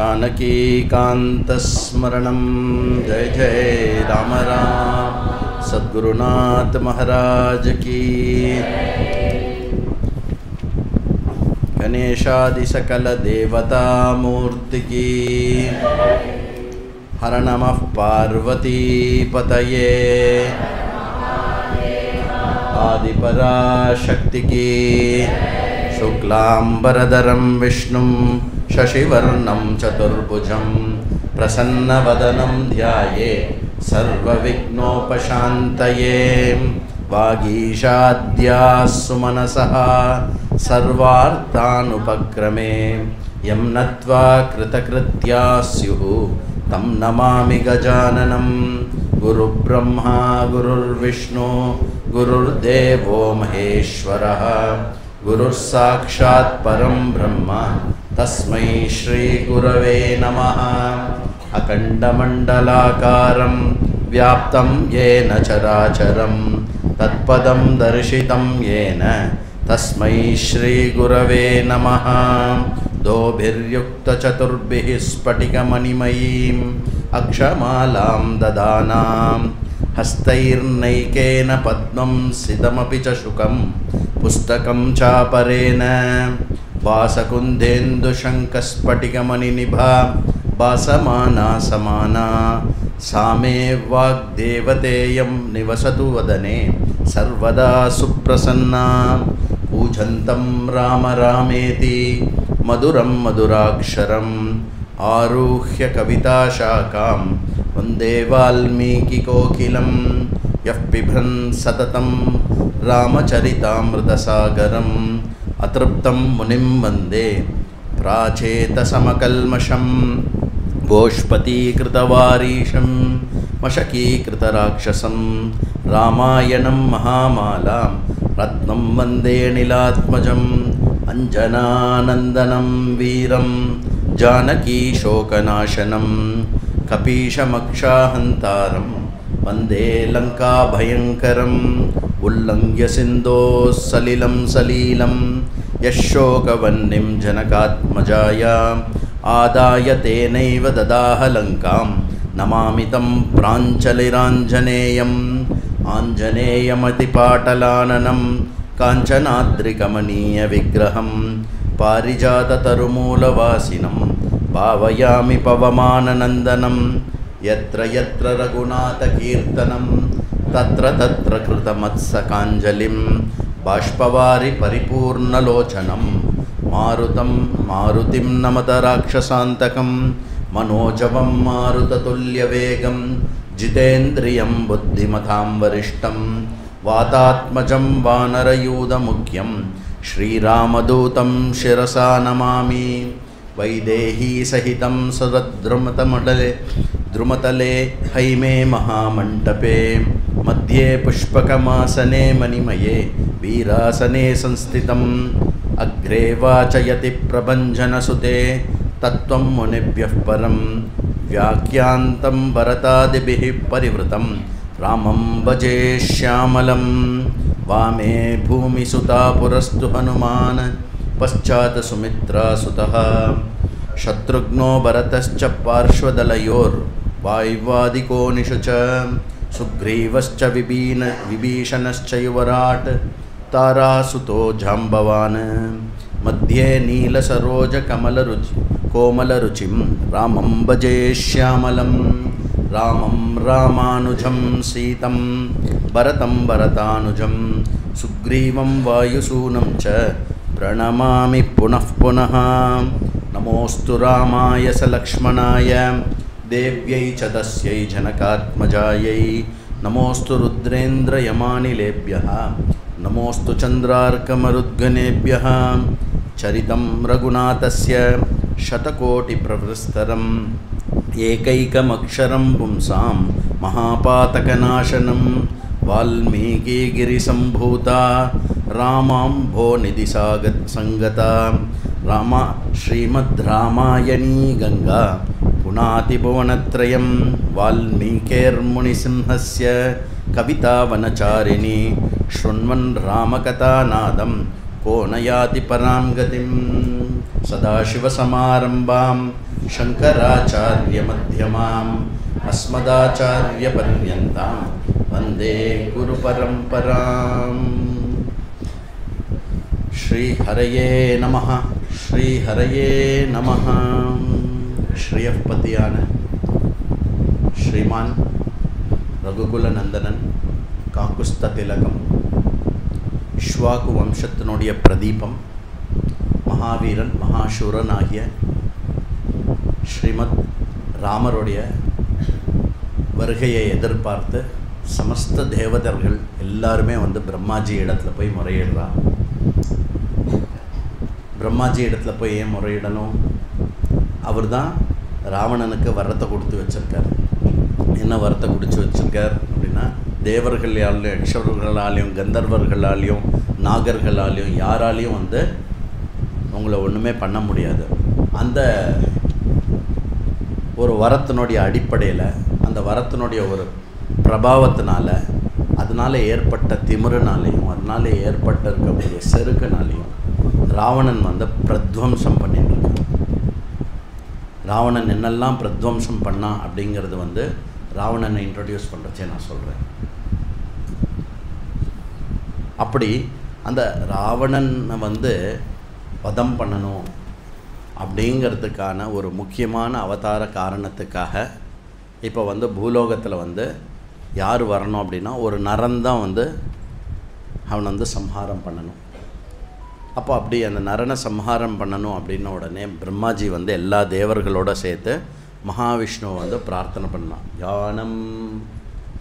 जानकीकान्तस्मरणं जय जय राम राम। सद्गुरुनाथ महाराज की। गणेशादि सकल देवता मूर्ति की। हर नमः पार्वती पतये। आदिपराशक्ति की। शुक्लांबरधरं विष्णुं शशिवर्णं चतुर्भुजं प्रसन्नवदनं ध्याये सर्वविघ्नोपशान्तये। वागीशाद्याः सुमनसः सर्वार्थानुपक्रमे यं नत्वा कृतकृत्याः स्युः तं नमामि गजाननं। गुरुब्रह्मा गुरुर्विष्णु गुरुर्देवो महेश्वरः गुरुस्साक्षात् परं ब्रह्म तस्मै श्री गुरवे नमः। अखण्डमण्डलाकारं व्याप्तं येन चराचरं तत्पदं दर्शितं येन तस्मै श्री गुरवे नमः। दोभिर्युक्तचतुर्भिः स्फटिकमणिमयीम् अक्षमालां ददानां हस्तैर्नैकेन पद्मं सितमपि च शुकं पुस्तकं चापरेण वासकुन्देन्दुशङ्खस्फटिकमणिनिभा भासमाना समाना सा मे वाग्देवतेयं निवसतु वदने सर्वदा सुप्रसन्ना। पूजन्तं राम रामेति मधुरं मधुराक्षरम् आरुह्य कविताशाखां वन्दे वाल्मीकिकोकिलं। यः पिबन् सततं रामचरितामृतसागरम् अतृप्तं मुनिं वन्दे प्राचेतसमकल्मषं। गोष्पतीकृतवारीशं मशकीकृतराक्षसं रामायणं महामालां रत्नं वन्दे नीलात्मजम्। अञ्जनानन्दनं वीरं जानकीशोकनाशनं कपीशमक्षाहन्तारं वन्दे लङ्काभयङ्करम्। उल्लङ्घ्य सिन्धोः सलिलं सलीलं यशोकवह्निं जनकात्मजायाम् आदाय तेनैव ददाह लङ्कां। नमामि तं प्राञ्जलिराञ्जनेयम्। आञ्जनेयमतिपाटलाननं काञ्चनाद्रिकमनीयविग्रहं पारिजाततरुमूलवासिनं भावयामि पवमाननन्दनं। यत्र यत्र रघुनाथकीर्तनं तत्र तत्र कृतमत्सकाञ्जलिं बाष्पवारि परिपूर्णलोचनं मारुतं मारुतिं नमत राक्षसान्तकं। मनोजवं मारुततुल्यवेगं जितेन्द्रियं बुद्धिमतां वरिष्ठं वातात्मजं वानरयूथमुख्यं श्रीरामदूतं शिरसा नमामि। वैदेही सहितं द्रुमतले हैमे महामण्डपे मध्ये पुष्पकमासने मणिमये वीरासने संस्थितम्। अग्रे वाचयति प्रभञ्जनसुते तत्त्वं मुनिभ्यः परं व्याख्यान्तं भरतादिभिः परिवृतं रामं भजे श्यामलं। वामे भूमिसुता पुरस्तु हनुमान् पश्चात् सुमित्रासुतः शत्रुघ्नो भरतश्च पार्श्वदलयोर्वायुवादिकोनिषु च सुग्रीवश्च विभीषणश्च युवराट् तारासुतो जाम्बवान्। मध्ये कोमलरुचिं रामं भजे श्यामलं। रामं रामानुजं सीतं भरतं भरतानुजं सुग्रीवं वायुसूनं च प्रणमामि पुनः पुनः। नमोऽस्तु रामाय सलक्ष्मणाय देव्यै च तस्यै जनकात्मजायै। नमोऽस्तु रुद्रेन्द्रयमानिलेभ्यः नमोऽस्तु चन्द्रार्कमरुद्गणेभ्यः। चरितं रघुनाथस्य शतकोटिप्रवृस्तरम् एकैकमक्षरं पुंसां महापातकनाशनं। वाल्मीकिगिरिसम्भूता रामाम्भोनिधिसंगता श्रीमद्रामायणी गंगा पुनातिभुवनत्रयं। वाल्मीकिर्मुनिसिंहस्य कवितावनचारिणी शृण्वन् रामकथानादं को न याति परां गतिं। सदाशिवसमारम्भां शङ्कराचार्यमध्यमाम् अस्मदाचार्यपर्यन्तां वन्दे गुरुपरम्पराम्. श्रीहरये नमः. श्रीहरये नमः. श्रीयःपतिயான श्रीमान ரகுகுலநந்தனன் காக்குஸ்த திலகம் இஷ்வாக்கு வம்சத்தினுடைய பிரதீபம் மகாவீரன் மகாசூரன் ஆகிய ஸ்ரீமத் ராமருடைய வருகையை எதிர்பார்த்து சமஸ்த தேவதர்கள் எல்லாருமே பிரம்மாஜி இடத்துல போய் முறையிடுறா. பிரம்மாஜி இடத்துல போய் ஏன் முறையிடணும்? அவர் தான் ராவணனுக்கு வரத்தை கொடுத்து வச்சிருக்கார். என்ன வரத்தை கொடுத்து வச்சிருக்கார் அப்படின்னா, தேவர்களாலையும் யக்ஷர்களாலையும் கந்தர்வர்களாலையும் நாகர்களாலையும் யாராலையும் உங்களை ஒன்றுமே பண்ண முடியாது. அந்த ஒரு வரத்தினுடைய அடிப்படையில், அந்த வரத்தினுடைய ஒரு பிரபாவத்தினால, அதனால் ஏற்பட்ட திமிருனாலையும் அதனால் ஏற்பட்ட இருக்கக்கூடிய செருக்குனாலையும் ராவணன் பிரத்வம்சம் பண்ணிட்டு இருக்கான். ராவணன் என்னெல்லாம் பிரத்வம்சம் பண்ணான் அப்படிங்கிறது ராவணனை இன்ட்ரடியூஸ் பண்ணுறச்சே நான் சொல்கிறேன். அப்படி அந்த ராவணனை வதம் பண்ணணும் அப்படிங்கிறதுக்கான ஒரு முக்கியமான அவதார காரணத்துக்காக இப்போ பூலோகத்தில் யார் வரணும் அப்படின்னா, ஒரு நரன்தான் அவனை சம்ஹாரம் பண்ணணும். அப்போ அப்படி அந்த நரனை சம்ஹாரம் பண்ணணும் அப்படின்ன உடனே பிரம்மாஜி எல்லா தேவர்களோடு சேர்த்து மகாவிஷ்ணுவை பிரார்த்தனை பண்ணான். யானம்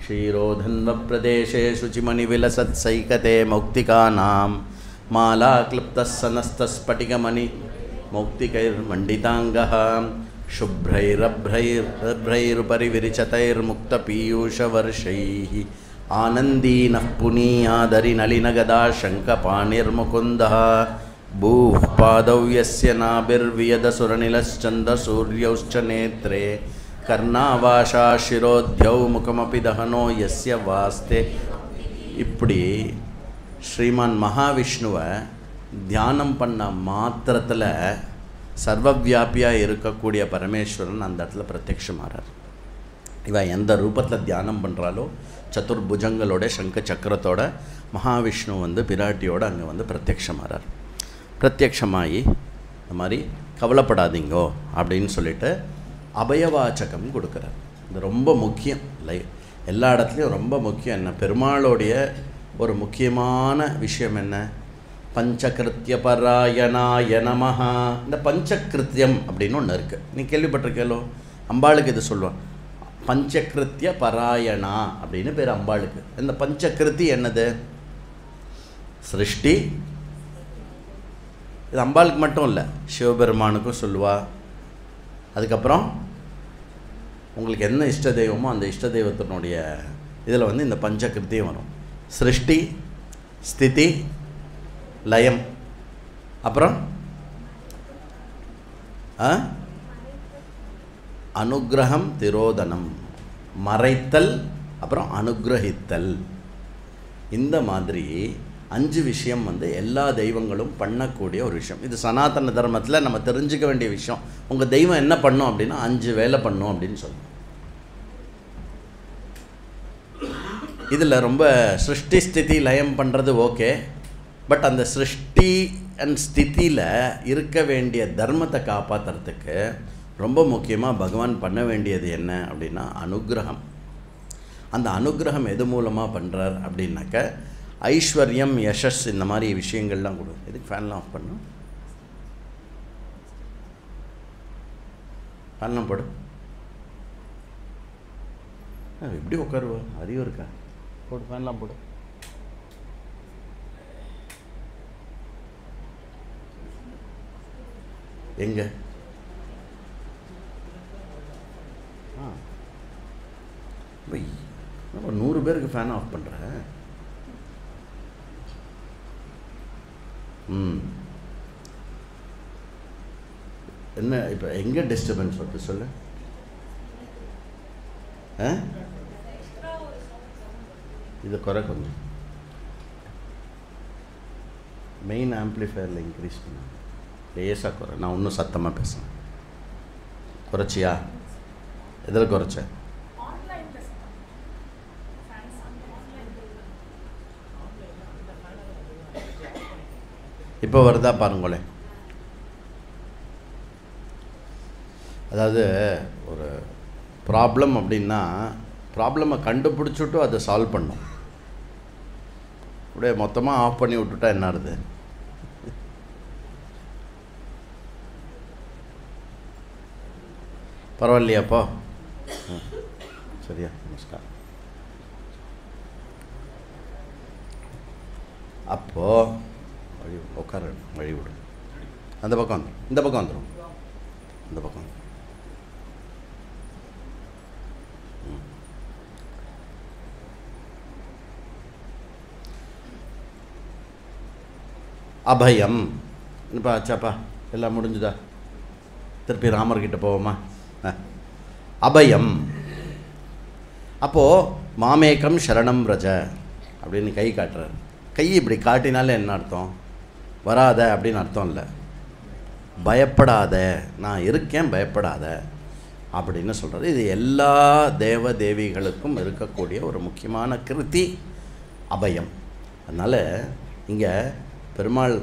க்ஷீரோதன்வ பிரதேசே சுச்சிமணி விலசத் சைகதே மௌக்திகானாம் மாலா கிளிப்தஸ்ஸனஸ்தஸ்பட்டிகமணி மௌக்திகைர்மண்டிதாங்கः शुभ्रैरभ्रैरुपरि विरिचतैर्मुक्तपीयूषवर्षैः आनन्दीनः पुनीयादरिनलिनगदा शङ्खपाणिर्मुकुन्दः भूः पादौ यस्य नाभिर्वियदसुरनिलश्चन्द्रसूर्यौश्च नेत्रे कर्णावाशा शिरोध्यौ मुखमपि दहनो यस्य वास्ते. இப்படி ஸ்ரீமான் மகாவிஷ்ணுவை தியானம் பண்ண மாத்திரத்தில் சர்வவியாபியாக இருக்கக்கூடிய பரமேஸ்வரன் அந்த இடத்துல பிரத்யக்ஷமாகிறார். இவன் எந்த ரூபத்தில் தியானம் பண்ணுறாலோ சதுர்புஜங்களோட சங்க சக்கரத்தோட மகாவிஷ்ணு பிராட்டியோடு அங்கே பிரத்யக்ஷமாகிறார். பிரத்யக்ஷமாகி இந்த மாதிரி கவலைப்படாதீங்கோ அப்படின்னு சொல்லிட்டு அபயவாச்சகம் கொடுக்குறார். இது ரொம்ப முக்கியம். எல்லா இடத்துலையும் ரொம்ப முக்கியம். என்ன பெருமாளுடைய ஒரு முக்கியமான விஷயம் என்ன? பஞ்சகிருத்திய பராயணாய நமஹ. இந்த பஞ்சகிருத்தியம் அப்படின்னு ஒன்று இருக்குது. நீ கேள்விப்பட்டிருக்கேலோ? அம்பாளுக்கு இது சொல்லுவான், பஞ்சகிருத்திய பராயணா அப்படின்னு பேர் அம்பாளுக்கு. இந்த பஞ்சகிருத்தி என்னது? சிருஷ்டி. இது அம்பாளுக்கு மட்டும் இல்லை, சிவபெருமானுக்கும் சொல்லுவா. அதுக்கப்புறம் உங்களுக்கு என்ன இஷ்ட தெய்வமோ அந்த இஷ்ட தெய்வத்தினுடைய இதில் இந்த பஞ்சகிருத்தியம் வரும். சிருஷ்டி, ஸ்திதி, லயம், அப்புறம் அனுகிரகம், திரோதனம், மறைத்தல், அப்புறம் அனுகிரகித்தல். இந்த மாதிரி 5 விஷயம் எல்லா தெய்வங்களும் பண்ணக்கூடிய ஒரு விஷயம். இது சனாதன தர்மத்தில் நம்ம தெரிஞ்சுக்க வேண்டிய விஷயம். உங்கள் தெய்வம் என்ன பண்ணும் அப்படின்னா 5 வேலை பண்ணும் அப்படின்னு சொல்லுவோம். இதில் ரொம்ப சிருஷ்டி ஸ்திதி லயம் பண்ணுறது ஓகே. பட் அந்த சிருஷ்டி அண்ட் ஸ்திதியில் இருக்க வேண்டிய தர்மத்தை காப்பாற்றுறதுக்கு ரொம்ப முக்கியமாக பகவான் பண்ண வேண்டியது என்ன அப்படின்னா அனுகிரகம். அந்த அனுகிரகம் எது மூலமாக பண்ணுறார் அப்படின்னாக்க ஐஸ்வர்யம், யசஸ், இந்த மாதிரி விஷயங்கள்லாம் கொடு. எதுக்கு ஃபேன்லாம் ஆஃப் பண்ணும்? ஃபேன்லாம் போடு. எப்படி உட்காருவா? அறிவு இருக்கா? போடு, ஃபேன்லாம் போடு. எங்கே? நம்ம 100 பேருக்கு ஃபேன் ஆஃப் பண்ணுறேன். என்ன இப்போ எங்கே டிஸ்டர்பன்ஸ் வருது சொல்லு? இது குறை கொஞ்சம் மெயின் ஆம்ப்ளிஃபயரில் இன்க்ரீஸ் பண்ண லேசாக குறை. நான் இன்னும் சத்தமாக பேசுகிறேன். குறைச்சியா? எதில் குறைச்ச? இப்போ வருதா பாருங்களேன். அதாவது ஒரு ப்ராப்ளம் அப்படின்னா ப்ராப்ளமை கண்டுபிடிச்சிட்டு அதை சால்வ் பண்ணும். அப்படியே மொத்தமாக ஆஃப் பண்ணி விட்டுட்டா என்ன ஆகுது? பரவாயில்லையாப்பா? சரியா? நமஸ்காரம். அப்போது வழி உட்கார வழி விடும். அந்த பக்கம் வந்துடும், இந்த பக்கம் வந்துடும், இந்த பக்கம். அபயம் என்னப்பா ஆச்சாப்பா? எல்லாம் முடிஞ்சுதா? திருப்பி ராமர்கிட்ட போவோமா? அபயம். அப்போது மாமேகம் சரணம் ரஜ அப்படின்னு கை காட்டுறாரு. கை இப்படி காட்டினாலே என்ன அர்த்தம்? வராத அப்படின்னு அர்த்தம் இல்லை, பயப்படாத, நான் இருக்கேன், பயப்படாத அப்படின்னு சொல்கிறது. இது எல்லா தேவ தேவிகளுக்கும் இருக்கக்கூடிய ஒரு முக்கியமான கிருதி அபயம். அதனால் இங்கே பெருமாள்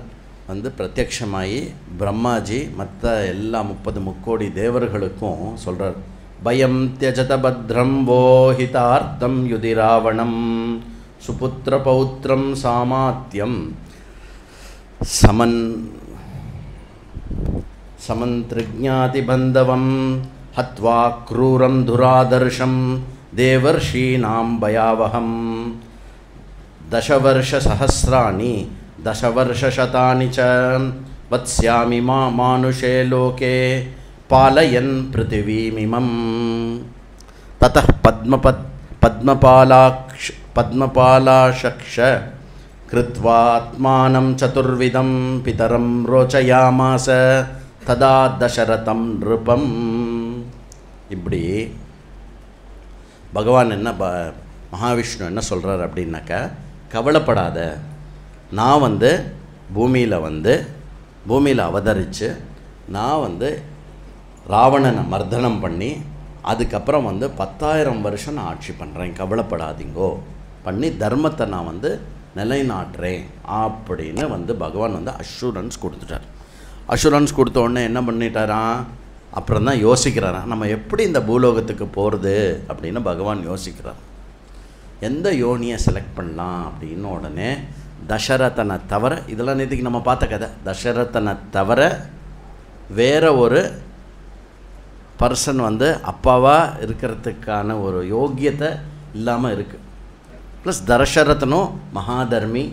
வந்து பிரத்யக்ஷமாகி பிரம்மாஜி மற்ற எல்லா 30 முக்கோடி தேவர்களுக்கும் சொல்கிறார், பயம் தியஜத பத்ரம் வோஹிதார்த்தம் யுதிராவணம் சுபுத்திர பௌத்திரம் சாமாத்யம் சமந்திரிஜாதிபந்தவம் ஹத்வா க்ரூரம் துராதர்ஷம் தேவர்ஷீணாம் பயாவஹம் தசவர்ஷசஹஸ்ராணி தசவர்ஷசதானி ச வத்ஸ்யாமி மானுஷே லோகே பாலயன் பிருத்திவீமிமம் ததः பத்மபாலாஷக்ஷ கிருத்வா ஆத்மானம் சதுர்விதம் பிதரம் ரோச்சயாமாச ததா தசரதம் நிருபம். இப்படி பகவான் என்ன மகாவிஷ்ணு என்ன சொல்கிறார் அப்படின்னாக்கா, கவலைப்படாத, நான் வந்து பூமியில் அவதரித்து நான் வந்து ராவணனை மர்தனம் பண்ணி அதுக்கப்புறம் வந்து 10,000 வருஷம் நான் ஆட்சி பண்ணுறேன், கவலைப்படாதீங்கோ, பண்ணி தர்மத்தை நான் வந்து நிலைநாட்டுறேன் அப்படின்னு வந்து பகவான் வந்து அஷூரன்ஸ் கொடுத்துட்டார். அஷூரன்ஸ் கொடுத்த உடனே என்ன பண்ணிட்டாராம்? அப்புறம் தான் யோசிக்கிறாராம், நம்ம எப்படி இந்த பூலோகத்துக்கு போகிறது அப்படின்னு பகவான் யோசிக்கிறார். எந்த யோனியை செலக்ட் பண்ணலாம் அப்படின்னு உடனே தசரதனை தவிர, இதெல்லாம் நேற்றுக்கு நம்ம பார்த்த கதை, தசரதனை தவிர வேறு ஒரு பர்சன் வந்து அப்பாவாக இருக்கிறதுக்கான ஒரு யோக்கியத்தை இல்லாமல் இருக்குது. ப்ளஸ் தசரதனும் மகாதர்மி,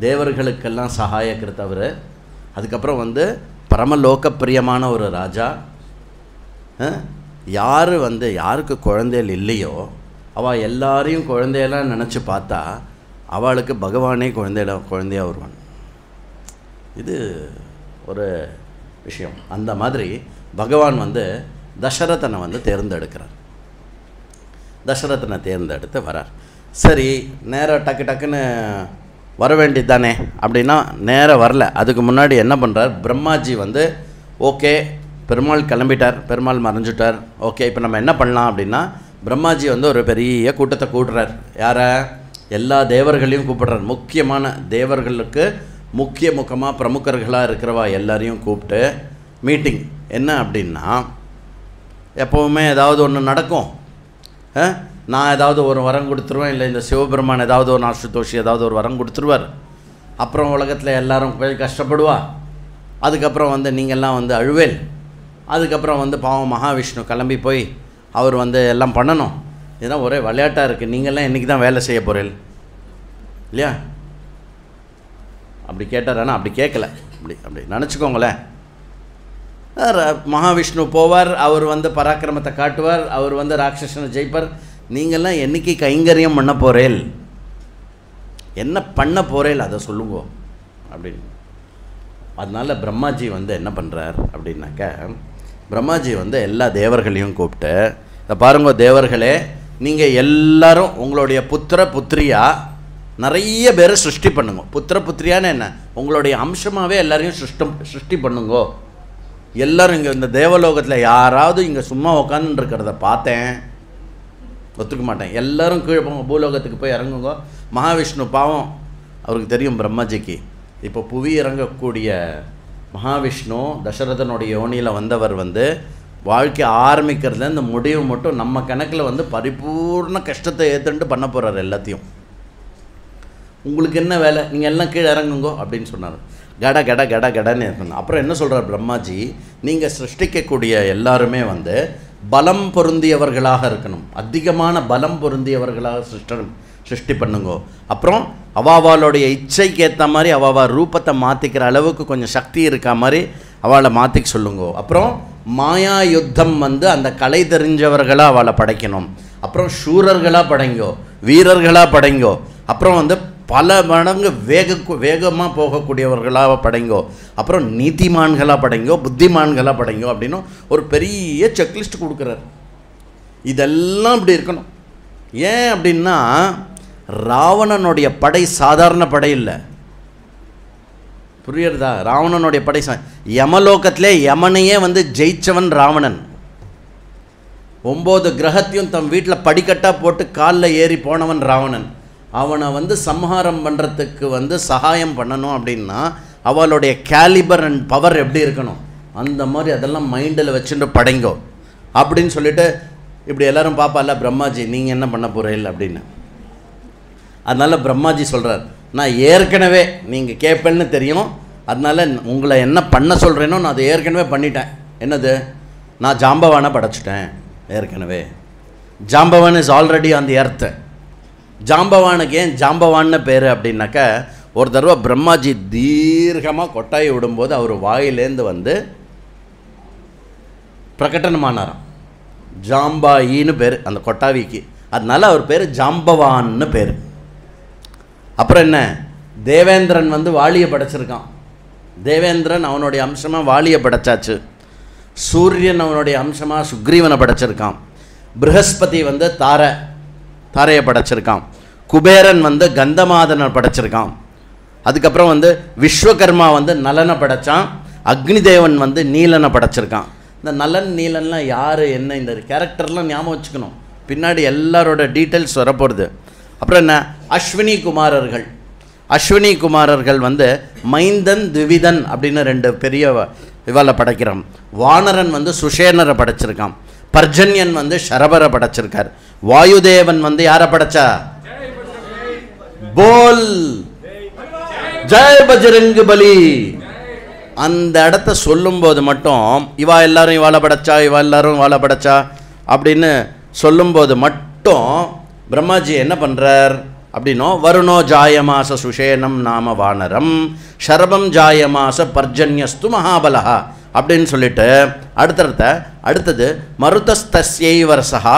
தேவர்களுக்கெல்லாம் சகாயக்கிறதவர், அதுக்கப்புறம் வந்து பரமலோகப்பிரியமான ஒரு ராஜா. யார் வந்து யாருக்கு குழந்தைகள் இல்லையோ அவள் எல்லாரையும் குழந்தையெல்லாம் நினச்சி பார்த்தா அவளுக்கு பகவானே குழந்தையாக வருவான். இது ஒரு விஷயம். அந்த மாதிரி பகவான் வந்து தசரதனை வந்து தேர்ந்தெடுக்கிறார். தசரதனை தேர்ந்தெடுத்து வரார். சரி, நேராக டக்குன்னு வர வேண்டியது தானே அப்படின்னா நேராக வரல. அதுக்கு முன்னாடி என்ன பண்ணுறார்? பிரம்மாஜி வந்து ஓகே, பெருமாள் கிளம்பிட்டார், பெருமாள் மறைஞ்சிட்டார், ஓகே இப்போ நம்ம என்ன பண்ணலாம் அப்படின்னா, பிரம்மாஜி வந்து ஒரு பெரிய கூட்டத்தை கூட்டுறார். யாரை? எல்லா தேவர்களையும் கூப்பிடுறார். முக்கியமான தேவர்களுக்கு முக்கியமாக பிரமுகர்களாக இருக்கிறவா எல்லாரையும் கூப்பிட்டு மீட்டிங். என்ன அப்படின்னா, எப்போவுமே ஏதாவது ஒன்று நடக்கும், நான் ஏதாவது ஒரு வரம் கொடுத்துருவேன், இல்லை இந்த சிவபெருமான் ஏதாவது ஒரு ஆசுதோஷி ஏதாவது ஒரு வரம் கொடுத்துருவார், அப்புறம் உலகத்தில் எல்லாரும் போய் கஷ்டப்படுவா, அதுக்கப்புறம் வந்து நீங்கள்லாம் வந்து அழுவேல், அதுக்கப்புறம் வந்து பாவம் மகாவிஷ்ணு கிளம்பி போய் அவர் வந்து எல்லாம் பண்ணணும். இதெல்லாம் ஒரே விளையாட்டாக இருக்குது, நீங்கள்லாம் இன்றைக்கி தான் வேலை செய்ய போகிறீர்கள் இல்லையா? அப்படி கேட்டாரானா? அப்படி கேட்கல, அப்படி நினச்சிக்கோங்களேன். மகாவிஷ்ணு போவார், அவர் வந்து பராக்கிரமத்தை காட்டுவார், அவர் வந்து ராட்சசனை ஜெயிப்பார். நீங்கள்லாம் என்றைக்கு கைங்கரியம் பண்ண போகிறேல், என்ன பண்ண போகிறேல் அதை சொல்லுங்கோ அப்படின்னு. அதனால் பிரம்மாஜி வந்து என்ன பண்ணுறார் அப்படின்னாக்க, பிரம்மாஜி வந்து எல்லா தேவர்களையும் கூப்பிட்டு, இதை பாருங்க தேவர்களே, நீங்கள் எல்லாரும் உங்களுடைய புத்திர புத்திரியாக நிறைய பேரை சிருஷ்டி பண்ணுங்க. புத்திர புத்திரியான்னு என்ன? உங்களுடைய அம்சமாகவே எல்லாரையும் சிருஷ்டி பண்ணுங்கோ எல்லோரும் இங்கே இந்த தேவலோகத்தில் யாராவது இங்கே சும்மா உக்காந்துட்டு இருக்கிறத பார்த்தேன், ஒத்துக்க மாட்டேன். எல்லோரும் கீழே போங்க, பூலோகத்துக்கு போய் இறங்குங்க. மகாவிஷ்ணு பாவம் அவருக்கு தெரியும் பிரம்மாஜிக்கு, இப்போ புவி இறங்கக்கூடிய மகாவிஷ்ணு தசரதனுடைய யோனியில் வந்தவர் வந்து வாழ்க்கை ஆரம்பிக்கிறதுல இந்த முடிவு மட்டும் நம்ம கணக்கில் வந்து பரிபூர்ண கஷ்டத்தை ஏற்றுண்டு பண்ண போகிறார் எல்லாத்தையும். உங்களுக்கு என்ன வேலை, நீங்கள் எல்லாம் கீழே இறங்குங்கோ அப்படின்னு சொன்னார். கட கட கட கடன்னு இருக்கணும். அப்புறம் என்ன சொல்கிறார் பிரம்மாஜி, நீங்கள் சிருஷ்டிக்கக்கூடிய எல்லாருமே வந்து பலம் பொருந்தியவர்களாக இருக்கணும், அதிகமான பலம் பொருந்தியவர்களாக சிருஷ்டி பண்ணுங்கோ. அப்புறம் அவாவாளுடைய இச்சைக்கு ஏற்ற மாதிரி அவாவா ரூபத்தை மாற்றிக்கிற அளவுக்கு கொஞ்சம் சக்தி இருக்கா மாதிரி அவளை மாற்றிக்க சொல்லுங்கோ. அப்புறம் மாயா யுத்தம் வந்து அந்த கலை தெரிஞ்சவர்களாக அவளை படைக்கணும். அப்புறம் சூரர்களாக படைங்கோ, வீரர்களாக படைங்கோ. அப்புறம் வந்து பல மடங்கு வேகமாக போகக்கூடியவர்களாக படைங்கோ. அப்புறம் நீதிமான்களாக படைங்கோ, புத்திமான்களாக படைங்கோ அப்படின்னு ஒரு பெரிய செக்லிஸ்ட் கொடுக்குறார். இதெல்லாம் இப்படி இருக்கணும். ஏன் அப்படின்னா ராவணனுடைய படை சாதாரண படை இல்லை, புரியுறதா? ராவணனுடைய படை யமலோகத்திலே யமனையே வந்து ஜெயிச்சவன் ராவணன். 9 கிரகத்தையும் தம் வீட்டில் படிக்கட்டாக போட்டு காலில் ஏறி போனவன் ராவணன். அவனை வந்து சம்ஹாரம் பண்ணுறதுக்கு வந்து சகாயம் பண்ணணும் அப்படின்னா அவளுடைய கேலிபர் அண்ட் பவர் எப்படி இருக்கணும், அந்த மாதிரி அதெல்லாம் மைண்டில் வச்சுட்டு படைங்கோ அப்படின்னு சொல்லிட்டு இப்படி எல்லோரும் பார்ப்பால, பிரம்மாஜி நீங்கள் என்ன பண்ண போகிறீங்க அப்படின்னு. அதனால் பிரம்மாஜி சொல்கிறார், நான் ஏற்கனவே நீங்கள் கேட்பேன்னு தெரியும், அதனால் உங்களை என்ன பண்ண சொல்கிறேனோ நான் அதை ஏற்கனவே பண்ணிட்டேன். என்னது, நான் ஜாம்பவானை படைச்சிட்டேன் ஏற்கனவே. Jambavan is already on the earth. ஜாம்பவானுக்கு ஏன் ஜாம்பவான்னு பேர் அப்படின்னாக்கா, ஒரு தடவை பிரம்மாஜி தீர்க்கமாக கொட்டாயை விடும்போது அவர் வாயிலேருந்து வந்து பிரகடனமானாராம். ஜாம்பாயின்னு பேர் அந்த கொட்டாவிக்கு, அதனால அவர் பேர் ஜாம்பவான்னு பேர். அப்புறம் என்ன, தேவேந்திரன் வந்து வாலியை படைச்சிருக்கான். தேவேந்திரன் அவனுடைய அம்சமாக வாலியை படைச்சாச்சு. சூரியன் அவனுடைய அம்சமாக சுக்ரீவனை படைச்சிருக்கான். ப்ரஹஸ்பதி வந்து தாரையை படைச்சிருக்கான். குபேரன் வந்து கந்தமாதனை படைச்சிருக்கான். அதுக்கப்புறம் வந்து விஸ்வகர்மா வந்து நலனை படைச்சான். அக்னிதேவன் வந்து நீலனை படைச்சிருக்கான். இந்த நலன் நீலன்லாம் யார் என்ன, இந்த கேரக்டர்லாம் ஞாபகம் வச்சுக்கணும், பின்னாடி எல்லாரோட டீட்டெயில்ஸ் வரப்போகிறது. அப்புறம் என்ன, அஸ்வினி குமாரர்கள். அஸ்வினி குமாரர்கள் வந்து மைந்தன் திவிதன் அப்படின்னு 2 பெரிய இவளை படைக்கிறான். வானரன் வந்து சுஷேனரை படைச்சிருக்கான். பர்ஜன்யன் வந்து ஷரபரை படைச்சிருக்கார். வாயுதேவன் வந்து யாரை படைச்சா, போல் ஜெய் பஜ்ரங் பலி. அந்த இடத்த சொல்லும்போது மட்டும் இவா எல்லாரும் இவாளை படைச்சா, இவா எல்லாரும் இவாளை படைச்சா அப்படின்னு சொல்லும்போது மட்டும் பிரம்மாஜி என்ன பண்ணுறார் அப்படின்னோ, வருணோ ஜாயமாச சுஷேனம் நாம வானரம் ஷரபம் ஜாயமாச பர்ஜன்யஸ்து மகாபலஹா அப்படின்னு சொல்லிட்டு அடுத்தது மருதஸ்தஸ்யை வருஷா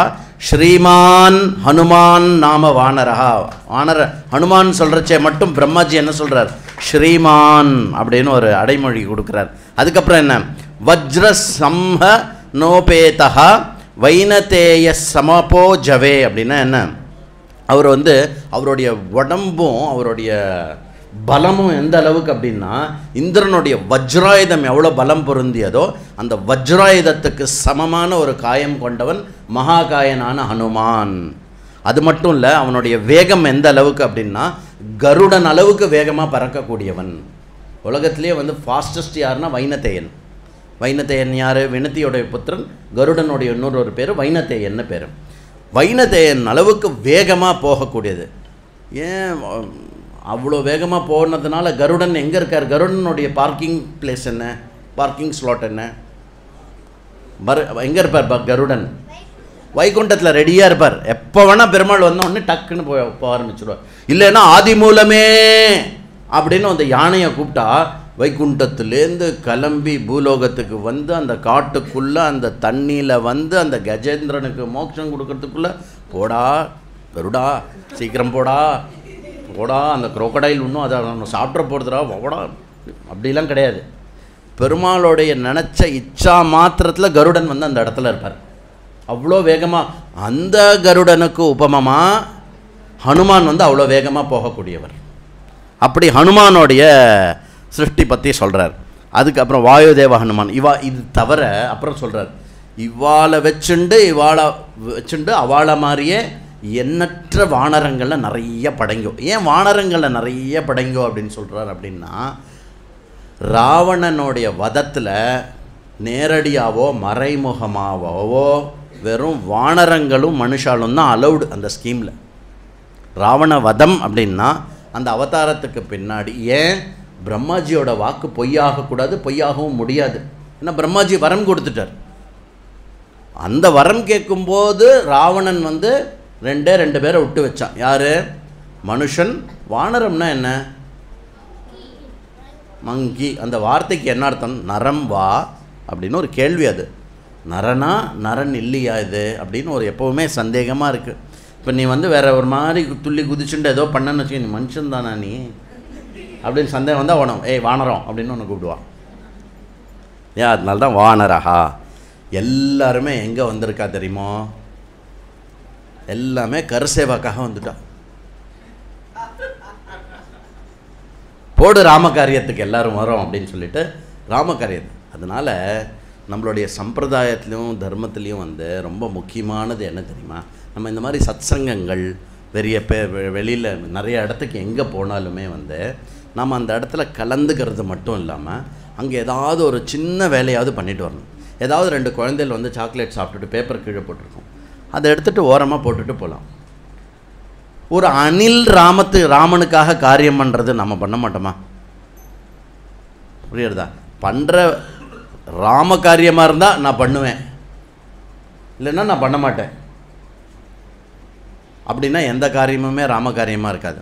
ஸ்ரீமான் ஹனுமான் நாம வானரஹா. ஹனுமான் சொல்கிறச்சே மட்டும் பிரம்மாஜி என்ன சொல்கிறார், ஸ்ரீமான் அப்படின்னு ஒரு அடைமொழி கொடுக்குறார். அதுக்கப்புறம் என்ன, வஜ்ர சம்ஹ நோபேதா வைனதேய சமபோ ஜவே அப்படின்னா என்ன, அவர் வந்து அவருடைய உடம்பும் அவருடைய பலமும் எந்த அளவுக்கு அப்படின்னா, இந்திரனுடைய வஜ்ராயுதம் எவ்வளோ பலம் பொருந்தியதோ அந்த வஜ்ராயுதத்துக்கு சமமான ஒரு காயம் கொண்டவன் மகாகாயனான ஹனுமான். அது மட்டும் இல்லை, அவனுடைய வேகம் எந்த அளவுக்கு அப்படின்னா கருடன் அளவுக்கு வேகமாக பறக்கக்கூடியவன். உலகத்திலே வந்து ஃபாஸ்டஸ்ட் யாருன்னா வைனதேயன். வைனதேயன் யார், வினத்தியோடைய புத்திரன், கருடனுடைய இன்னொரு பேர் வைனதேயன்னு பேர். வைனதேயன் அளவுக்கு வேகமாக போகக்கூடியது. ஏன் அவ்வளோ வேகமாக போனதுனால கருடன் எங்கே இருக்கார், கருடனுடைய பார்க்கிங் பிளேஸ் என்ன, பார்க்கிங் ஸ்லாட் என்ன, எங்கே இருப்பார் கருடன்? வைகுண்டத்தில் ரெடியாக இருப்பார். எப்போ வேணால் பெருமாள் வந்தோடனே டக்குன்னு போக ஆரம்பிச்சுடுவார். இல்லைன்னா ஆதி மூலமே அப்படின்னு அந்த யானையை கூப்பிட்டா வைகுண்டத்துலேருந்து கிளம்பி பூலோகத்துக்கு வந்து அந்த காட்டுக்குள்ளே அந்த தண்ணியில் வந்து அந்த கஜேந்திரனுக்கு மோட்சம் கொடுக்கறதுக்குள்ளே போடா கருடா சீக்கிரம் போடா அந்த குரோக்கடைல் இன்னும் அதை நம்ம சாப்பிட்ற போகிறதுடா போடா அப்படிலாம் கிடையாது. பெருமாளுடைய நினச்ச இச்சா மாத்திரத்தில் கருடன் வந்து அந்த இடத்துல இருப்பார். அவ்வளோ வேகமாக, அந்த கருடனுக்கு உபமமாக ஹனுமான் வந்து அவ்வளோ வேகமாக போகக்கூடியவர். அப்படி ஹனுமானோடைய சிருஷ்டி பற்றி சொல்கிறார். அதுக்கப்புறம் வாயுதேவ ஹனுமான் இது தவிர அப்புறம் சொல்கிறார், இவாளை வச்சுண்டு அவளை மாதிரியே எண்ணற்ற வானரங்களில் நிறைய படைங்கோ. ஏன் வானரங்களில் நிறைய படைங்கோ அப்படின்னு சொல்கிறார் அப்படின்னா, ராவணனுடைய வதத்தில் நேரடியாவோ மறைமுகமாகவோ வெறும் வானரங்களும் மனுஷாலும் தான் அலௌடு அந்த ஸ்கீமில். ராவண வதம் அப்படின்னா அந்த அவதாரத்துக்கு பின்னாடி ஏன் பிரம்மாஜியோட வாக்கு பொய்யாகக்கூடாது, பொய்யாகவும் முடியாது. ஏன்னா பிரம்மாஜி வரம் கொடுத்துட்டார். அந்த வரம் கேட்கும்போது ராவணன் வந்து ரெண்டு பேரை விட்டு வச்சான். யார்? மனுஷன். வானரம்னா என்ன? மங்கி. அந்த வார்த்தைக்கு என்ன அர்த்தம்? நரம் வா அப்படின்னு ஒரு கேள்வி. அது நரனா நரன் இல்லையா இது அப்படின்னு ஒரு எப்போவுமே சந்தேகமாக இருக்குது. இப்போ நீ வந்து வேறு ஒரு மாதிரி துள்ளி குதிச்சுட்டு ஏதோ பண்ணன்னு வச்சுக்க, நீ மனுஷன் தானா நீ அப்படின்னு சந்தேகம் வந்தால் உனக்கு ஏய் வானரம் அப்படின்னு ஒன்று கூப்பிடுவான். ஏன்? அதனால தான் வானரஹா. எல்லாருமே எங்கே வந்திருக்கா தெரியுமோ? எல்லாமே கருசேவாக்காக வந்துட்டா. போடு ராமகாரியத்துக்கு எல்லாரும் வரோம் அப்படின்னு சொல்லிட்டு ராமகாரியத்து. அதனால் நம்மளுடைய சம்பிரதாயத்துலேயும் தர்மத்துலேயும் வந்து ரொம்ப முக்கியமானது என்ன தெரியுமா? நம்ம இந்த மாதிரி சத்சங்கங்கள் வெளியில் நிறைய இடத்துக்கு எங்கே போனாலுமே வந்து நம்ம அந்த இடத்துல கலந்துக்கிறது மட்டும் இல்லாமல் அங்கே ஏதாவது ஒரு சின்ன வேலையாவது பண்ணிட்டு வரணும். ஏதாவது 2 குழந்தைகள் வந்து சாக்லேட் சாப்பிட்டுட்டு பேப்பர் கீழே போட்டிருக்கோம், அதை எடுத்துகிட்டு ஓரமாக போட்டுட்டு போகலாம். ஒரு அணில் ராமனுக்காக காரியம் பண்ணுறது நம்ம பண்ண மாட்டோமா? புரியுறதா? பண்ணுற ராம காரியமாக இருந்தால் நான் பண்ணுவேன், இல்லைன்னா நான் பண்ண மாட்டேன். அப்படின்னா எந்த காரியமுமே ராம காரியமாக இருக்காது.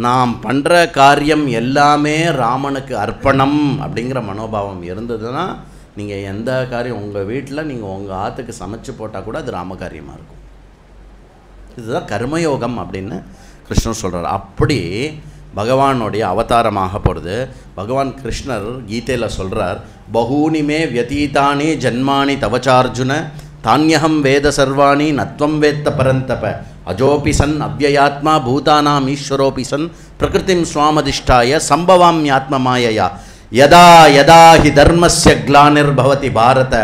நாம் பண்ணுற காரியம் எல்லாமே ராமனுக்கு அர்ப்பணம் அப்படிங்கிற மனோபாவம் இருந்ததுன்னா நீங்கள் எந்த காரியம் உங்கள் வீட்டில் நீங்கள் உங்கள் ஆற்றுக்கு சமைச்சு போட்டால் கூட அது ராம காரியமாக இருக்கும். இதுதான் கர்மயோகம் அப்படின்னு கிருஷ்ணர் சொல்கிறார். அப்படி பகவானுடைய அவதாரமாக போகிறது. பகவான் கிருஷ்ணர் கீதையில் சொல்கிறார், பகூனிமே வியதீதானி ஜன்மானி தவச்சார்ஜுன தானியகம் வேத சர்வாணி நத்வம் வேத்த பரந்தப அஜோபி சன் அவ்யயாத்மா பூதானாம் ஈஸ்வரோபி சன் பிரகிருதிம் ஸ்வாமதிஷ்டாய சம்பவாம்யாத்மமாயயா யதா யதா ஹி தர்மஸ்ய க்ளானிர்பவதி பாரத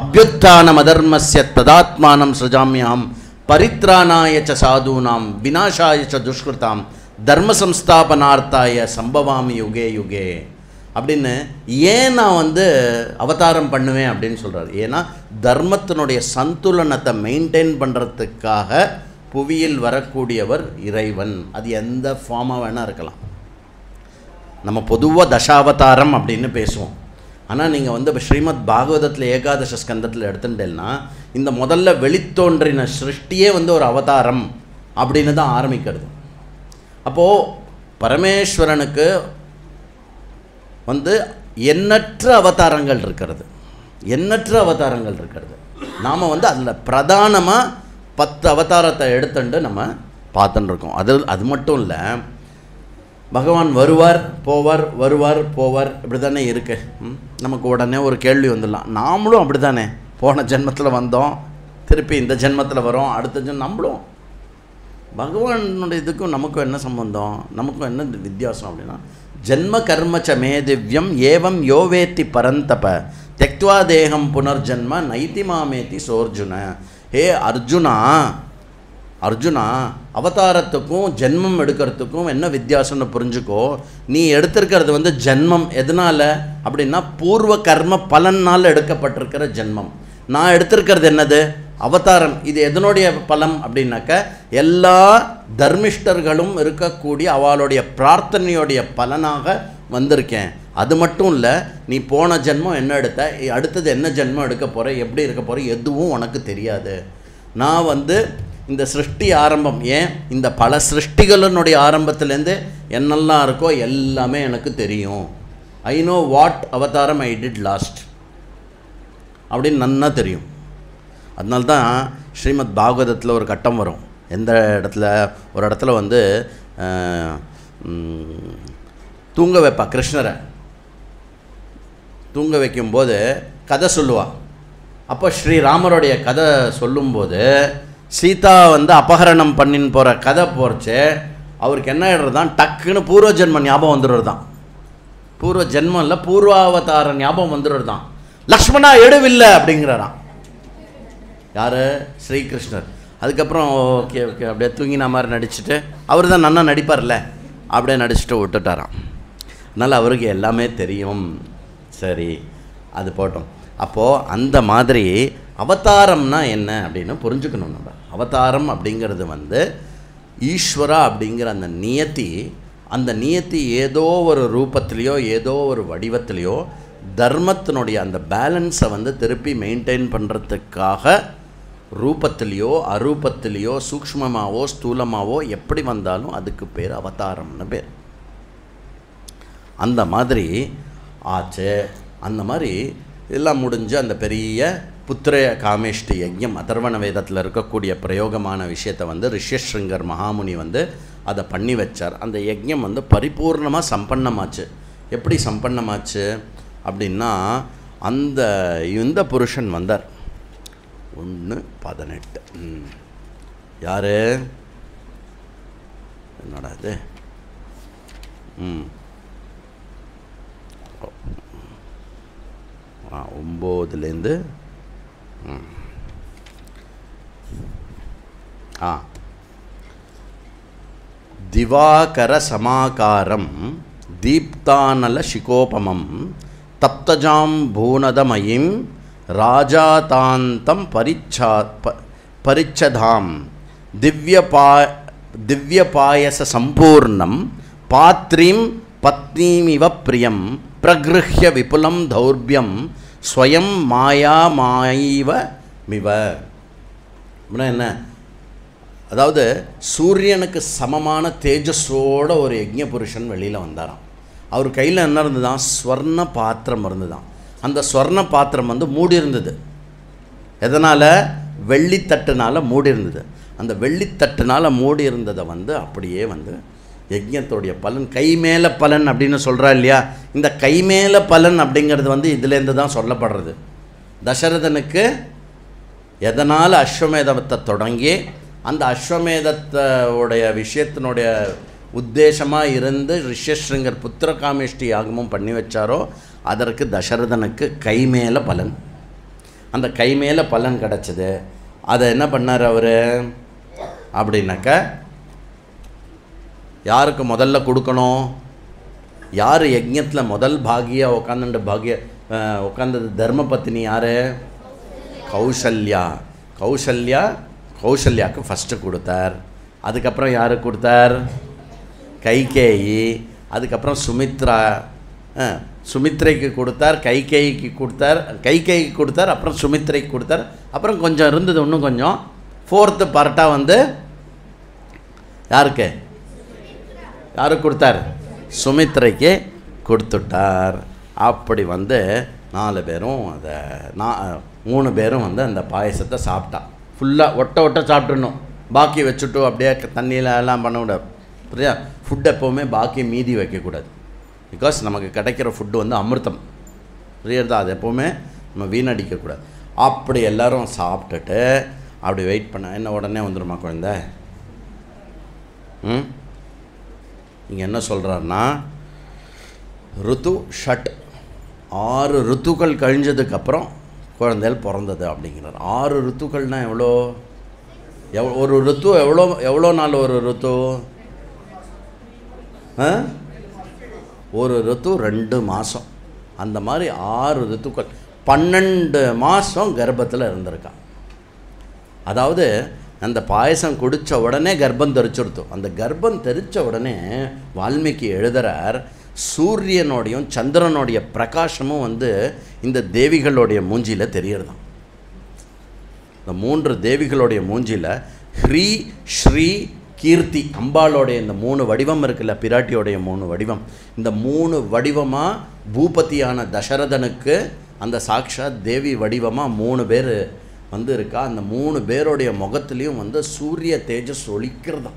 அப்யுத்தானம் அதர்மஸ்ய ததாத்மானம் ஸ்ருஜாம்யாம் பரித்ராணாய ச சாதூனாம் விநாசாய ச துஷ்கிருதாம் தர்ம சம்ஸ்தாபனார்த்தாய சம்பவாமி யுகே யுகே அப்படின்னு ஏன் நான் வந்து அவதாரம் பண்ணுவேன் அப்படின்னு சொல்கிறார். ஏன்னா தர்மத்தினுடைய சந்துலனத்தை மெயின்டைன் பண்ணுறதுக்காக புவியில் வரக்கூடியவர் இறைவன். அது எந்த ஃபார்மாக வேணால் இருக்கலாம். நம்ம பொதுவாக தசாவதாரம் அப்படின்னு பேசுவோம். ஆனால் நீங்கள் வந்து இப்போ ஸ்ரீமத் பாகவதத்தில் ஏகாதச ஸ்கந்தத்தில் எடுத்துட்டேன்னா இந்த முதல்ல வெளித்தோன்றின சிருஷ்டியே வந்து ஒரு அவதாரம் அப்படின்னு தான் ஆரம்பிக்கிறது. அப்போது பரமேஸ்வரனுக்கு வந்து எண்ணற்ற அவதாரங்கள் இருக்கிறது, எண்ணற்ற அவதாரங்கள் இருக்கிறது. நாம் வந்து அதில் பிரதானமாக 10 அவதாரத்தை எடுத்துட்டு நம்ம பார்த்துன்னு இருக்கோம். அது மட்டும் இல்லை, பகவான் வருவார் போவார் வருவார் போவார் இப்படி தானே இருக்கு. நமக்கு உடனே ஒரு கேள்வி வந்துடலாம், நாமளும் அப்படி தானே போன ஜென்மத்தில் வந்தோம், திருப்பி இந்த ஜென்மத்தில் வரோம், அடுத்த ஜென்மம் நம்மளும். பகவானுடைய இதுக்கும் நமக்கும் என்ன சம்பந்தம், நமக்கும் என்ன வித்தியாசம் அப்படின்னா, ஜென்ம கர்மச்ச மே திவ்யம் ஏவம் யோவேத்தி பரந்தப தெக்த்வா தேகம் புனர்ஜன்ம நைதி மாமேதி சோர்ஜுன. ஹே அர்ஜுனா, அர்ஜுனா அவதாரத்துக்கும் ஜென்மம் எடுக்கிறதுக்கும் என்ன வித்தியாசம்னு புரிஞ்சுக்கோ. நீ எடுத்திருக்கிறது வந்து ஜென்மம் எதனால் அப்படின்னா பூர்வ கர்ம பலனால் எடுக்கப்பட்டிருக்கிற ஜென்மம். நான் எடுத்திருக்கிறது என்னது? அவதாரம். இது எதனுடைய பலம் அப்படின்னாக்க எல்லா தர்மிஷ்டர்களும் இருக்கக்கூடிய அவளுடைய பிரார்த்தனையோடைய பலனாக வந்திருக்கேன். அது மட்டும் இல்லை, நீ போன ஜென்மம் என்ன எடுத்த, அடுத்தது என்ன ஜென்மம் எடுக்க போகிற, எப்படி இருக்க போகிற எதுவும் உனக்கு தெரியாது. நான் வந்து இந்த சிருஷ்டி ஆரம்பம், ஏன் இந்த பல சிருஷ்டிகளினுடைய ஆரம்பத்துலேருந்து என்னெல்லாம் இருக்கோ எல்லாமே எனக்கு தெரியும். ஐ நோ வாட் அவதாரம் ஐ டிட் லாஸ்ட் அப்படின்னு நன்னா தெரியும். அதனால்தான் ஸ்ரீமத் பாகவதத்தில் ஒரு கட்டம் வரும். எந்த இடத்துல, ஒரு இடத்துல வந்து தூங்க வைப்பா, கிருஷ்ணரை தூங்க வைக்கும்போது கதை சொல்லுவாள். அப்போ ஸ்ரீராமருடைய கதை சொல்லும்போது சீதா வந்து அபகரணம் பண்ணின்னு போகிற கதை போகிறச்சு அவருக்கு என்ன ஆகிடுறது தான், டக்குன்னு பூர்வ ஜென்ம ஞாபகம் வந்துடுறது தான். பூர்வ ஜென்மம் இல்லை, பூர்வாவதார ஞாபகம் வந்துடுதான். லக்ஷ்மணா எடுவில்லை அப்படிங்கிறாராம். யார்? ஸ்ரீகிருஷ்ணர். அதுக்கப்புறம் ஓகே ஓகே அப்படியே தூங்கின மாதிரி நடிச்சுட்டு, அவர் தான் நன்னா நடிப்பார்ல, அப்படியே நடிச்சுட்டு விட்டுட்டாராம். அதனால் அவருக்கு எல்லாமே தெரியும். சரி, அது போட்டோம். அப்போது அந்த மாதிரி அவதாரம்னா என்ன அப்படின்னு புரிஞ்சுக்கணும் நம்ம. அவதாரம் அப்படிங்கிறது வந்து ஈஸ்வரா அப்படிங்கிற அந்த நியத்தி, அந்த நியத்தி ஏதோ ஒரு ரூபத்திலையோ ஏதோ ஒரு வடிவத்திலையோ தர்மத்தினுடைய அந்த பேலன்ஸை வந்து திருப்பி மெயின்டைன் பண்ணுறதுக்காக ரூபத்திலையோ அரூபத்திலையோ சூக்ஷ்மமாவோ ஸ்தூலமாவோ எப்படி வந்தாலும் அதுக்கு பேர் அவதாரம்னு பேர். அந்த மாதிரி ஆச்சு. அந்த மாதிரி எல்லாம் முடிஞ்சு அந்த பெரிய புத்திர காமேஷ்டி யஜ்யம் அதர்வண வேதத்தில் இருக்கக்கூடிய பிரயோகமான விஷயத்தை வந்து ரிஷ்யஸ்ருங்கர் மகாமுனி வந்து அதை பண்ணி வச்சார். அந்த யஜ்யம் வந்து பரிபூர்ணமாக சம்பன்னமாச்சு. எப்படி சம்பன்னமாச்சு அப்படின்னா, அந்த இந்த புருஷன் வந்தார் 1:18. யார்? என்னடா இது? 9லேருந்து திவாகர சமாகாரம் தீப்தானல சிகோபமம் தப்தஜாம் பூனதமயீம் ராஜாதாந்தம் பரிச்சதாம் திவ்யபாயச சம்பூர்ணம் பாத்ரீம் பத்னீமிவ பிரியம் பிரகிருஹ்ய விபுலம் தௌர்பியம் ஸ்வயம் மாயாமாயிவ மிவ. என்ன? அதாவது சூரியனுக்கு சமமான தேஜஸோட ஒரு யஜ்ஞ புருஷன் வெளியில் வந்தாராம். அவர் கையில் என்ன இருந்துதான்? ஸ்வர்ண பாத்திரம் இருந்துதான். அந்த ஸ்வர்ண பாத்திரம் வந்து மூடி இருந்தது. எதனால்? வெள்ளித்தட்டுனால் மூடி இருந்தது. அந்த வெள்ளித்தட்டுனால் மூடி இருந்ததை வந்து அப்படியே வந்து யஜ்ஞத்துடைய பலன், கை மேலே பலன் அப்படின்னு சொல்கிறா இல்லையா? இந்த கை மேலே பலன் அப்படிங்கிறது வந்து இதுலேருந்து தான் சொல்லப்படுறது. தசரதனுக்கு எதனால் அஸ்வமேதத்தை தொடங்கி அந்த அஸ்வமேதத்தோடைய விஷயத்தினுடைய உத்தேசமாக இருந்து ரிஷ்யஸ்ருங்கர் புத்திர காமேஷ்டி யாகமும் பண்ணி வச்சாரோ அதற்கு தசரதனுக்கு கை மேலே பலன். அந்த கை மேலே பலன் கிடச்சிது. அதை என்ன பண்ணார் அவர் அப்படின்னாக்க, யாருக்கு முதல்ல கொடுக்கணும்? யார் யஜ்ஞத்தில் முதல் பாகியாக உட்காந்தது தர்ம பத்தினி யார்? கௌசல்யா. கௌசல்யாவுக்கு ஃபஸ்ட்டு கொடுத்தார். அதுக்கப்புறம் யாருக்கு கொடுத்தார்? கைகேயி. அதுக்கப்புறம் சுமித்ரைக்கு கொடுத்தார், கைகேயிக்கு கொடுத்தார், அப்புறம் சுமித்ரைக்கு கொடுத்தார். அப்புறம் கொஞ்சம் இருந்தது, இன்னும் கொஞ்சம் 4th பார்ட்டாக வந்து யாருக்கு கொடுத்தார்? சுமித்ரைக்கு கொடுத்துட்டார். அப்படி வந்து 4 பேரும் அதை 3 பேரும் வந்து அந்த பாயசத்தை சாப்பிட்டா. ஃபுல்லாக ஒட்ட சாப்பிட்றணும், பாக்கி வச்சுட்டு அப்படியே தண்ணியில் எல்லாம் பண்ணக்கூடாது. புரியா? ஃபுட் எப்போவுமே பாக்கி மீதி வைக்கக்கூடாது. பிகாஸ் நமக்கு கிடைக்கிற ஃபுட்டு வந்து அமிர்தம். புரியுறதா? அது எப்போவுமே நம்ம வீணடிக்கக்கூடாது. அப்படி எல்லோரும் சாப்பிட்டுட்டு அப்படி வெயிட் பண்ண, என்ன உடனே வந்துடுமா குழந்தை? இங்கே என்ன சொல்கிறாருன்னா, ருத்து ஷட் 6 ருத்துக்கள் கழிஞ்சதுக்கப்புறம் குழந்தைகள் பிறந்தது அப்படிங்கிறார். 6 ருத்துக்கள்னால் எவ்வளோ? ஒரு ருத்து எவ்வளோ நாள்? ஒரு ருத்து ஒரு ருத்து 2 மாதம். அந்த மாதிரி 6 ருத்துக்கள் 12 மாதம் கர்ப்பத்தில் இருந்திருக்கான். அதாவது அந்த பாயசம் குடித்த உடனே கர்ப்பம் தெரிச்சிருத்தோம். அந்த கர்ப்பம் தெரித்த உடனே வால்மீகி எழுதுகிறார், சூரியனோடையும் சந்திரனுடைய பிரகாசமும் வந்து இந்த தேவிகளுடைய மூஞ்சியில் தெரியறதான். இந்த 3 தேவிகளுடைய மூஞ்சியில் ஹ்ரீ ஸ்ரீ கீர்த்தி அம்பாளோடைய இந்த 3 வடிவம் இருக்குல்ல, பிராட்டியோடைய 3 வடிவம், இந்த 3 வடிவமாக பூபதியான தசரதனுக்கு அந்த சாக்ஷாத் தேவி வடிவமாக 3 பேர் வந்து இருக்கா. அந்த 3 பேருடைய முகத்துலேயும் வந்து சூரிய தேஜஸ் ஒளிக்கிறதா.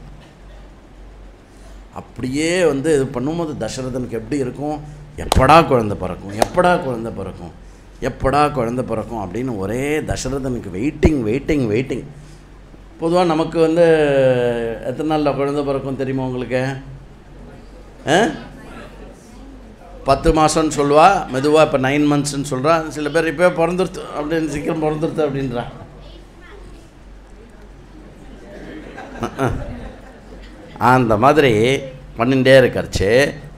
அப்படியே வந்து இது பண்ணும்போது தசரதனுக்கு எப்படி இருக்கும்? எப்படா குழந்தை பிறக்கும் அப்படின்னு ஒரே தசரதனுக்கு வெயிட்டிங். பொதுவாக நமக்கு வந்து எத்தனை நாளில் குழந்தை பிறக்கும் தெரியுமா உங்களுக்கு? 10 மாதம்னு சொல்லுவா, மெதுவாக இப்போ 9 monthsன்னு சொல்கிறான். சில பேர் இப்போ பிறந்துருத்து அப்படின்னு, சீக்கிரம் பிறந்துருத்து அப்படின்றான். அந்த மாதிரி பண்ணிகிட்டே இருக்காச்சு.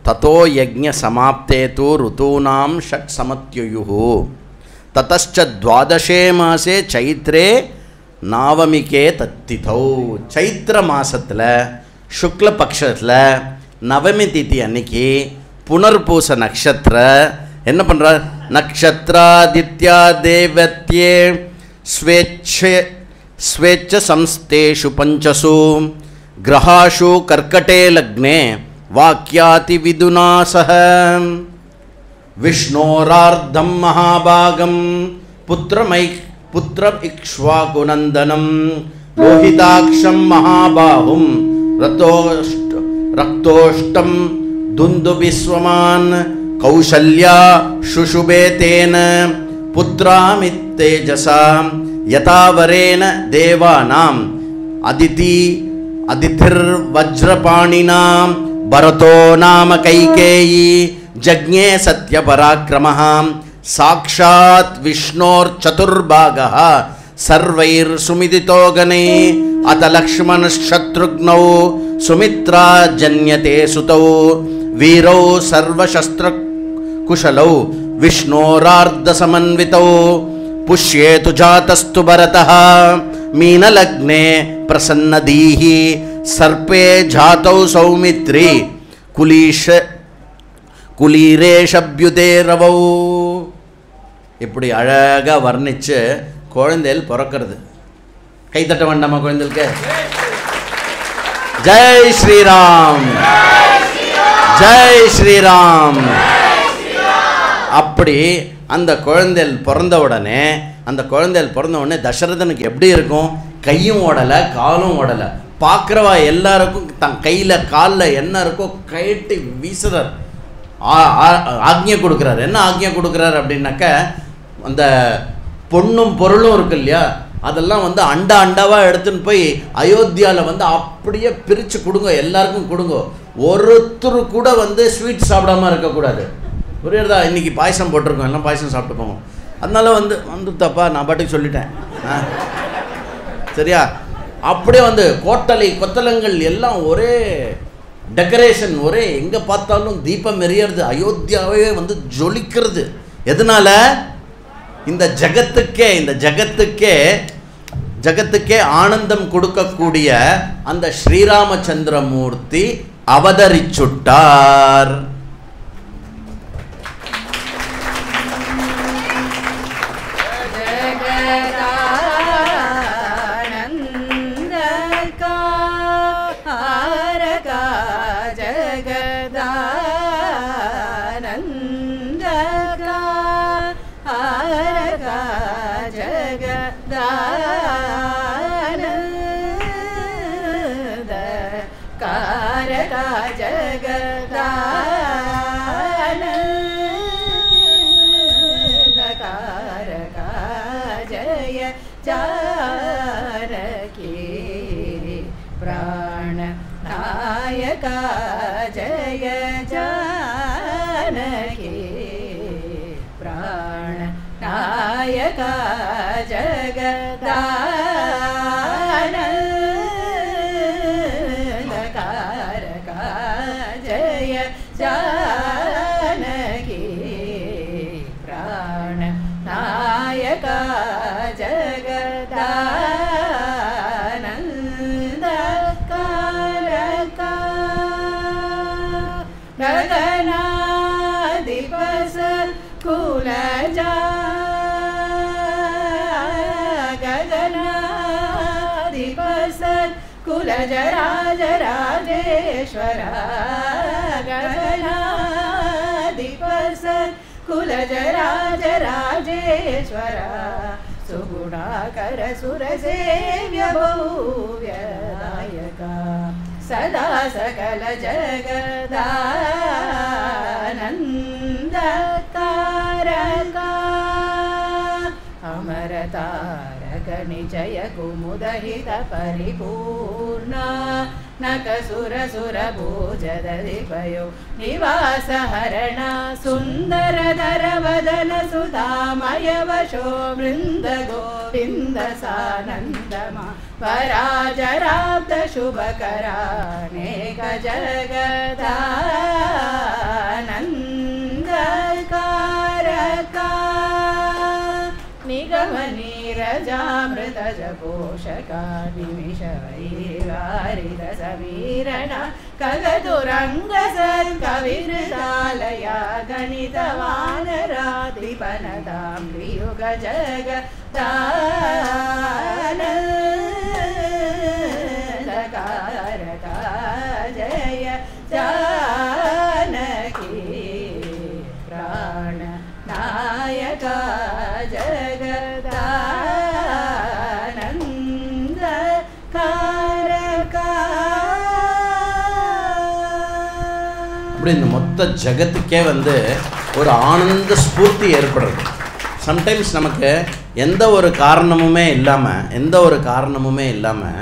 தத்தோ யஜ்ஞ சமாப்தே தூ ருத்தூனாம் ஷட் சமத்யுயுஹு ததச்ச துவாதசே மாசே சைத்ரே நவமிகே தத்திதௌ. சைத்திர மாதத்தில் சுக்ல பட்சத்தில் நவமி திதி அன்னைக்கு புனர்பூச நக்ஷத்திர என்ன பண்ணுறார்? நக்ஷத்ராதித்யா தேவத்யே ஸ்வேச்ச சம்ஸ்தேஷு பஞ்சசு கிரகாஷு கர்க்கடே லக்னே வாக்கியாதி விதுனா சஹ விஷ்ணோரார்த்தம் மகாபாகம் புத்திரம் இக்ஷ்வாகுநந்தனம் லோஹிதாக்ஷம் மகாபாஹும் ரக்தோஷ்டம் துந்துபிஸ்வமான் கௌசல்யா சுஷுபே தேன புத்ராமித்தேஜசாம் யதாவரேன தேவானாம் அதிதிர் வஜ்ரபாணினாம் பரதோ நாம கைகேயி ஜக்ஞே சத்யபராக்கிரமः சாக்ஷாத் விஷ்ணோர் சதுர்பாகः சர்வைர் சுமிதிதோ கணே அத லக்ஷ்மண சத்ருக்னௌ சுமித்ரா ஜன்யதே சுதௌ வீரௌ சர்வசஸ்திர குஷலௌ விஷ்ணோரார்த்த சமன்விதௌ புஷ்யேது ஜாதஸ்து பரதः மீனலக்னே பிரசன்னதீஹி சர்ப்பே ஜாதௌ சௌமித்ரி குலீரேஷப்யுதே ரவௌ. இப்படி அழகாக வர்ணித்து குழந்தைகள் பிறக்கிறது. கைத்தட்ட வேண்டாமா குழந்தைகளுக்கு? ஜெய் ஸ்ரீராம், ஜெய் ஸ்ரீராம். அப்படி அந்த குழந்தைகள் பிறந்த உடனே தசரதனுக்கு எப்படி இருக்கும்? கையும் ஓடலை, காலும் ஓடலை. பார்க்குறவா எல்லாருக்கும் தன் கையில் காலில் என்ன இருக்கோ கைட்டு வீசுறார், ஆக்ஞை கொடுக்குறாரு. என்ன ஆக்ஞை கொடுக்குறாரு அப்படின்னாக்க, அந்த பொண்ணும் பொருளும் இருக்கு இல்லையா, அதெல்லாம் வந்து அண்டாவாக எடுத்துன்னு போய் அயோத்தியாவில் வந்து அப்படியே பிரித்து கொடுங்க, எல்லாருக்கும் கொடுங்க. ஒருத்தர் கூட வந்து ஸ்வீட் சாப்பிடாமல் இருக்கக்கூடாது. புரியுறதா? இன்றைக்கி பாயசம் போட்டிருக்கோம், எல்லாம் பாயசம் சாப்பிட்டு போவோம். அதனால வந்து தப்பா நான் பாட்டுக்கு சொல்லிட்டேன், சரியா? அப்படியே வந்து கோட்டலை கொத்தலங்கள் எல்லாம் ஒரே டெக்கரேஷன், ஒரே எங்கே பார்த்தாலும் தீபம் எரியறது, அயோத்தியாவே வந்து ஜொலிக்கிறது. எதனால? இந்த ஜகத்துக்கே ஆனந்தம் கொடுக்கக்கூடிய அந்த ஸ்ரீராமச்சந்திரமூர்த்தி அவதரிச்சுட்டார். कुलजराजराजेश्वर गगनाधिपसत् कुलजराजराजेश्वर सुगुणाकर सुरसेव्य भव्यदायका सदा सकल जगदानन्दकारका अमरतारक निचय कुमुदहित परिपूर्णा नकसुरसुरभूजदधिपयो निवासहरण सुन्दरधरवदन सुधामयवशो वृन्दगोविन्दसानन्दमा पराजराब्दशुभकरानेकजगदानन्दकारका निगमनीरजामृतजपोषका निमिषवैवारिदसमीरणा कगतुरङ्गसत्कविहृदालया गणितवानराधिपनतां त्रियुगजगदानन्दकारका जय जानकी प्राणनायका இந்த மொத்த ஜகத்துக்கே வந்து ஒரு ஆனந்த ஸ்பூர்த்தி ஏற்படுறது. சம்டைம்ஸ் நமக்கு எந்த ஒரு காரணமுமே இல்லாமல்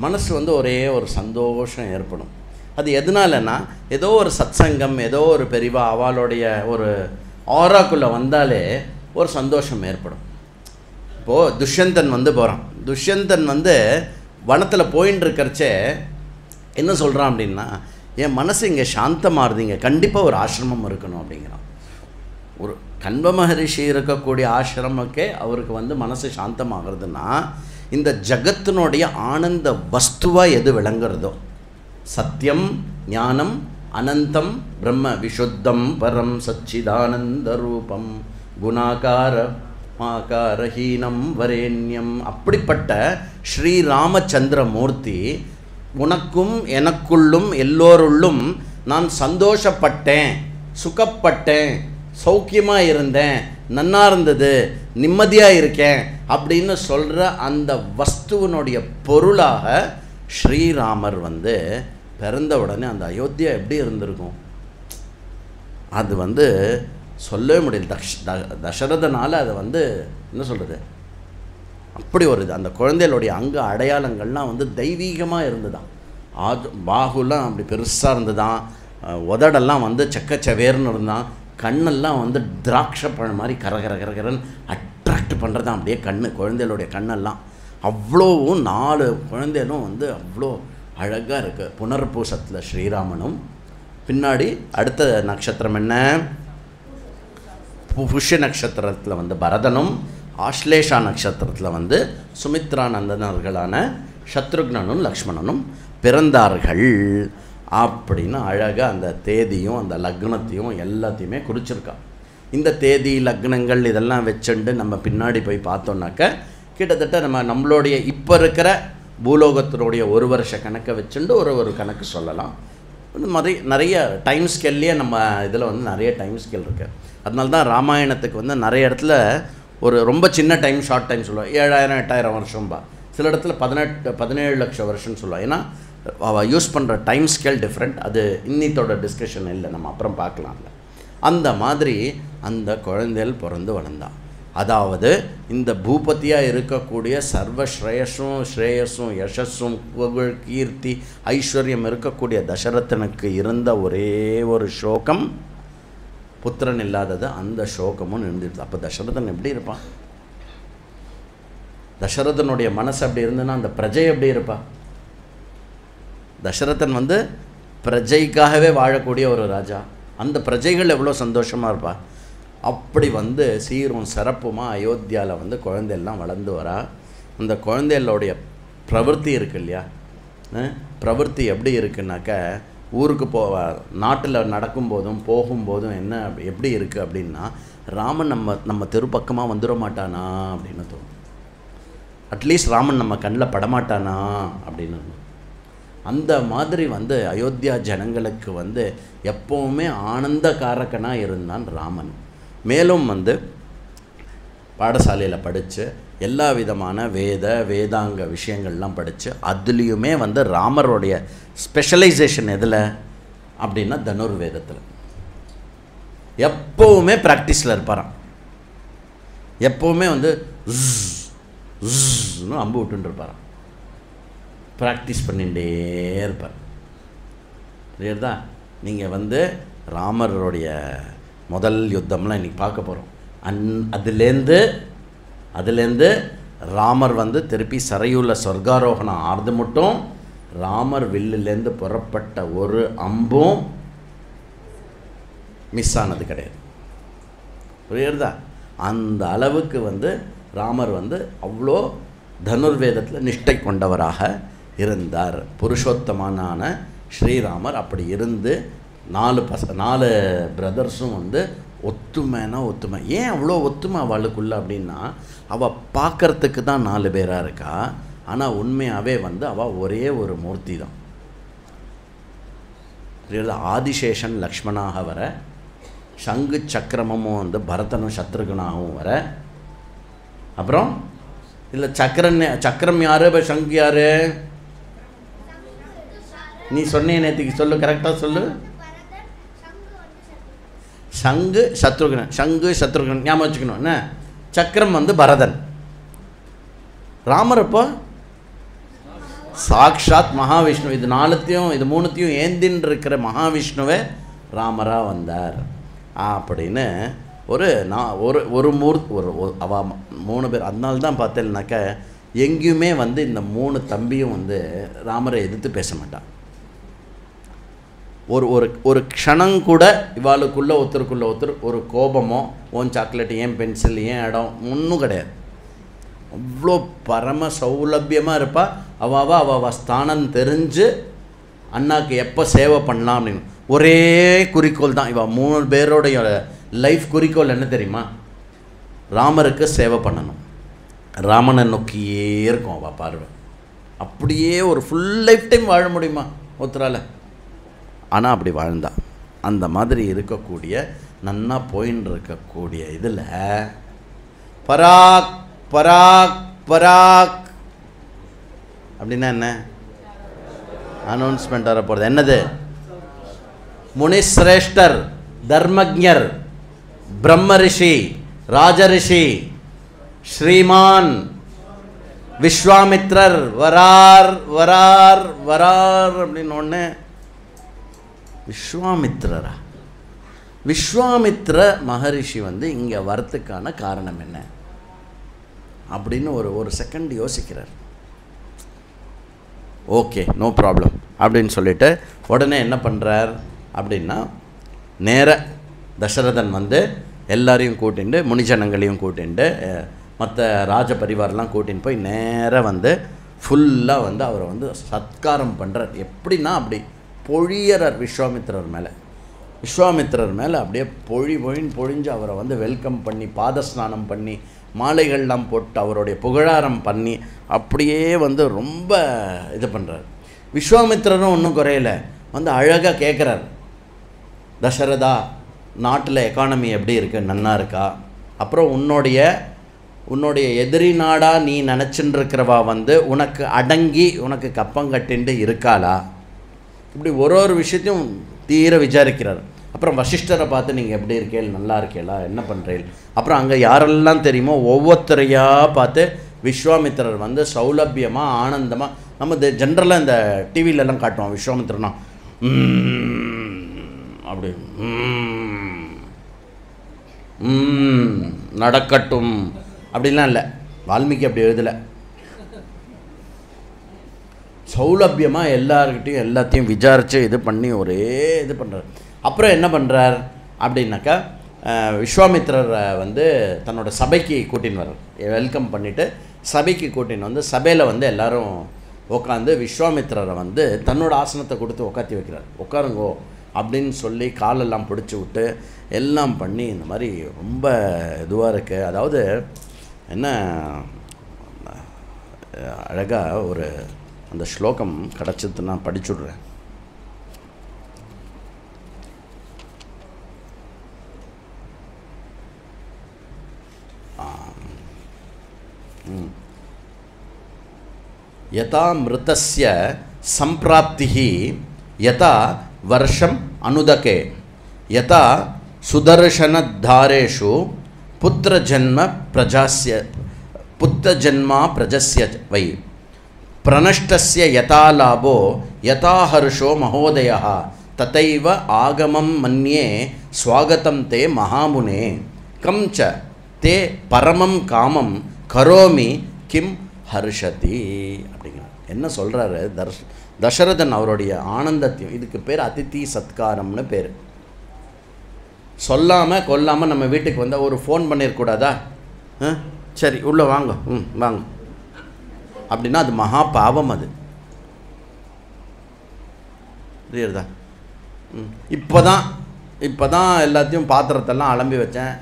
மனசு வந்து ஒரே ஒரு சந்தோஷம் ஏற்படும். அது எதனாலன்னா ஏதோ ஒரு சத்சங்கம், ஏதோ ஒரு பெரிவா அவளுடைய ஒரு ஆராக்குள்ளே வந்தாலே ஒரு சந்தோஷம் ஏற்படும். இப்போது துஷ்யந்தன் வந்து போகிறான். துஷ்யந்தன் வந்து வனத்தில் போயின்னு இருக்கிறச்சே என்ன சொல்கிறான் அப்படின்னா, என் மனசு இங்கே சாந்தமாகுதுங்க, கண்டிப்பாக ஒரு ஆசிரமம் இருக்கணும் அப்படிங்கிறான். ஒரு கண்வ மகரிஷி இருக்கக்கூடிய ஆசிரமக்கே அவருக்கு வந்து மனசு சாந்தமாகிறதுனா இந்த ஜகத்தினுடைய ஆனந்த வஸ்துவாக எது விளங்குறதோ, சத்தியம் ஞானம் அனந்தம் பிரம்ம விசுத்தம் பரம் சச்சிதானந்த ரூபம் குணாகாரஹீனம் வரேண்யம், அப்படிப்பட்ட ஸ்ரீராமச்சந்திரமூர்த்தி உனக்கும் எனக்குள்ளும் எல்லோருள்ளும் நான் சந்தோஷப்பட்டேன், சுகப்பட்டேன், சௌக்கியமாக இருந்தேன், நன்னா இருந்தது, நிம்மதியாக இருக்கேன் அப்படின்னு சொல்கிற அந்த வஸ்துவனுடைய பொருளாக ஸ்ரீராமர் வந்து பிறந்த உடனே அந்த அயோத்தியா எப்படி இருந்திருக்கும் அது வந்து சொல்லவே முடியல. தசரதனால் அதை வந்து என்ன சொல்கிறது, அப்படி ஒரு இது. அந்த குழந்தைகளுடைய அங்க அடையாளங்கள்லாம் வந்து தெய்வீகமாக இருந்துதான். பாகுலாம் அப்படி பெருசாக இருந்துதான், உதடெல்லாம் வந்து செக்கச்சவேர்னு இருந்தான், கண்ணெல்லாம் வந்து திராட்சை பழம் மாதிரி கரகரன்னு அட்ராக்ட் பண்ணுறதான் அப்படியே குழந்தைகளுடைய கண்ணெல்லாம். அவ்வளோவும் 4 குழந்தைகளும் வந்து அவ்வளோ அழகாக இருக்குது. புனர்பூசத்தில் ஸ்ரீராமனும், பின்னாடி அடுத்த நட்சத்திரம் என்ன, புஷ்ய நட்சத்திரத்தில் வந்து பரதனும், ஆஸ்லேஷா நட்சத்திரத்தில் வந்து சுமித்ரா நந்தனர்களான சத்ருக்னனும் லக்ஷ்மணனும் பிறந்தார்கள் அப்படின்னு அழகாக அந்த தேதியும் அந்த லக்னத்தையும் எல்லாத்தையுமே குறிச்சிருக்கான். இந்த தேதி லக்னங்கள் இதெல்லாம் வச்சுண்டு நம்ம பின்னாடி போய் பார்த்தோன்னாக்க கிட்டத்தட்ட நம்மளுடைய இப்போ இருக்கிற பூலோகத்தினுடைய 1 வருஷ கணக்கை வச்சுண்டு ஒரு கணக்கு சொல்லலாம். இந்த மாதிரி நிறைய டைம் ஸ்கேல்லையே நம்ம இதில் வந்து நிறைய டைம் ஸ்கேல் இருக்குது. அதனால தான் ராமாயணத்துக்கு வந்து நிறைய இடத்துல ஒரு ரொம்ப சின்ன டைம், ஷார்ட் டைம் சொல்லுவாள், 7000-8000 வருஷம்பா, சில இடத்துல 18-17 லட்சம் வருஷம்னு சொல்லுவாள். ஏன்னா அவள் யூஸ் பண்ணுற டைம் ஸ்கேல் டிஃப்ரெண்ட். அது இன்னித்தோட டிஸ்கஷன் இல்லை, நம்ம அப்புறம் பார்க்கலாம்ல. அந்த மாதிரி அந்த குழந்தைகள் பிறந்து வளர்ந்தான். அதாவது இந்த பூபதியாக இருக்கக்கூடிய சர்வ ஸ்ரேயஸும் யசஸும் புகழ் கீர்த்தி ஐஸ்வர்யம் இருக்கக்கூடிய தசரதனுக்கு இருந்த ஒரே ஒரு சோகம் புத்திரன் இல்லாதது. அந்த சோகமும் நின்றுடுது. அப்போ தசரதன் எப்படி இருப்பான்? தசரதனுடைய மனசு அப்படி இருந்ததுன்னா அந்த பிரஜை எப்படி இருப்பா? தசரதன் வந்து பிரஜைக்காகவே வாழக்கூடிய ஒரு ராஜா. அந்த பிரஜைகள் எவ்வளோ சந்தோஷமாக இருப்பா? அப்படி வந்து சீரும் சிறப்புமாக அயோத்தியாவில் வந்து குழந்தையெல்லாம் வளர்ந்து வரா. அந்த குழந்தைகளுடைய பிரவൃத்தி இருக்கு இல்லையா, பிரவൃத்தி எப்படி இருக்குன்னாக்க, ஊருக்கு நாட்டில் நடக்கும்போதும் போகும்போதும் என்ன எப்படி இருக்குது அப்படின்னா, ராமன் நம்ம தெருப்பக்கமாக வந்துட மாட்டானா அப்படின்னு தோணும். அட்லீஸ்ட் ராமன் நம்ம கண்ணில் படமாட்டானா அப்படின்னு. அந்த மாதிரி வந்து அயோத்தியா ஜனங்களுக்கு வந்து எப்போவுமே ஆனந்தகாரகனாக இருந்தான் ராமன். மேலும் வந்து பாடசாலையில் படித்து எல்லா விதமான வேதாங்க விஷயங்கள்லாம் படித்து அதுலேயுமே வந்து ராமருடைய ஸ்பெஷலைசேஷன் எதில் அப்படின்னா தனுர்வேதத்தில். எப்போவுமே ப்ராக்டிஸில் இருப்பாராம். எப்போவுமே வந்து அம்பு விட்டுன்னு இருப்பாராம். ப்ராக்டிஸ் பண்ணிகிட்டே இருப்பார். புரியுறதா? நீங்கள் வந்து ராமருடைய முதல் யுத்தம்லாம் இன்றைக்கி பார்க்க போகிறோம். அதுலேருந்து ராமர் வந்து திருப்பி சரையூரில் சொர்க்காரோகணம் ஆறுது மட்டும் ராமர் வில்லுலேருந்து புறப்பட்ட ஒரு அம்பும் மிஸ் ஆனது கிடையாது. புரியுறதா? அந்த அளவுக்கு வந்து ராமர் வந்து அவ்வளோ தனுர்வேதத்தில் நிஷ்டை கொண்டவராக இருந்தார். புருஷோத்தமனான ஸ்ரீராமர் அப்படி இருந்து 4 பிரதர்ஸும் வந்து ஒத்துமைனா ஒத்துமை. ஏன் அவ்வளோ ஒத்துமை அவளுக்குள்ள அப்படின்னா, அவள் பார்க்கறதுக்கு தான் 4 பேராக இருக்கா, ஆனால் உண்மையாகவே வந்து அவள் ஒரே ஒரு மூர்த்தி தான். ஆதிசேஷன் லக்ஷ்மணாக வர, சங்கு சக்கரமும் வந்து பரதனும் சத்ருகனாகவும் வர, அப்புறம் இல்லை சக்கரம் யார், சங்கு யார்? நீ சொன்னே நேற்றுக்கு, சொல்லு, கரெக்டாக சொல்லு. சங்கு சத்ருகன், சங்கு சத்ருகன் ஞாபகம் வச்சுக்கணும். என்ன? சக்கரம் வந்து பரதன். ராமர் அப்போ சாக்ஷாத் மகாவிஷ்ணு. இது 3த்தையும் ஏந்தின்னு இருக்கிற மகாவிஷ்ணுவே ராமராக வந்தார் அப்படின்னு ஒரு அவ 3 பேர். அதனால தான் பார்த்தேன்னாக்க எங்கேயுமே வந்து இந்த 3 தம்பியும் வந்து ராமரை எதிர்த்து பேச மாட்டான். ஒரு க்ஷணம் கூட இவாளுக்குள்ளே ஒருத்தர் ஒரு கோபமோ, ஓன் சாக்லேட், ஏன் பென்சில், ஏன் இடம், ஒன்றும் கிடையாது. அவ்வளோ பரம சௌலபியமாக இருப்பா. அவ ஸ்தானம் தெரிஞ்சு அண்ணாக்கு எப்போ சேவை பண்ணலாம் அப்படின்னு ஒரே குறிக்கோள் தான். 3 பேரோடைய லைஃப் குறிக்கோள் என்ன தெரியுமா? ராமருக்கு சேவை பண்ணணும். ராமனை நோக்கியே இருக்கும் அவள் பார்வை. அப்படியே ஒரு ஃபுல் லைஃப் டைம் வாழ முடியுமா ஒருத்தரால்? ஆனால் அப்படி வாழ்ந்தா. அந்த மாதிரி இருக்கக்கூடிய நன்னா போயின்னு இருக்கக்கூடிய இதில் பராக் பராக் பராக் அப்படின்னா என்ன? அனௌன்ஸ்மெண்ட் வர போகிறது. என்னது? முனிஸ்ரேஷ்டர், தர்மஜர், பிரம்மரிஷி, ராஜரிஷி, ஸ்ரீமான் விஸ்வாமித்ரர் வரார் வரார் வரார் அப்படின்னு ஒன்று. விஸ்வாமித்ரரா? விஸ்வாமித்ர மகரிஷி வந்து இங்கே வரத்துக்கான காரணம் என்ன அப்படின்னு ஒரு செகண்ட் யோசிக்கிறார். ஓகே, நோ ப்ராப்ளம் அப்படின்னு சொல்லிட்டு உடனே என்ன பண்ணுறார் அப்படின்னா, நேர தசரதன் வந்து எல்லாரையும் கூட்டிண்டு, முனிஜனங்களையும் கூட்டிண்டு, மற்ற ராஜ பரிவாரெலாம் கூட்டின்னு போய் நேராக வந்து ஃபுல்லாக வந்து அவரை வந்து சத்காரம் பண்ணுறார். எப்படின்னா அப்படி பொழியறார் விஸ்வாமித்திரர் மேலே அப்படியே பொழிஞ்சு அவரை வந்து வெல்கம் பண்ணி, பாதஸ்நானம் பண்ணி, மாலைகள்லாம் போட்டு அவருடைய புகழாரம் பண்ணி அப்படியே வந்து ரொம்ப இது பண்ணுறார். விஸ்வாமித்திரரும் ஒன்றும் குறையல, வந்து அழகாக கேட்குறார், தசரதா நாட்டில் எக்கானமி எப்படி இருக்குது, நன்னா இருக்கா? அப்புறம் உன்னுடைய எதிரி நாடாக நீ நினச்சின்னு இருக்கிறவா வந்து உனக்கு அடங்கி உனக்கு கப்பங்கட்டிண்டு இருக்காளா? இப்படி ஒரு விஷயத்தையும் தீர விசாரிக்கிறார். அப்புறம் வசிஷ்டரை பார்த்து நீங்கள் எப்படி இருக்கேள், நல்லா இருக்கேளா, என்ன பண்ணுறீள்? அப்புறம் அங்கே யாரெல்லாம் தெரியுமோ ஒவ்வொருத்தரையாக பார்த்து விஸ்வாமித்திரர் வந்து சௌலபியமாக ஆனந்தமாக, நம்ம ஜென்ரலாக இந்த டிவிலெலாம் காட்டுவோம் விஸ்வாமித்திரனா அப்படி நடக்கட்டும் அப்படிலாம் இல்லை. வால்மீகி அப்படி எழுதலை. சௌலபியமாக எல்லார்கிட்டையும் எல்லாத்தையும் விசாரித்து இது பண்ணி ஒரே இது பண்ணுறார். அப்புறம் என்ன பண்ணுறார் அப்படின்னாக்கா, விஸ்வாமித்திரர் வந்து தன்னோட சபைக்கு கூட்டின்னு வர்றார். வெல்கம் பண்ணிவிட்டு சபைக்கு கூட்டின்னு வந்து சபையில் வந்து எல்லோரும் உட்காந்து விஸ்வாமித்திரரை வந்து தன்னோட ஆசனத்தை கொடுத்து உட்காத்தி வைக்கிறார். உட்காருங்கோ அப்படின்னு சொல்லி காலெல்லாம் பிடிச்சி விட்டு எல்லாம் பண்ணி இந்த மாதிரி ரொம்ப இதுவாக இருக்குது. அதாவது என்ன அழகாக ஒரு அந்த ஸ்லோகம் கிடச்சது, நான் படிச்சுடுறேன். யதா மிருதஸ்ய சம்பிராப்திஹி யதா வருஷம் அனுதகே யதா சுதர்சனத்தாரேஷு புத்திரஜன்மா பிரஜஸ்ய வை பிரணஷ்டஸ்ய யதா லாபோ யதா ஹர்ஷோ மகோதயः ததைவ ஆகமம் மன்யே ஸ்வாகதம் தே மகாமுனே கம் ச தே பரமம் காமம் கரோமி கிம் ஹர்ஷதி அப்படிங்கிறார். என்ன சொல்கிறாரு தசரதன் அவருடைய ஆனந்தத்தையும், இதுக்கு பேர் அதிதி சத்காரம்னு பேர். சொல்லாமல் கொல்லாமல் நம்ம வீட்டுக்கு வந்தால் ஒரு ஃபோன் பண்ணிடக்கூடாதா? சரி உள்ளே வாங்க, வாங்க அப்படின்னா அது மகா பாவம். அது புரியுறதா? இப்போ தான் எல்லாத்தையும் பாத்திரத்தெல்லாம் அலம்பி வச்சேன்,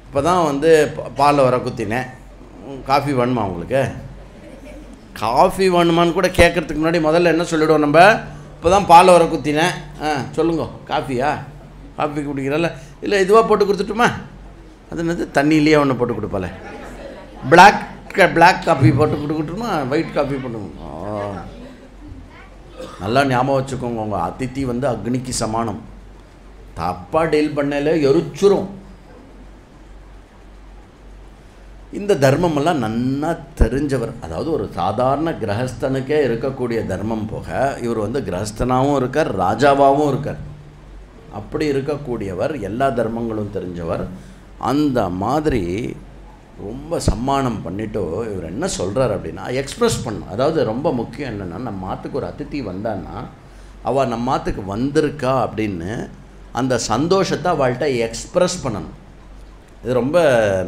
இப்போ தான் வந்து பாலை வர குத்தினேன், காஃபி வேணுமா உங்களுக்கு? காஃபி வேணுமான்னு கூட கேட்குறதுக்கு முன்னாடி முதல்ல என்ன சொல்லிவிடுவோம் நம்ம, இப்போ தான் பால் வர குத்தினேன், சொல்லுங்க காஃபியா? காஃபி குடிக்கிறல்ல, இல்லை இதுவாக போட்டு கொடுத்துட்டுமா? அது என்னது தண்ணியிலேயே ஒன்று போட்டு கொடுப்பால, பிளாக் காஃபி போட்டு கொடுக்கட்டுமா, ஒயிட் காஃபி போட்டு? நல்லா ஞாபகம் வச்சுக்கோங்க, உங்கள் அதித்தி வந்து அக்னிக்கு சமானம். தப்பாக டீல் பண்ணல எரிச்சிரும். இந்த தர்மமெல்லாம் நன்னா தெரிஞ்சவர். அதாவது ஒரு சாதாரண கிரகஸ்தனுக்கே இருக்கக்கூடிய தர்மம் போக இவர் வந்து கிரகஸ்தனாகவும் இருக்கார், ராஜாவாகவும் இருக்கார். அப்படி இருக்கக்கூடியவர், எல்லா தர்மங்களும் தெரிஞ்சவர். அந்த மாதிரி ரொம்ப சம்மானம் பண்ணிவிட்டு இவர் என்ன சொல்கிறார் அப்படின்னா, எக்ஸ்ப்ரெஸ் பண்ணணும். அதாவது ரொம்ப முக்கியம் என்னென்னா, நம்ம மாற்றுக்கு ஒரு அதித்தி வந்தான்னா அவள் நம்ம மாற்றுக்கு வந்திருக்கா அப்படின்னு அந்த சந்தோஷத்தை அவள்கிட்ட எக்ஸ்ப்ரெஸ் பண்ணணும். இது ரொம்ப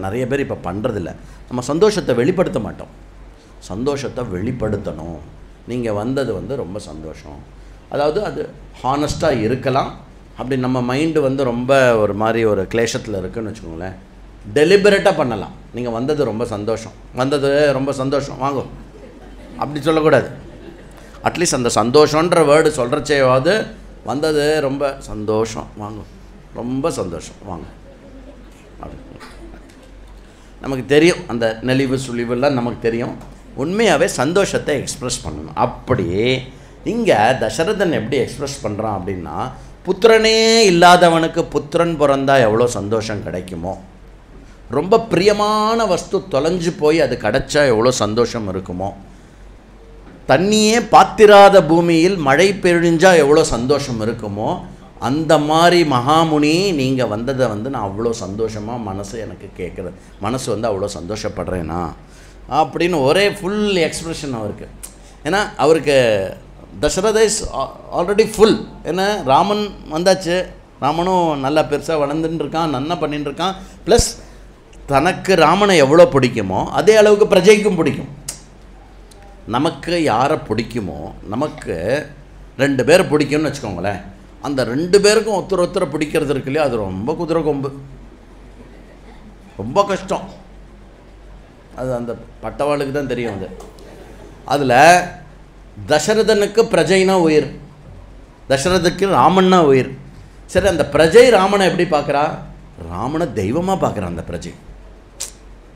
நிறைய பேர் இப்போ பண்ணுறதில்ல. நம்ம சந்தோஷத்தை வெளிப்படுத்த மாட்டோம். சந்தோஷத்தை வெளிப்படுத்தணும். நீங்கள் வந்தது வந்து ரொம்ப சந்தோஷம். அதாவது அது ஹானஸ்ட்டாக இருக்கலாம். அப்படி நம்ம மைண்டு வந்து ரொம்ப ஒரு மாதிரி ஒரு கிளேஷத்தில் இருக்குதுன்னு வச்சுக்கோங்களேன், டெலிபரேட்டாக பண்ணலாம். நீங்கள் வந்தது ரொம்ப சந்தோஷம், வந்தது ரொம்ப சந்தோஷம், வாங்க அப்படி சொல்லக்கூடாது. அட்லீஸ்ட் அந்த சந்தோஷன்ற வேர்டு சொல்கிறச்சேவாவது வந்தது ரொம்ப சந்தோஷம், வாங்க ரொம்ப சந்தோஷம், வாங்க. நமக்கு தெரியும் அந்த நெளிவு சுழிவுலாம் நமக்கு தெரியும். உண்மையாகவே சந்தோஷத்தை எக்ஸ்ப்ரெஸ் பண்ணணும். அப்படி இங்கே தசரதன் எப்படி எக்ஸ்ப்ரெஸ் பண்ணுறான் அப்படின்னா, புத்திரனே இல்லாதவனுக்கு புத்திரன் பிறந்தா எவ்வளோ சந்தோஷம் கிடைக்குமோ, ரொம்ப பிரியமான வஸ்து தொலைஞ்சு போய் அது கிடைச்சா எவ்வளோ சந்தோஷம் இருக்குமோ, தண்ணியே பாத்திராத பூமியில் மழை பெழிஞ்சால் எவ்வளோ சந்தோஷம் இருக்குமோ, அந்த மாதிரி மகாமுனி நீங்கள் வந்ததை வந்து நான் அவ்வளோ சந்தோஷமாக மனசு எனக்கு கேட்குறது, மனசு வந்து அவ்வளோ சந்தோஷப்படுறேன்னா அப்படின்னு ஒரே ஃபுல் எக்ஸ்ப்ரெஷன் அவருக்கு. ஏன்னா அவருக்கு தசரத இஸ் ஆல்ரெடி ஃபுல். ஏன்னா ராமன் வந்தாச்சு, ராமனும் நல்லா பெருசாக வளர்ந்துட்டு இருக்கான், நன்னா பண்ணிட்டு இருக்கான். ப்ளஸ் தனக்கு ராமனை எவ்வளோ பிடிக்குமோ அதே அளவுக்கு பிரஜைக்கும் பிடிக்கும். நமக்கு யாரை பிடிக்குமோ, நமக்கு 2 பேர் பிடிக்கும்னு வச்சுக்கோங்களேன், அந்த 2 பேருக்கும் ஒருத்தரை பிடிக்கிறது இருக்கு இல்லையா, அது ரொம்ப குதிரை கொம்பு, ரொம்ப கஷ்டம். அது அந்த பட்டவாளுக்கு தான் தெரியும். அதில் தசரதனுக்கு பிரஜைனா உயிர், தசரதுக்கு ராமன்னா உயிர். சரி, அந்த பிரஜை ராமனை எப்படி பார்க்குறா? ராமனை தெய்வமாக பார்க்குறான். அந்த பிரஜை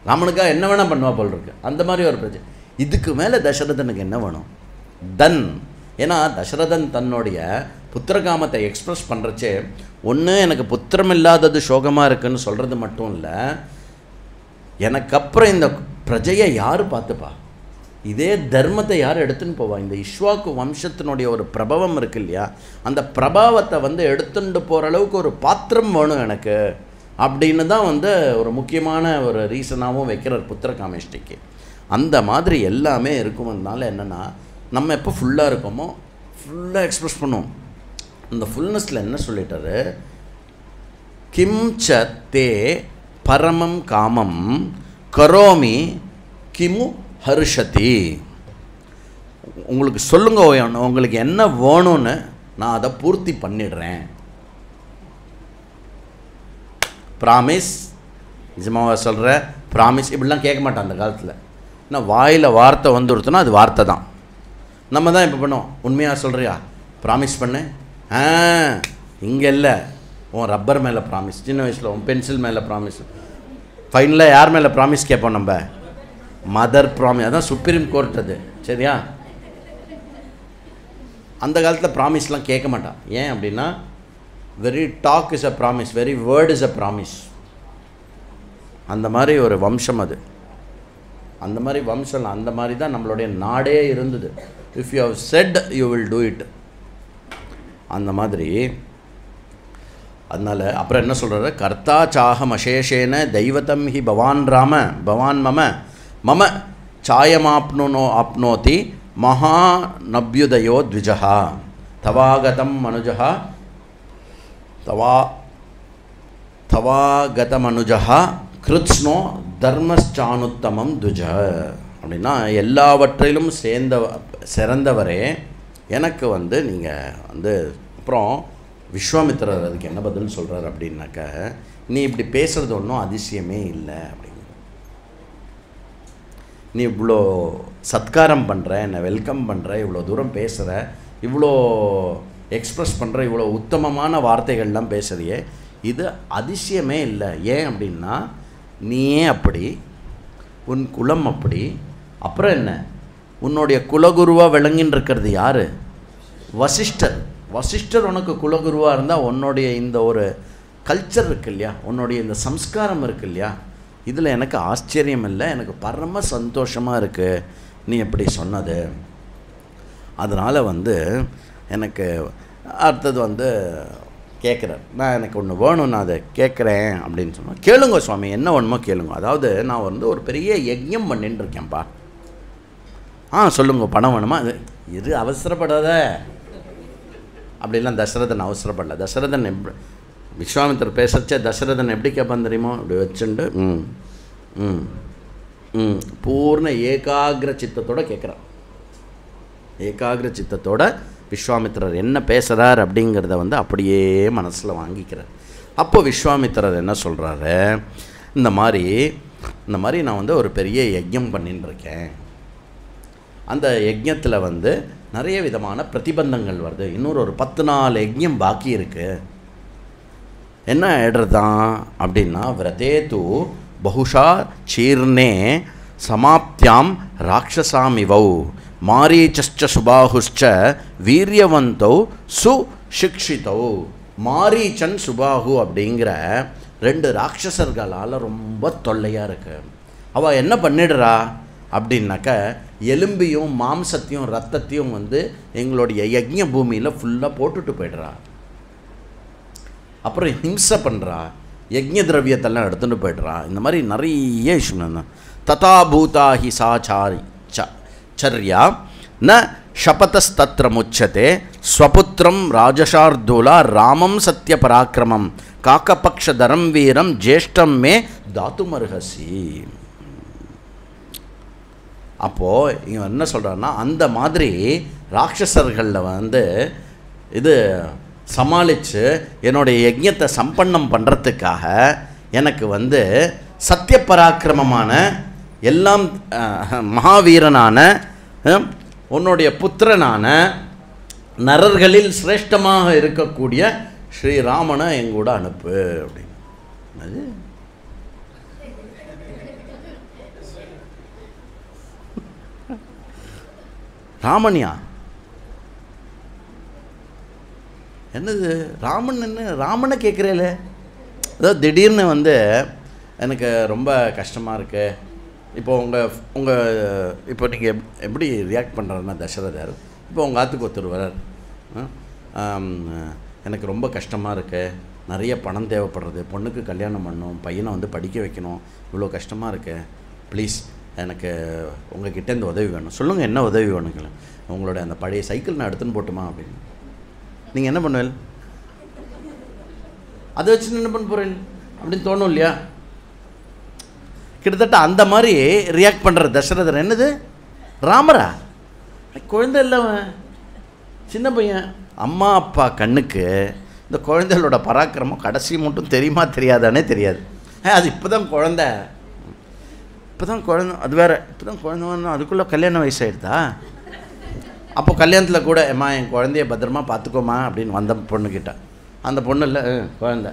ராமனுக்காக என்ன வேணால் பண்ணுவா போல் இருக்கு, அந்த மாதிரி ஒரு பிரஜை. இதுக்கு மேலே தசரதனுக்கு என்ன வேணும்? தன். ஏன்னா தசரதன் தன்னுடைய புத்திரகாமத்தை எக்ஸ்ப்ரெஸ் பண்ணுறச்சே, ஒன்று எனக்கு புத்திரம் இல்லாதது சோகமாக இருக்குன்னு சொல்கிறது மட்டும் இல்லை, எனக்கப்புறம் இந்த பிரஜையை யார் பார்த்துப்பா, இதே தர்மத்தை யார் எடுத்துன்னு போவா, இந்த இஷ்வாக்கு வம்சத்தினுடைய ஒரு பிரபவம் இருக்கு இல்லையா, அந்த பிரபாவத்தை வந்து எடுத்துட்டு போகிற அளவுக்கு ஒரு பாத்திரம் வேணும் எனக்கு அப்படின்னு தான் வந்து ஒரு முக்கியமான ஒரு ரீசனாகவும் வைக்கிறார் புத்திரகாமேஷ்டிக்கு. அந்த மாதிரி எல்லாமே இருக்கும்னால என்னென்னா, நம்ம எப்போ ஃபுல்லாக இருக்கோமோ ஃபுல்லாக எக்ஸ்ப்ரெஸ் பண்ணுவோம். அந்த ஃபுல்னஸில் என்ன சொல்லிட்டாரு, கிம் ச தே பரமம் காமம் கரோமி கிமு ஹர்ஷதி. உங்களுக்கு சொல்லுங்க, உங்களுக்கு என்ன வேணும்னு நான் அதை பூர்த்தி பண்ணிடுறேன். ப்ராமிஸ், நிஜமாவா சொல்கிறேன், ப்ராமிஸ் இப்படிலாம் கேட்க மாட்டான் அந்த காலத்தில். ஏன்னா வாயில் வார்த்தை வந்துடுத்துனா அது வார்த்தை தான். நம்ம தான் இப்போ பண்ணுவோம், உண்மையாக சொல்கிறியா, ப்ராமிஸ் பண்ணு. இங்கே இல்லை, உன் ரப்பர் மேலே ப்ராமிஸ், சின்ன வயசில் உன் பென்சில் மேலே ப்ராமிஸ். ஃபைனலாக யார் மேலே ப்ராமிஸ் கேட்போம் நம்ம? Mother promise. அதான் சுப்ரீம் கோர்ட் அது, சரியா? அந்த காலத்தில் ப்ராமிஸ்லாம் கேட்க மாட்டான். ஏன் அப்படின்னா, very talk is a promise, very word is a promise. அந்த மாதிரி ஒரு வம்சம் அது. அந்த மாதிரி வம்சம் அந்த மாதிரி தான் நம்மளுடைய நாடே இருந்தது. If you have said you will do it. அந்த மாதிரி. அதனால் அப்புறம் என்ன சொல்கிறாரு, கர்த்தா சாகம் அசேஷேன தெய்வத்தம் ஹி பவான் ராம பவான் மம மம சாயமாப்னோதி மகாநப்யுதயோ த்விஜா தவாகதம் மனுஜா தவாகதமனுஜா கிருத்ஸ்னோ தர்மச்சானுத்தமம் துஜ. அப்படின்னா எல்லாவற்றிலும் சிறந்தவரே எனக்கு நீங்கள் அப்புறம் விஸ்வாமித்திரர் அதுக்கு என்ன பதில் சொல்கிறார் அப்படின்னாக்க, நீ இப்படி பேசுகிறது ஒன்றும் அதிசயமே இல்லை அப்படிங்கிற. நீ இவ்வளோ சத்காரம் பண்ணுற, என்னை வெல்கம் பண்ணுற, இவ்வளோ தூரம் பேசுகிற, இவ்வளோ எக்ஸ்ப்ரெஸ் பண்ணுற, இவ்வளோ உத்தமமான வார்த்தைகள்லாம் பேசுகிறியே, இது அதிசயமே இல்லை. ஏன் அப்படின்னா நீயே அப்படி, உன் குலம் அப்படி. அப்புறம் என்ன, உன்னுடைய குலகுருவாக விளங்கின்னு இருக்கிறது யார்? வசிஷ்டர். வசிஷ்டர் உனக்கு குலகுருவாக இருந்தால் உன்னுடைய இந்த ஒரு கல்ச்சர் இருக்கு இல்லையா, உன்னுடைய இந்த சம்ஸ்காரம் இருக்கு இல்லையா, இதில் எனக்கு ஆச்சரியம் இல்லை, எனக்கு பரம சந்தோஷமாக இருக்குது நீ எப்படி சொன்னது. அதனால் எனக்கு அடுத்தது கேட்குறார், நான் எனக்கு ஒன்று வேணும், நான் அதை கேட்குறேன் அப்படின்னு சொன்னேன். கேளுங்க சுவாமி, என்ன வேணுமோ கேளுங்க. அதாவது நான் ஒரு பெரிய யஜ்ஞம் பண்ணின்னு இருக்கேன்ப்பா. சொல்லுங்க, பணம் வேணுமா? இது அவசரப்படாத அப்படிலாம் தசரதன் அவசரப்படல. தசரதன் விஸ்வாமித்திரர் பேசச்சே தசரதன் எப்படி கேட்பான் தெரியுமோ, அப்படி வச்சுண்டு பூர்ண ஏகாகிர சித்தத்தோடு கேட்குறான். ஏகாகிர சித்தத்தோட விஸ்வாமித்திரர் என்ன பேசுகிறார் அப்படிங்கிறத அப்படியே மனசில் வாங்கிக்கிறார். அப்போ விஸ்வாமித்திரர் என்ன சொல்கிறாரு, இந்த மாதிரி நான் ஒரு பெரிய யஜ்ஞம் பண்ணின்னு இருக்கேன். அந்த யஜ்ஞத்தில் நிறைய விதமான பிரதிபந்தங்கள் வருது. இன்னொரு 14 யஜ்ஞம் பாக்கி இருக்குது. என்ன ஆயிடுறதான் அப்படின்னா, விரதே தூ பகுஷா சீர்ணே சமாப்தியாம் ராட்சசாமிவௌ மாரீச்ச சுபாகுஷ்ச வீரியவந்தௌ சுசிக்ஷிதௌ. மாரீச்சன் சுபாகு அப்படிங்கிற 2 ராட்சசர்களால் ரொம்ப தொல்லையாக இருக்கு. அவள் என்ன பண்ணிடுறா அப்படின்னாக்க, எலும்பையும் மாம்சத்தையும் ரத்தத்தையும் எங்களுடைய யஜ்ஞ பூமியில் ஃபுல்லாக போட்டுட்டு போய்டுறா. அப்புறம் ஹிம்சை பண்ணுறா, யஜ்ஞ திரவியத்தெல்லாம் எடுத்துகிட்டு போய்ட்றா. இந்த மாதிரி நிறைய விஷயம். ததா பூதாஹி சாச்சாரி சர்யா ந ஷபதஸ்தத்ர முச்சதே ஸ்வபுத்திரம் ராஜசார்தூலா ராமம் சத்ய பராக்கிரமம் காக்கபக்ஷதரம் வீரம் ஜேஷ்டம் மே தாத்துமர்ஹசி. அப்போது இங்கே என்ன சொல்கிறான்னா, அந்த மாதிரி ராட்சசர்களில் இது சமாளித்து என்னுடைய யஜ்ஞத்தை சம்பன்னம் பண்ணுறதுக்காக எனக்கு சத்திய பராக்கிரமமான எல்லாம் மகாவீரனான உன்னுடைய புத்திரனான நரர்களில் சிரேஷ்டமாக இருக்கக்கூடிய ஸ்ரீராமனை எங்கூட அனுப்பு அப்படின்னு. ராமனியா? என்னது ராமன்? என்ன ராமனை கேட்குறேல? அதாவது திடீர்னு எனக்கு ரொம்ப கஷ்டமாக இருக்கு. இப்போ இப்போ நீங்கள் எப்படி ரியாக்ட் பண்ணுறாருன்னா, தசரதர் இப்போ உங்கள் ஆத்துக்கு ஒருத்தர் வரார், எனக்கு ரொம்ப கஷ்டமாக இருக்குது, நிறைய பணம் தேவைப்படுறது, பொண்ணுக்கு கல்யாணம் பண்ணணும், பையனை படிக்க வைக்கணும், இவ்வளோ கஷ்டமாக இருக்குது, ப்ளீஸ் எனக்கு உங்கள் கிட்டேருந்து உதவி வேணும், சொல்லுங்கள் என்ன உதவி வேணுங்களேன், உங்களோட அந்த பழைய சைக்கிள் நான் எடுத்துன்னு போட்டுமா அப்படின்னு. நீங்கள் என்ன பண்ணுவேன்? அதை வச்சு என்ன பண்ண போகிறேன் அப்படின்னு தோணும் இல்லையா? கிட்டத்தட்ட அந்த மாதிரி ரியாக்ட் பண்ணுற தசரதர். என்னது ராமரா? குழந்தை இல்லவன், சின்ன பையன். அம்மா அப்பா கண்ணுக்கு இந்த குழந்தைகளோட பராக்கிரமம் கடைசி மட்டும் தெரியுமா தெரியாதானே தெரியாது. அது இப்போ தான் குழந்தை, அது வேறு, இப்போ தான் குழந்தை, அதுக்குள்ளே கல்யாண வயசாகிடுதா? அப்போ கல்யாணத்தில் கூட அம்மா என் குழந்தைய பத்திரமா பார்த்துக்கோமா அப்படின்னு வந்த பொண்ணுக்கிட்ட, அந்த பொண்ணு இல்லை குழந்தை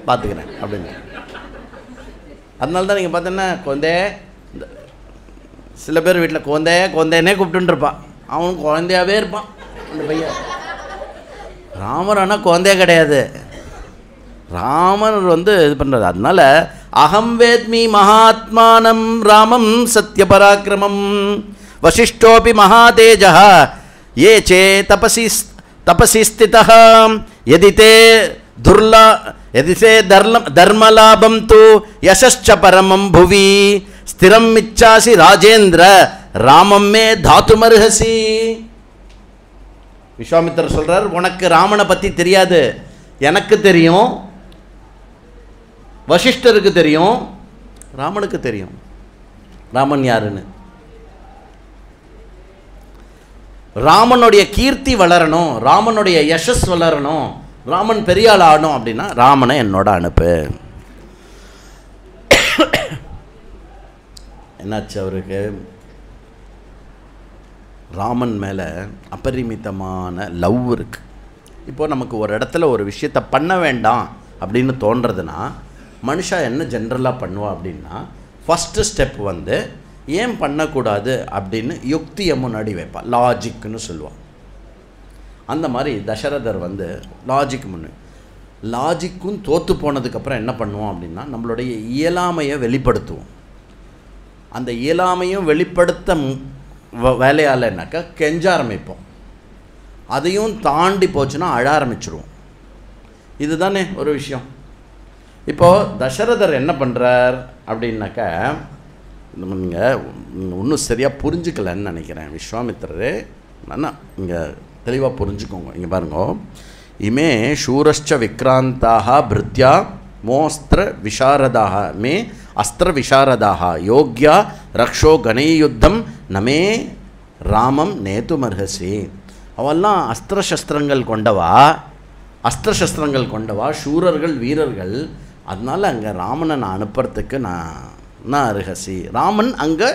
பார்த்துக்கிறேன் அப்படின்னு. அதனால தான் நீங்கள் பார்த்தீங்கன்னா குழந்தை, சில பேர் வீட்டில் குழந்தைன்னே கூப்பிட்டுருப்பான், அவனும் குழந்தையாகவே இருப்பான் அந்த பையன். ராமர் ஆனால் குழந்தையே கிடையாது, ராமர் இது பண்ணுறது. அதனால் அகம் வேத்மி மகாத்மானம் ராமம் சத்யபராக்கிரமம் வசிஷ்டோபி மகாதேஜः ये चे तपसि स्थितः यदि ते धर्मलाभं तु यशश्च परमं भुवि स्थिरं इच्छासि राजेन्द्र रामं मे धातुमर्हसि. விஸ்வாமித்திரர் சொல்றார், உனக்கு ராமனை பற்றி தெரியாது, எனக்கு தெரியும், வசிஷ்டருக்கு தெரியும், ராமனுக்கு தெரியும் ராமன் யாருன்னு. ராமனுடைய கீர்த்தி வளரணும், ராமனுடைய யசஸ் வளரணும், ராமன் பெரிய ஆள் ஆகணும் அப்படின்னா ராமனை என்னோட அனுப்பு. என்னாச்சு அவருக்கு? ராமன் மேலே அபரிமிதமான லவ் இருக்குது. இப்போது நமக்கு ஒரு இடத்துல ஒரு விஷயத்தை பண்ண வேண்டாம் அப்படின்னு தோன்றதுன்னா மனுஷா என்ன ஜென்ரலாக பண்ணுவா அப்படின்னா, ஃபஸ்ட்டு ஸ்டெப் வந்து ஏன் பண்ணக்கூடாது அப்படின்னு யுக்தியை முன்னாடி வைப்பா, லாஜிக்குன்னு சொல்லுவாள். அந்த மாதிரி தசரதர் வந்து லாஜிக்கும் தோற்று போனதுக்கப்புறம் என்ன பண்ணுவோம் அப்படின்னா, நம்மளுடைய இயலாமையை வெளிப்படுத்துவோம். அந்த இயலாமையும் வெளிப்படுத்த வேலையால் என்னாக்கா கெஞ்ச ஆரம்பிப்போம். அதையும் தாண்டி போச்சுன்னா அழ ஆரம்பிச்சிடுவோம். இதுதானே ஒரு விஷயம். இப்போது தசரதர் என்ன பண்ணுறார் அப்படின்னாக்கா, நீங்கள் இன்னும் சரியாக புரிஞ்சுக்கலன்னு நினைக்கிறேன். விஸ்வாமித்திரரே நான் இங்கே தெளிவாக புரிஞ்சுக்கோங்க. இங்கே பாருங்க, இமே சூரஷ்ச விக்ராந்தாக பிருத்யா மோஸ்திர விஷாரதாக மே அஸ்திர விஷாரதாக யோக்யா ரக்ஷோ கணயுத்தம் நமே ராமம் நேத்துமர்ஹசி. அவெல்லாம் அஸ்திரசஸ்திரங்கள் கொண்டவா சூரர்கள், வீரர்கள். அதனால் அங்கே ராமனை நான் அனுப்புறதுக்கு நான் அருகசி. ராமன் அங்கே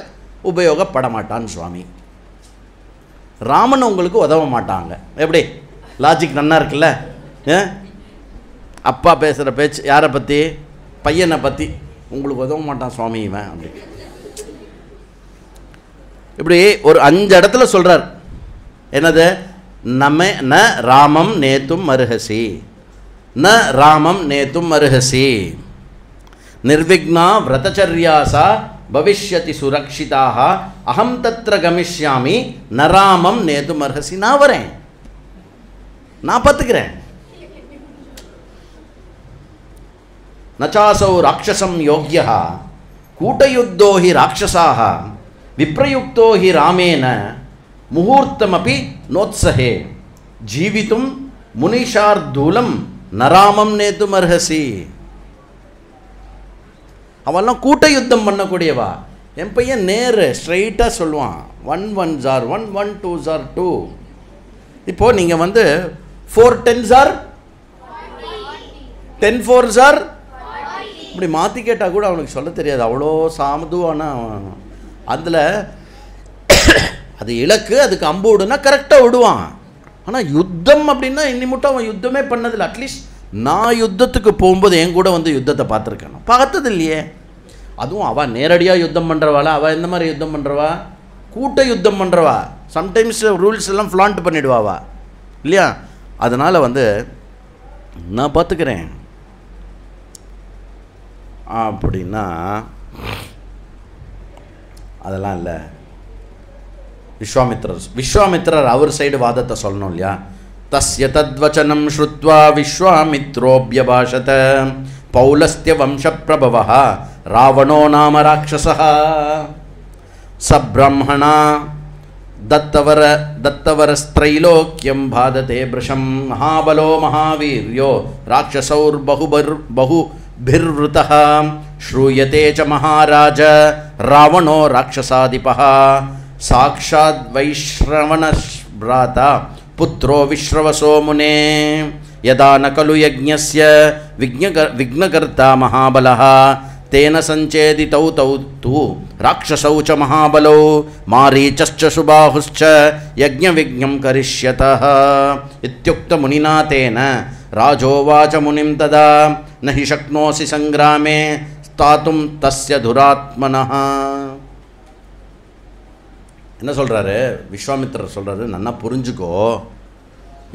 உபயோகப்பட மாட்டான் சுவாமி. ராமன் உங்களுக்கு உதவ மாட்டாங்க. எப்படி லாஜிக் நல்லா இருக்குல்ல? அப்பா பேசுகிற பேச்சு யாரை பற்றி? பையனை பற்றி. உங்களுக்கு உதவ மாட்டான் சுவாமி இவன் அப்படி. இப்படி ஒரு 5 இடத்துல சொல்கிறார். என்னது? ந ராமம் நேத்தும் அருகசி, ந ராமம் நேத்தும் அருகசி, நிர்விக்னா விரதச்சர்யாசா பவிஷ்யதி சுரக்ஷிதாக அகம் தத்ர கமிஷ்யாமி ந ராமம் நேத்தும் அருகசி. நான் வரேன், நான் பார்த்துக்கிறேன். நச்சாசௌ ராட்சசம் யோக்யः கூட்டயுத்தோ ஹி ராட்சசாः விப்ரயுக்தோ ஹி ராமேன முகூர்த்தமபி நோத்சஹே ஜீவித்தும் முனிஷார்தூலம் நராமம் நேத்தும் அர்ஹசி. அவெல்லாம் கூட்ட யுத்தம் பண்ணக்கூடியவா. என் பையன் நேரு ஸ்ட்ரைட்டாக சொல்லுவான், 1 1s are 1 1 2s are 2. இப்போது நீங்கள் வந்து 4 10s are 10 4s are இப்படி மாற்றி கேட்டால் கூட அவனுக்கு சொல்ல தெரியாது. அவ்வளோ சாமதுவான அதில் அது இலக்கு, அதுக்கு அம்பு விடுனா கரெக்டாக விடுவான். ஆனால் யுத்தம் அப்படின்னா இன்னி மட்டும் அவன் யுத்தமே பண்ணதில்லை. அட்லீஸ்ட் நான் யுத்தத்துக்கு போகும்போது என் கூட வந்து யுத்தத்தை பார்த்துருக்கேன், பார்த்தது இல்லையே. அதுவும் அவள் நேரடியாக யுத்தம் பண்ணுறவாளா? அவள் எந்த மாதிரி யுத்தம் பண்ணுறவா? கூட்ட யுத்தம் பண்ணுறவா. சம்டைம்ஸ் ரூல்ஸ் எல்லாம் ஃப்ளாண்ட் பண்ணிவிடுவாவா இல்லையா? அதனால் வந்து நான் பார்த்துக்கிறேன் அப்படின்னா அதெல்லாம் இல்லை. விஸ்வாமித்திரர் அவர் சைடு வாதத்தை சொல்லணும் இல்லையா? தஸ்ய தத்வச்சனம் ஸ்ருத்வா விஸ்வாமித்ரோப்யபாஷத பௌலஸ்த்ய வம்ச பிரபவः ராவணோ நாம ராட்சசः சப்ரஹ்மணா தத்தவரஸ்த்ரைலோக்கியம் பாததே பிருஷம் மகாபலோ மகாவீர்யோ ராட்சசௌர்பகுபிர்வృతः श्रूयते च महाराज रावणो राक्षसाधिपः साक्षात् वैश्रवणभ्राता पुत्रो विश्रवसो मुने यदा न खलु यज्ञस्य विघ्नकर्ता महाबलः तेन संचेदितौ तौ तु राक्षसौ च महाबलौ मारीचश्च सुबाहुश्च यज्ञविघ्नं करिष्यतः इत्युक्तमुनिना तेन राजोवाच मुनिं तदा न हि शक्नोसि संग्रामे ஸ்தாத்தும் தஸ்ய துராத்மனஹ. என்ன சொல்கிறாரு விஸ்வாமித்திரர்? சொல்கிறாரு, நல்லா புரிஞ்சுக்கோ.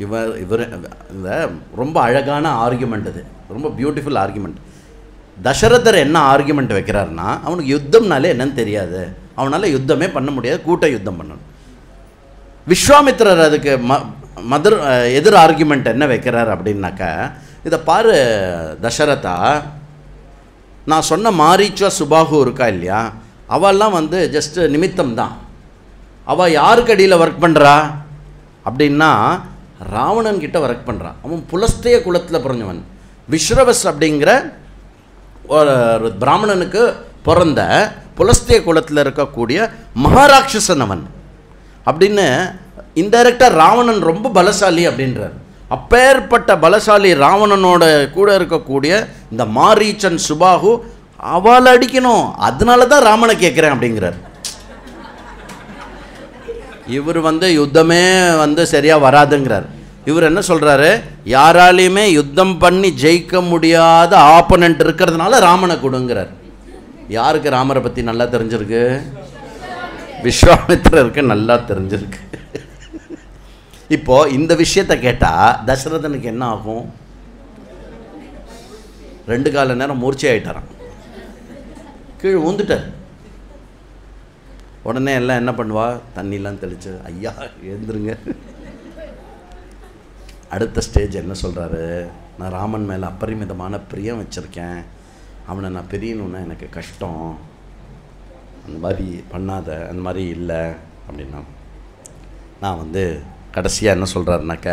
இவர் இந்த ரொம்ப அழகான ஆர்குமெண்ட், இது ரொம்ப பியூட்டிஃபுல் ஆர்குமெண்ட். தசரதர் என்ன ஆர்குமெண்ட் வைக்கிறாருன்னா, அவனுக்கு யுத்தம்னாலே என்னன்னு தெரியாது, அவனால் யுத்தமே பண்ண முடியாது, கூட்ட யுத்தம் பண்ணணும். விஸ்வாமித்திரர் அதுக்கு எதிர் ஆர்குமெண்ட் என்ன வைக்கிறார் அப்படின்னாக்கா, இதை பாரு தசரதா, நான் சொன்ன மாரீச்சா சுபாகு இருக்கா இல்லையா, அவெல்லாம் ஜஸ்ட்டு நிமித்தம் தான். அவள் யாருக்கு அடியில் ஒர்க் பண்ணுறா அப்படின்னா ராவணன் கிட்ட ஒர்க் பண்ணுறான். அவன் புலஸ்தய குலத்தில் பிறந்தவன். விஸ்ரவஸ் அப்படிங்கிற ஒரு பிராமணனுக்கு பிறந்த புலஸ்தய குலத்தில் இருக்கக்கூடிய மகாராட்சசன் அவன் அப்படின்னு இன்டைரக்டாக ராவணன் ரொம்ப பலசாலி அப்படின்றார். அப்பேற்பட்ட பலசாலி ராவணனோட கூட இருக்கக்கூடிய இந்த மாரீச்சன் சுபாகு அவளை அடிக்கணும், அதனால தான் ராமனை கேட்குறேன் அப்படிங்கிறார். இவர் யுத்தமே சரியாக வராதுங்கிறார். இவர் என்ன சொல்கிறாரு, யாராலையுமே யுத்தம் பண்ணி ஜெயிக்க முடியாத ஆப்பனண்ட் இருக்கிறதுனால ராமனை கொடுங்கிறார். யாருக்கு ராமரை பற்றி நல்லா தெரிஞ்சிருக்கு? விஸ்வாமித்திரருக்கு நல்லா தெரிஞ்சிருக்கு. இப்போது இந்த விஷயத்தை கேட்டால் தசரதனுக்கு என்ன ஆகும்? 2 கால நேரம் மூர்ச்சி ஆகிட்டாரான், கீழே ஊந்துட்டார். உடனே எல்லாம் என்ன பண்ணுவா, தண்ணிலாம் தெளிச்சு ஐயா எழுந்துருங்க. அடுத்த ஸ்டேஜ் என்ன சொல்கிறாரு, நான் ராமன் மேலே அப்பரிமிதமான பிரியம் வச்சுருக்கேன், அவனை நான் பிரியணுன்னா எனக்கு கஷ்டம், அந்த மாதிரி பண்ணாத, அந்த மாதிரி இல்லை அப்படின்னா. நான் கடைசியாக என்ன சொல்கிறாருனாக்க,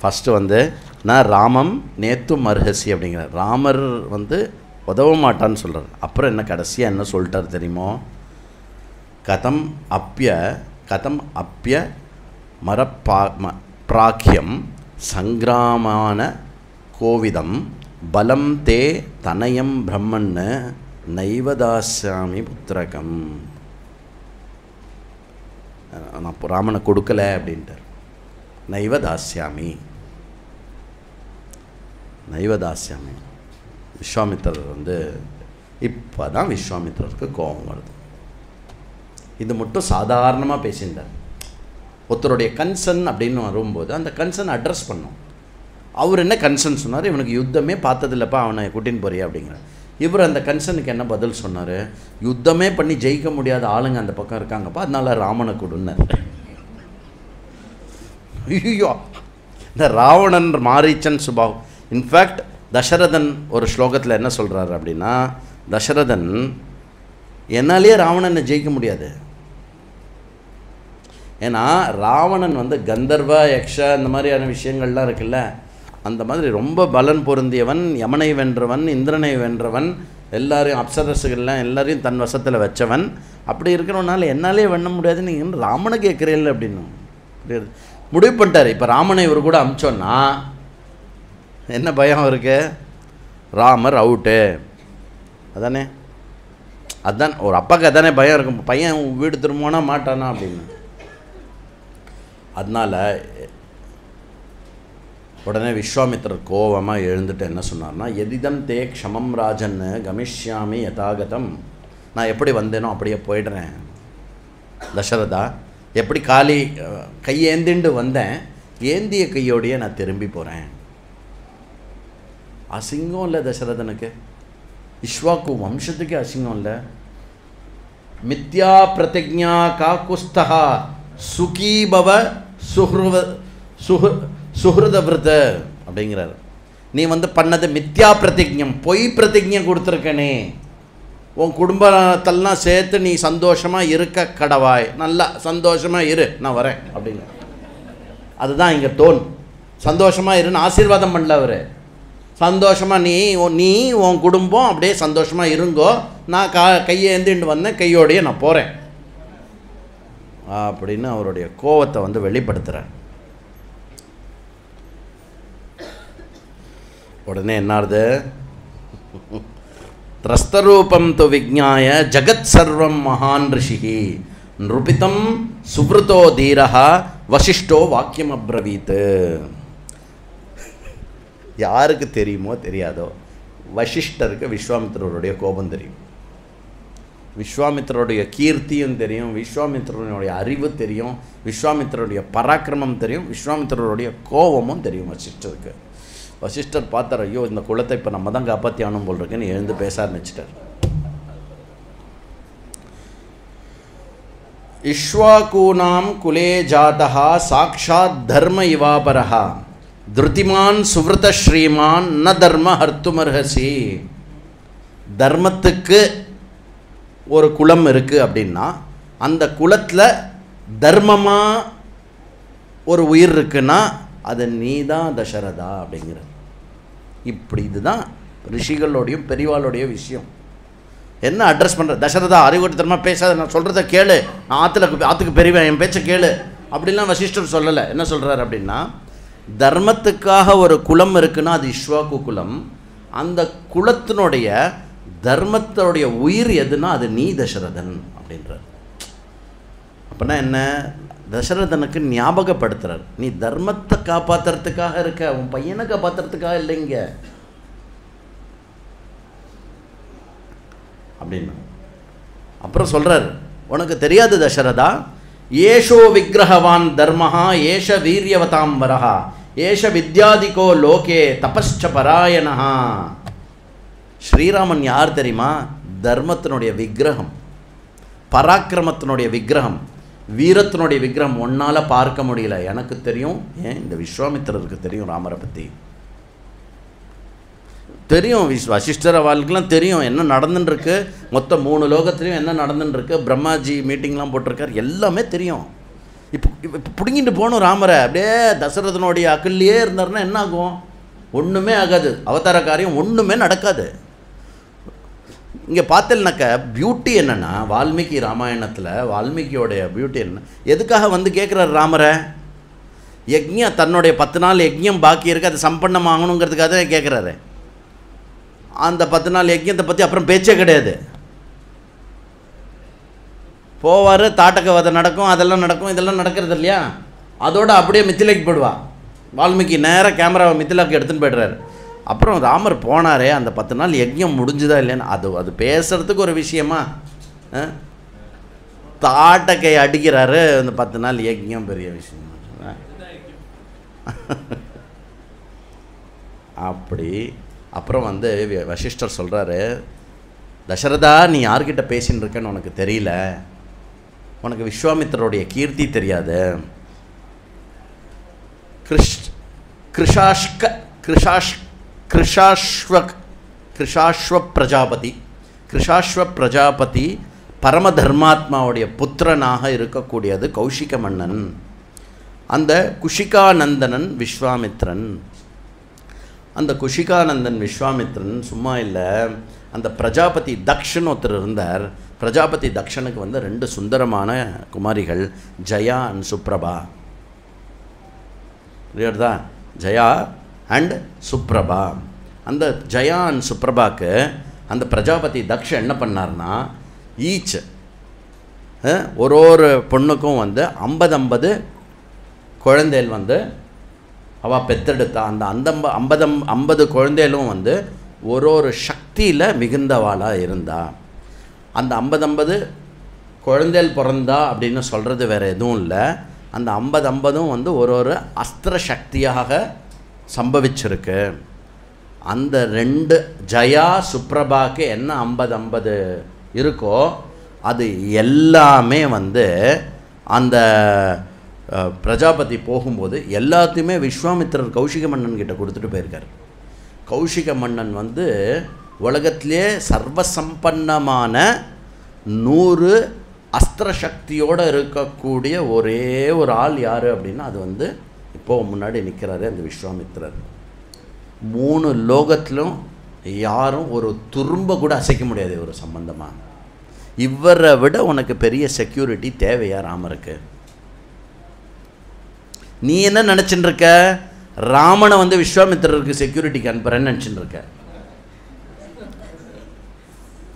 ஃபஸ்ட்டு நான் ராமம் நேத்து மர்ஹசி அப்படிங்கிறார். ராமர் உதவ மாட்டான்னு சொல்கிறார். அப்புறம் என்ன கடைசியாக என்ன சொல்லிட்டார் தெரியுமோ, கதம் அப்பிய பிராக்கியம் சங்கிராமான கோவிதம் பலம் தே தனயம் பிரம்மன்னு நைவதாஸ்யாமி புத்திரகம். நான் ராமனை கொடுக்கல அப்படின்ட்டார். நைவதாஸ்யாமி விஸ்வாமித்திரர் இப்போ தான் விஸ்வாமித்திரருக்கு கோபம் வருது. இது மட்டும் சாதாரணமாக பேசியிருந்தார். ஒருத்தருடைய கன்சர்ன் அப்படின்னு வரும்போது அந்த கன்சர்ன் அட்ரஸ் பண்ணோம். அவர் என்ன கன்சர்ன் சொன்னார், இவனுக்கு யுத்தமே பார்த்ததில்லப்பா, அவனை கூட்டின்னு போறியா அப்படிங்கிறார். இவர் அந்த கன்சர்னுக்கு என்ன பதில் சொன்னார், யுத்தமே பண்ணி ஜெயிக்க முடியாத ஆளுங்க அந்த பக்கம் இருக்காங்கப்பா, அதனால ராமனை கொடுன்னார். ஐயோ, இந்த ராவணன் மாரீச்சன் சுபாவ். இன்ஃபேக்ட் தசரதன் ஒரு ஸ்லோகத்தில் என்ன சொல்கிறார் அப்படின்னா, தசரதன் என்னாலேயே ராவணனை ஜெயிக்க முடியாது. ஏன்னா ராவணன் கந்தர்வ யக்ஷ இந்த மாதிரியான விஷயங்கள்லாம் இருக்குல்ல, அந்த மாதிரி ரொம்ப பலன் பொருந்தியவன், யமனை வென்றவன், இந்திரனை வென்றவன், எல்லாரையும் அப்சரசுகள்லாம் எல்லாரையும் தன் வசத்தில் வச்சவன். அப்படி இருக்கிறவனால என்னாலே வெண்ண முடியாது, நீங்கள் ராமனை கேட்குறீல்ல அப்படின்னு முடிவு பண்ணிட்டார். இப்போ ராமனை இவர் கூட அமிச்சோன்னா என்ன பயம் இருக்கு, ராமர் அவுட்டு அதானே, அதுதான் ஒரு அப்பாவுக்கு அதானே பயம் இருக்கும், பையன் வீடு திரும்பினா மாட்டானா அப்படின்னு. அதனால் உடனே விஸ்வாமித்திரர் கோபமாக எழுந்துட்டு என்ன சொன்னார்னா, எதிதம் தே க்ஷமம் ராஜன்னு கமிஷ்யாமி யதாகதம். நான் எப்படி வந்தேனோ அப்படியே போயிடுறேன் தசரதா. எப்படி கையேந்திண்டு வந்தேன், ஏந்திய கையோடையே நான் திரும்பி போகிறேன். அசிங்கம் இல்லை தசரதனுக்கு, இஷ்வாக்கு வம்சத்துக்கு அசிங்கம் இல்லை. மித்யா பிரதிஜா காக்குஸ்தா சுகீபவ சுஹ்ருதவிரத அப்படிங்கிறார். நீ பண்ணது மித்யா பிரதிஜம், பொய் பிரதிஜை கொடுத்துருக்கனே, உன் குடும்பத்தெல்லாம் சேர்த்து நீ சந்தோஷமாக இருக்க கடவாய், நல்லா சந்தோஷமாக இரு, நான் வரேன் அப்படிங்க. அதுதான் இங்கே டோன். சந்தோஷமாக இருன்னு ஆசீர்வாதம் பண்ணல அவர், சந்தோஷமாக நீ உன் குடும்பம் அப்படியே சந்தோஷமாக இருங்கோ, நான் கையை ஏந்திட்டு வந்தேன், கையோடையே நான் போகிறேன் அப்படின்னு அவருடைய கோவத்தை வெளிப்படுத்துகிறார். உடனே என்னாருது, திரஸ்தரூபம் து விஜ்ஞாய ஜகத் சர்வம் மகான் ரிஷிஹி நிருபிதம் சுப்ருதோ தீரஹா வசிஷ்டோ வாக்கியம் அப்ரவீத். யாருக்கு தெரியுமோ தெரியாதோ, வசிஷ்டருக்கு விஸ்வாமித்திரருடைய கோபம் தெரியும், விஸ்வாமித்திரருடைய கீர்த்தியும் தெரியும், விஸ்வாமித்திரருடைய அறிவு தெரியும், விஸ்வாமித்திரருடைய பராக்கிரமம் தெரியும், விஸ்வாமித்திரருடைய கோபமும் தெரியும் வசிஷ்டருக்கு. வசிஷ்டர் பார்த்தார், ஐயோ இந்த குலத்தை இப்போ நம்ம தான் காப்பாற்றி ஆனும் போல் இருக்குன்னு எழுந்து பேச ஆரம்பிச்சிட்டார். இஷ்வாகூனாம் குலே ஜாதா சாக்ஷாத் தர்ம இவாபரஹா திருதிமான் சுவ்ருத ஸ்ரீமான் ந தர்ம ஹர்த்துமர்ஹசி. தர்மத்துக்கு ஒரு குலம் இருக்குது அப்படின்னா அந்த குலத்தில் தர்மமாக ஒரு உயிர் இருக்குன்னா அது நீ தான் தசரதா அப்படிங்கிற. இப்படி இதுதான் ரிஷிகளோடையும் பெரியவாளுடைய விஷயம். என்ன அட்ரஸ் பண்ணுற, தசரதா அறிவுறுத்தரமாக பேசாத, நான் சொல்கிறத கேளு, நான் ஆற்றுக்கு பெரியவன், என் பேச்சை கேளு அப்படின்லாம் வசிஷ்டர் சொல்லலை. என்ன சொல்கிறார் அப்படின்னா, தர்மத்துக்காக ஒரு குலம் இருக்குன்னா அது இஷ்வாக்கு குலம். அந்த குலத்தினுடைய தர்மத்தோடைய உயிர் எதுனா அது நீ தசரதன் அப்படின்றார். அப்படின்னா என்ன, தசரதனுக்கு ஞாபகப்படுத்துறார், நீ தர்மத்தை காப்பாற்றுறதுக்காக இருக்க, உன் பையனை காப்பாற்றுறதுக்காக இல்லைங்க அப்படின்னு. அப்புறம் சொல்கிறார், உனக்கு தெரியாது தசரதா, ஏஷோ விக்கிரகவான் தர்மஹா ஏஷ வீரியவதாம்பரஹா ஏஷ வித்யாதிகோ லோகே தபஸ்ச பராயணஹா. ஸ்ரீராமன் யார் தெரியுமா? தர்மத்தினுடைய விக்கிரகம், பராக்கிரமத்தினுடைய விக்கிரகம், வீரத்தினுடைய விக்கிரகம். ஒன்னால் பார்க்க முடியல, எனக்கு தெரியும். ஏன் இந்த விஸ்வாமித்திரருக்கு தெரியும், ராமரை பற்றி தெரியும், வசிஷ்டர் அவளுக்கெல்லாம் தெரியும் என்ன நடந்துட்டுருக்கு, மொத்தம் 3 லோகத்துலேயும் என்ன நடந்துட்டுருக்கு, பிரம்மாஜி மீட்டிங்லாம் போட்டிருக்கார், எல்லாமே தெரியும். இப்போ பிடுங்கிட்டு போகணும் ராமரை. அப்படியே தசரதனுடைய அக்கல்லையே இருந்தார்னா என்ன ஆகும்? ஒன்றுமே ஆகாது, அவதார காரியம் ஒன்றுமே நடக்காது. இங்கே பார்த்தேன்னாக்க பியூட்டி என்னென்னா, வால்மீகி ராமாயணத்தில் வால்மீகியோடைய பியூட்டி என்ன, எதுக்காக வந்து கேட்குறாரு ராமரை? யஜ்ஞம், தன்னுடைய 10 நாள் யஜ்ஞம் பாக்கி இருக்குது, அதை சம்பன்னம் ஆகணுங்கிறதுக்காக தான் கேட்குறாரு. அந்த 10 நாள் யஜ்ஞத்தை பற்றி அப்புறம் பேச்சே கிடையாது. போவார், தாட்டக வதை நடக்கும், அதெல்லாம் நடக்கும், இதெல்லாம் நடக்கிறது இல்லையா? அதோடு அப்படியே மித்திலைக்கு போயிடுவா. வால்மீகி நேராக கேமராவை மித்திலாக்கு எடுத்துன்னு போய்டுறாரு. அப்புறம் ராமர் போனாரே, அந்த 10 நாள் யஜ்ஞம் முடிஞ்சுதா இல்லைன்னு அது பேசுகிறதுக்கு ஒரு விஷயமா? தாட்டக்கை அடிக்கிறாரு, அந்த 10 நாள் யஜ்ஞம் பெரிய விஷயம் அப்படி. அப்புறம் வந்து வசிஷ்டர் சொல்கிறாரு, தசரதா நீ யார்கிட்ட பேசின்னு இருக்கன்னு உனக்கு தெரியல, உனக்கு விஸ்வாமித்திரருடைய கீர்த்தி தெரியாது. கிருஷாஸ்வ பிரஜாபதி பரம தர்மாத்மாவுடைய புத்திரனாக இருக்கக்கூடியது கௌஷிக மன்னன். அந்த குஷிகானந்தனன் விஸ்வாமித்ரன். அந்த குஷிகானந்தன் விஸ்வாமித்ரன் சும்மா இல்லை, அந்த பிரஜாபதி தக்ஷன் ஒருத்தர் இருந்தார். பிரஜாபதி தக்ஷனுக்கு வந்து 2 சுந்தரமான குமாரிகள், ஜயா அண்ட் சுப்ரபா. புரியுறதா? ஜயா அண்ட் சுப்ரபா. அந்த ஜயா அண்ட் சுப்ரபாக்கு அந்த பிரஜாபதி தக்ஷ என்ன பண்ணார்னா, ஈச் ஒரு பொண்ணுக்கும் வந்து 50 குழந்தைகள் வந்து அவள் பெத்தெடுத்தா. அந்த 50 குழந்தைகளும் வந்து ஒரு சக்தியில் மிகுந்தவாளாக இருந்தா. அந்த 50 குழந்தைகள் பிறந்தா அப்படின்னு சொல்கிறது வேறு எதுவும் இல்லை. அந்த 50 வந்து ஒரு அஸ்திர சக்தியாக சம்பவிச்சிருக்கு. அந்த 2 ஜயா சுப்ரபாக்கு என்ன 50 இருக்கோ அது எல்லாமே வந்து அந்த பிரஜாபதி போகும்போது எல்லாத்தையுமே விஸ்வாமித்திரர் கௌஷிக மன்னன் கிட்ட கொடுத்துட்டு போயிருக்கார். கௌஷிக மன்னன் வந்து உலகத்திலே சர்வசம்பன்னமான 100 அஸ்திர சக்தியோடு இருக்கக்கூடிய ஒரே ஒரு ஆள் யார் அப்படின்னா அது வந்து இப்போது முன்னாடி நிற்கிறாரு அந்த விஸ்வாமித்திரர். 3 லோகத்திலும் யாரும் ஒரு துரும்ப கூட அசைக்க முடியாது ஒரு சம்பந்தமாக. இவரை விட உனக்கு பெரிய செக்யூரிட்டி தேவையா ராமருக்கு? நீ என்ன நினச்சின்னு இருக்க? ராமனை வந்து விஸ்வாமித்திரருக்கு செக்யூரிட்டிக்கு அனுப்புறேன்னு நினச்சின்னு இருக்க.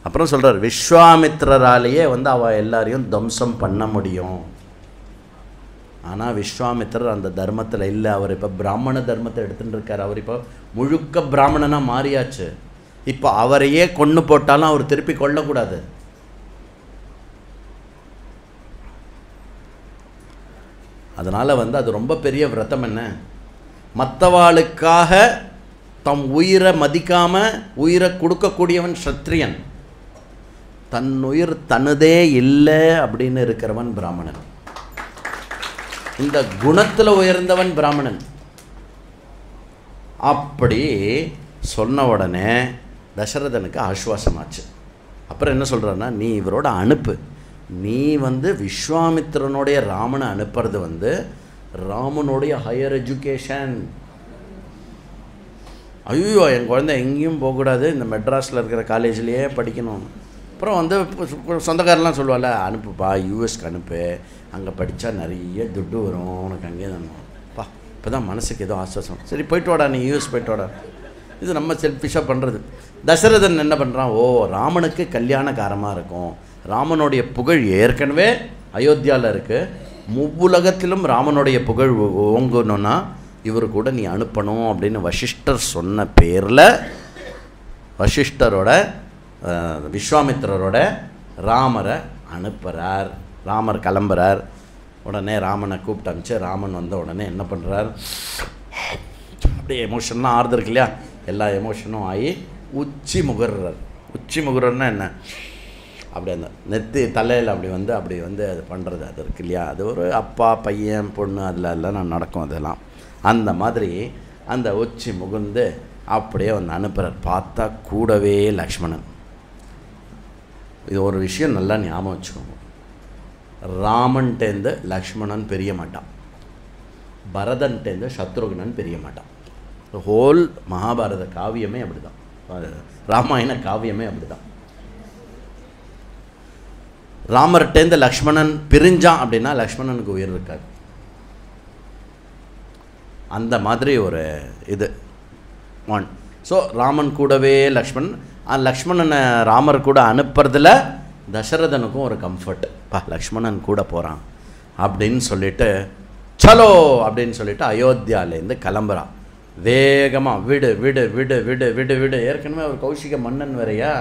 அப்புறம் சொல்கிறார், விஸ்வாமித்திரராலேயே வந்து அவள் எல்லாரையும் தம்சம் பண்ண முடியும். ஆனால் விஸ்வாமித்திரர் அந்த தர்மத்தில் இல்லை. அவர் இப்போ பிராமண தர்மத்தை எடுத்துகிட்டு இருக்கார். அவர் இப்போ முழுக்க பிராமணனாக மாறியாச்சு. இப்போ அவரையே கொன்று போட்டாலும் அவர் திருப்பி கொல்லக்கூடாது. அதனால் வந்து அது ரொம்ப பெரிய விரதம். என்ன மற்றவாளுக்காக தம் உயிரை மதிக்காமல் உயிரை கொடுக்கக்கூடியவன் க்ஷத்ரியன். தன் உயிர் தனதே இல்லை அப்படின்னு இருக்கிறவன் பிராமணன். இந்த குணத்தில் உயர்ந்தவன் பிராமணன். அப்படி சொன்ன உடனே தசரதனுக்கு ஆசுவாசமாச்சு. அப்புறம் என்ன சொல்கிறான்னா, நீ இவரோட அனுப்பு. நீ விஸ்வாமித்திரனுடைய ராமனை அனுப்புறது ராமனுடைய ஹையர் எஜுகேஷன். ஐயோ, என் குழந்தை எங்கேயும் போகக்கூடாது, இந்த மெட்ராஸில் இருக்கிற காலேஜ்லேயே படிக்கணும். அப்புறம் சொந்தக்காரெலாம் சொல்லுவாள், அனுப்புப்பா, யூஎஸ்க்கு அனுப்பு, அங்கே படித்தா நிறைய துட்டு வரும் உனக்கு, அங்கேயே தான்ப்பா. இப்போ தான் மனசுக்கு ஏதோ ஆசுவாசம். சரி போய்ட்டு வாடா, நீ யூஎஸ் போய்ட்டு வாடா. இது நம்ம செல்ஃபிஷாக பண்ணுறது. தசரதன் என்ன பண்ணுறான், ஓ ராமனுக்கு கல்யாணக்காரமாக இருக்கும், ராமனுடைய புகழ் ஏற்கனவே அயோத்தியாவில் இருக்குது, முவ்வுலகத்திலும் ராமனுடைய புகழ் ஓங்கணுன்னா இவர் கூட நீ அனுப்பணும் அப்படின்னு வசிஷ்டர் சொன்ன பேரில் வசிஷ்டரோட விஸ்வாமித்திரரோட ராமரை அனுப்புகிறார். ராமர் கிளம்புறார். உடனே ராமனை கூப்பிட்டு அனுப்பிச்சு ராமன் வந்த உடனே என்ன பண்ணுறார், அப்படியே எமோஷன்லாம் ஆறுதற்கு இல்லையா, எல்லா எமோஷனும் ஆகி உச்சி முகர்றார். உச்சி முகர்றன்னா என்ன, அப்படி அந்த நெத்தி தலையில் அப்படி அது பண்ணுறது, அது இருக்கு இல்லையா, அது ஒரு அப்பா பையன் பொண்ணு அதில் நான் நடக்கும் அதெல்லாம். அந்த மாதிரி அந்த உச்சி முகுந்து அப்படியே அனுப்புகிறார். பார்த்தா கூடவே லக்ஷ்மணன். இது ஒரு விஷயம் நல்லா ஞாபகம் வச்சுக்கோங்க, ராமன்ட்டேருந்து லக்ஷ்மணன் பெரிய மாட்டான், பரதன்ட்டேருந்து சத்ருகனன் பெரிய மாட்டான். ஹோல் மகாபாரத காவியமே அப்படி தான், ராமாயண காவியமே அப்படி தான். ராமர்கிட்டேருந்து லக்ஷ்மணன் பிரிஞ்சான் அப்படின்னா லக்ஷ்மணனுக்கு உயிர் இருக்காது. அந்த மாதிரி ஒரு இது ஒன். ஸோ ராமன் கூடவே லக்ஷ்மணனை ராமர் கூட அனுப்புறதுல தசரதனுக்கும் ஒரு கம்ஃபர்ட், லக்ஷ்மணன் கூட போகிறான் அப்படின்னு சொல்லிட்டு சலோ அப்படின்னு சொல்லிட்டு அயோத்தியாவிலேருந்து கிளம்புறான். வேகமாக விடு விடு விடு விடு விடு விடு. ஏற்கனவே ஒரு கௌஷிக மன்னன் வேறையா,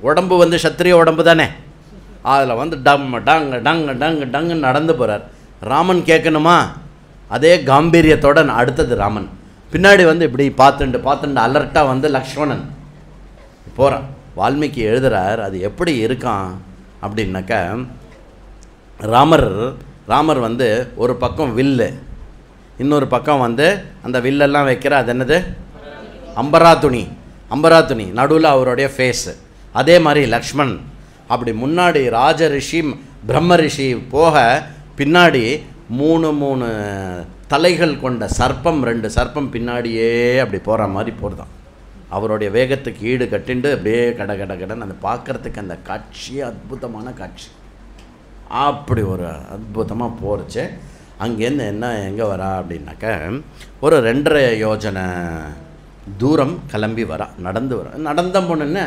உடம்பு சத்திரிய உடம்பு தானே, அதில் டம் டங் டங் டங் டங்குன்னு நடந்து போகிறார். ராமன் கேட்கணுமா, அதே காம்பீரியத்தோட அடுத்தது ராமன் பின்னாடி இப்படி பார்த்துண்டு அலர்ட்டாக லக்ஷ்மணன் போகிறான். வால்மீகி எழுதுகிறார், அது எப்படி இருக்கான் அப்படின்னாக்க, ராமர் ஒரு பக்கம் வில்லு, இன்னொரு பக்கம் அந்த வில்லெல்லாம் வைக்கிற அது என்னது அம்பரா துணி நடுவில் அவருடைய ஃபேஸு. அதே மாதிரி லக்ஷ்மண் அப்படி முன்னாடி ராஜ ரிஷி பிரம்ம ரிஷி போக பின்னாடி 3 தலைகள் கொண்ட சர்ப்பம், 2 சர்ப்பம் பின்னாடியே அப்படி போகிற மாதிரி போகிறதான். அவருடைய வேகத்துக்கு ஈடு கட்டிண்டு அப்படியே கடன்னு அந்த பார்க்குறதுக்கு அந்த காட்சி அற்புதமான காட்சி. அப்படி ஒரு அற்புதமாக போகிறச்சு. அங்கேருந்து எங்கே வரா அப்படின்னாக்க, ஒரு 2.5 யோஜனை தூரம் கிளம்பி வரா, நடந்து வர. நடந்த பொண்ணுன்னு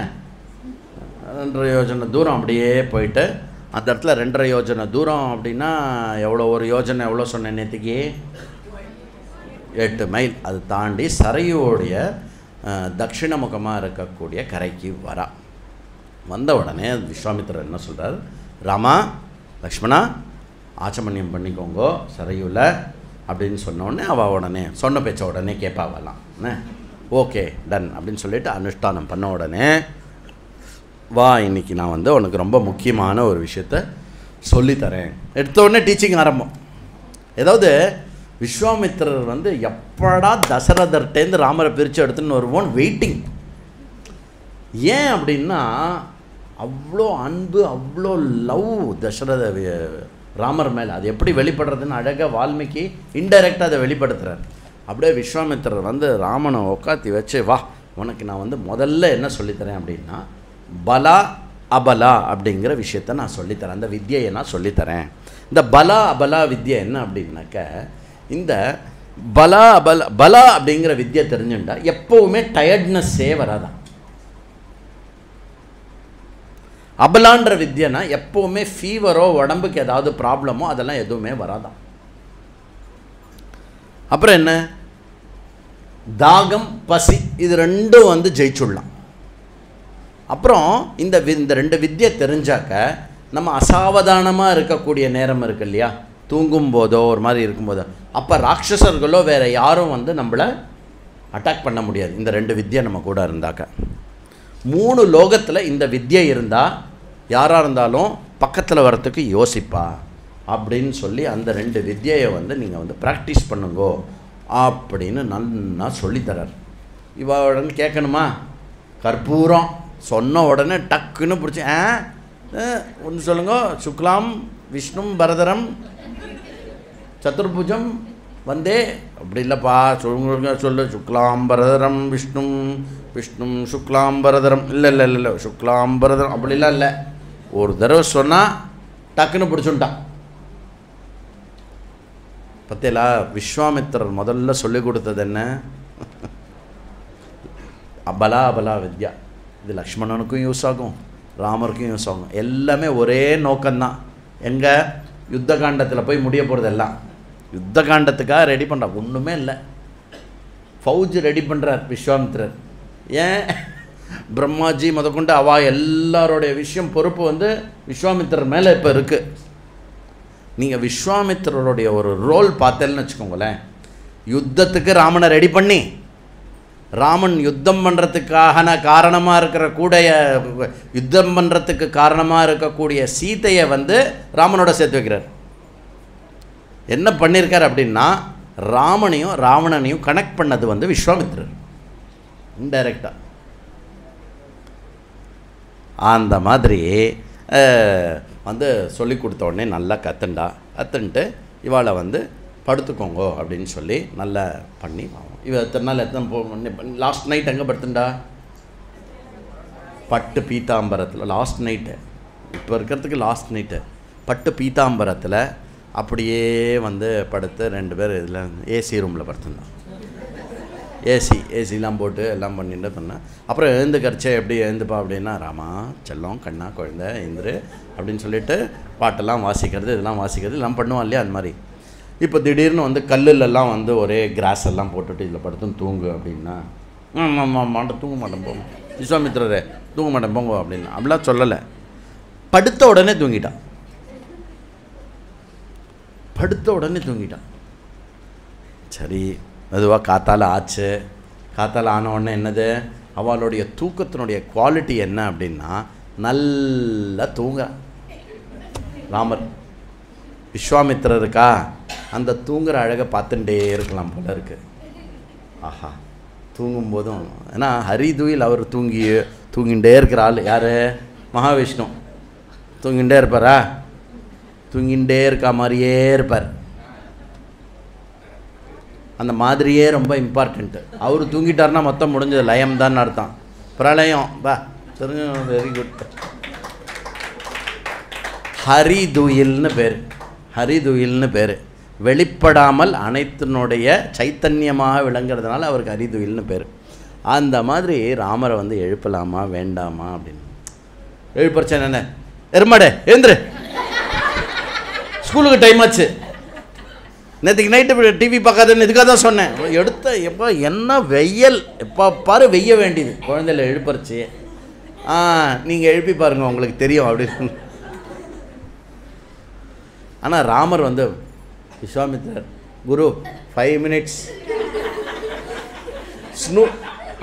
2.5 யோஜனை தூரம் அப்படியே போயிட்டு அந்த இடத்துல 2.5 யோஜனை தூரம் அப்படின்னா எவ்வளோ, ஒரு யோஜனை எவ்வளோ சொன்னேன் நேற்றுக்கு, 8 மைல். அது தாண்டி சரையோடைய தட்சிணமுகமாக இருக்கக்கூடிய கரைக்கு வரா. வந்த உடனே விஸ்வாமித்திரர் என்ன சொல்கிறார், ராமா லக்ஷ்மணா ஆச்சமன்யம் பண்ணிக்கோங்கோ சரையூவில் அப்படின்னு சொன்ன உடனே அவள் உடனே சொன்ன பேச்ச உடனே கேட்பாவலாம். ஓகே டன் அப்படின்னு சொல்லிட்டு அனுஷ்டானம் பண்ண உடனே, வா இன்னைக்கு நான் உனக்கு ரொம்ப முக்கியமான ஒரு விஷயத்த சொல்லித்தரேன். எடுத்த உடனே டீச்சிங் ஆரம்பம். ஏதாவது விஸ்வாமித்திரர் எப்படா தசரதர்கிட்டேருந்து ராமரை பிரித்து எடுத்துன்னு வருவோன்னு வெயிட்டிங். ஏன் அப்படின்னா அவ்வளோ அன்பு, அவ்வளோ லவ் தசரத ராமர் மேலே. அது எப்படி வெளிப்படுறதுன்னு அழகாக வால்மீகி இன்டைரக்டாக அதை வெளிப்படுத்துகிறார். அப்படியே விஸ்வாமித்திரர் ராமனை உட்காத்தி வச்சு, வா உனக்கு நான் முதல்ல என்ன சொல்லித்தரேன் அப்படின்னா, பலா அபலா அப்படிங்கிற விஷயத்த நான் சொல்லித்தரேன், அந்த வித்தியை நான் சொல்லித்தரேன். இந்த பலா அபலா வித்யை என்ன அப்படின்னாக்க, இந்த பலா அப்படிங்கிற வித்தியை தெரிஞ்சுட்டா எப்போவுமே டயர்ட்னஸ்ஸே வராதான். அபலான்ற வித்யனா எப்போவுமே ஃபீவரோ உடம்புக்கு ஏதாவது ப்ராப்ளமோ அதெல்லாம் எதுவுமே வராதான். அப்புறம் என்ன, தாகம் பசி இது ரெண்டும் ஜெயிச்சுடலாம். அப்புறம் இந்த 2 வித்தியை தெரிஞ்சாக்க நம்ம அசாவதானமாக இருக்கக்கூடிய நேரம் இருக்கு இல்லையா, தூங்கும்போதோ ஒரு மாதிரி இருக்கும்போதோ, அப்போ ராட்சசர்களோ வேறு யாரும் வந்து நம்மளை அட்டாக் பண்ண முடியாது. இந்த 2 வித்யை நம்ம கூட இருந்தாக்க. 3 லோகத்தில் இந்த வித்யை இருந்தால் யாராக இருந்தாலும் பக்கத்தில் வரத்துக்கு யோசிப்பா அப்படின்னு சொல்லி அந்த 2 வித்யையை வந்து நீங்கள் வந்து ப்ராக்டிஸ் பண்ணுங்கோ அப்படின்னு நல்லா சொல்லித்தரார். இவன் கேட்கணுமா? கற்பூரம் சொன்ன உடனே டக்குன்னு பிடிச்சி ஒன்று சொல்லுங்க. சுக்லாம் விஷ்ணு பரதரம் சதுர்புஜம் வந்தே. அப்படி இல்லைப்பா, சொல்லுங்க சொல்லு. சுக்லாம் பரதரம் விஷ்ணு விஷ்ணு சுக்லாம் பரதரம். இல்லை சுக்லாம் பரதரம் அப்படிலாம் இல்லை. ஒரு தடவை சொன்னால் டக்குன்னு பிடிச்சுட்டான். பத்தியலா, விஸ்வாமித்திரர் முதல்ல சொல்லிக் கொடுத்தது என்ன? அபலா வித்யா. இது லக்ஷ்மணனுக்கும் யூஸ் ஆகும், ராமருக்கும் யூஸ் ஆகும். எல்லாமே ஒரே நோக்கம்தான். எங்கே யுத்த காண்டத்தில் போய் முடிய போகிறது எல்லாம் யுத்த காண்டத்துக்காக ரெடி பண்ணுறார். ஒன்றுமே இல்லை, ஃபௌஜ் ரெடி பண்ணுறார் விஸ்வாமித்திரர். ஏன்? பிரம்மாஜி முதற்கொண்டு எல்லாரோடைய விஷயம் பொறுப்பு வந்து விஸ்வாமித்திரர் மேலே இப்போ இருக்குது. நீங்கள் விஸ்வாமித்திரருடைய ஒரு ரோல் பார்த்தேன்னு வச்சுக்கோங்களேன். யுத்தத்துக்கு ராமனை ரெடி பண்ணி, ராமன் யுத்தம் பண்ணுறதுக்கான காரணமாக இருக்கிற யுத்தம் பண்ணுறதுக்கு காரணமாக இருக்கக்கூடிய சீதையை வந்து ராமனோட சேர்த்து வைக்கிறார். என்ன பண்ணியிருக்கார் அப்படின்னா, ராமனையும் ராவணனையும் கனெக்ட் பண்ணது வந்து விஸ்வாமித்திரர் இன்டைரக்டாக. அந்த மாதிரி வந்து சொல்லி கொடுத்த உடனே நல்லா கற்றுன்ட்டு இவாளை வந்து படுத்துக்கோங்கோ அப்படின்னு சொல்லி நல்லா பண்ணி இவ எத்தனை நாள் லாஸ்ட் நைட் எங்கே படுத்துண்டா? பட்டு பீதாம்பரத்தில் லாஸ்ட் நைட்டு. இப்போ இருக்கிறதுக்கு லாஸ்ட் நைட்டு பட்டு பீதாம்பரத்தில் அப்படியே வந்து படுத்து 2 பேர் இதில் ஏசி ரூமில் படுத்துருந்தான். ஏசிலாம் போட்டு எல்லாம் பண்ணிட்டு பண்ணேன். அப்புறம் எழுந்துக்கரிச்சே எப்படி எழுந்துப்பா அப்படின்னா, ராமா செல்லம் கண்ணா குழந்தை எழுந்துரு அப்படின்னு சொல்லிட்டு பாட்டெல்லாம் வாசிக்கிறது, இதெல்லாம் வாசிக்கிறது எல்லாம் பண்ணுவான் இல்லையா? அந்த மாதிரி. இப்போ திடீர்னு வந்து கல்லுலெல்லாம் வந்து ஒரே கிராஸ் எல்லாம் போட்டுட்டு இதில் படுத்துன்னு தூங்கு அப்படின்னா, மாட்டேன் தூங்க மாட்டேன் போங்க, விஸ்வாமித்திரரே தூங்க மாட்டேன் போங்க அப்படின்னா அப்படிலாம் சொல்லலை. படுத்த உடனே தூங்கிட்டான். சரி, அதுவாக காத்தால் ஆச்சு. காத்தால் ஆன உடனே என்னது, அவளுடைய தூக்கத்தினுடைய குவாலிட்டி என்ன அப்படின்னா, நல்லா தூங்க ராமர். விஸ்வாமித்திரருக்கா அந்த தூங்குற அழகை பார்த்துட்டே இருக்கலாம் போல இருக்கு. ஆஹா, தூங்கும்போதும் ஏன்னா ஹரிதுயில் அவர் தூங்கிகிட்டே இருக்கிற ஆள் யார்? மகாவிஷ்ணு. தூங்கிகிட்டே இருப்பாரா? தூங்கிகிட்டே இருக்கா மாதிரியே இருப்பார். அந்த மாதிரியே ரொம்ப இம்பார்ட்டண்ட்டு. அவர் தூங்கிட்டார்னா மொத்தம் முடிஞ்சது, லயம் தான் அர்த்தம். பிரளயம் பா சரிங்க, வெரி குட். ஹரிதுயில்னு பேர். வெளிப்படாமல் அனைத்தினுடைய சைத்தன்யமாக விளங்குறதுனால அவருக்கு ஹரிதுயில்னு பேர். அந்த மாதிரி ராமரை வந்து எழுப்பலாமா வேண்டாமா அப்படின்னு எழுப்பறச்சேன். என்ன எருமாடே எழுந்துரு, ஸ்கூலுக்கு டைம் ஆச்சு, நேற்றுக்கு நைட்டு டிவி பார்க்காதுன்னு இதுக்காக தான் சொன்னேன். எடுத்த எப்போ என்ன வெயில், எப்போ பாரு வெய்ய வேண்டியது குழந்தையில எழுப்பறச்சு. நீங்கள் எழுப்பி பாருங்கள் உங்களுக்கு தெரியும் அப்படின்னு. ஆனால் ராமர் வந்து விஸ்வாமித்திரர் குரு 5 minutes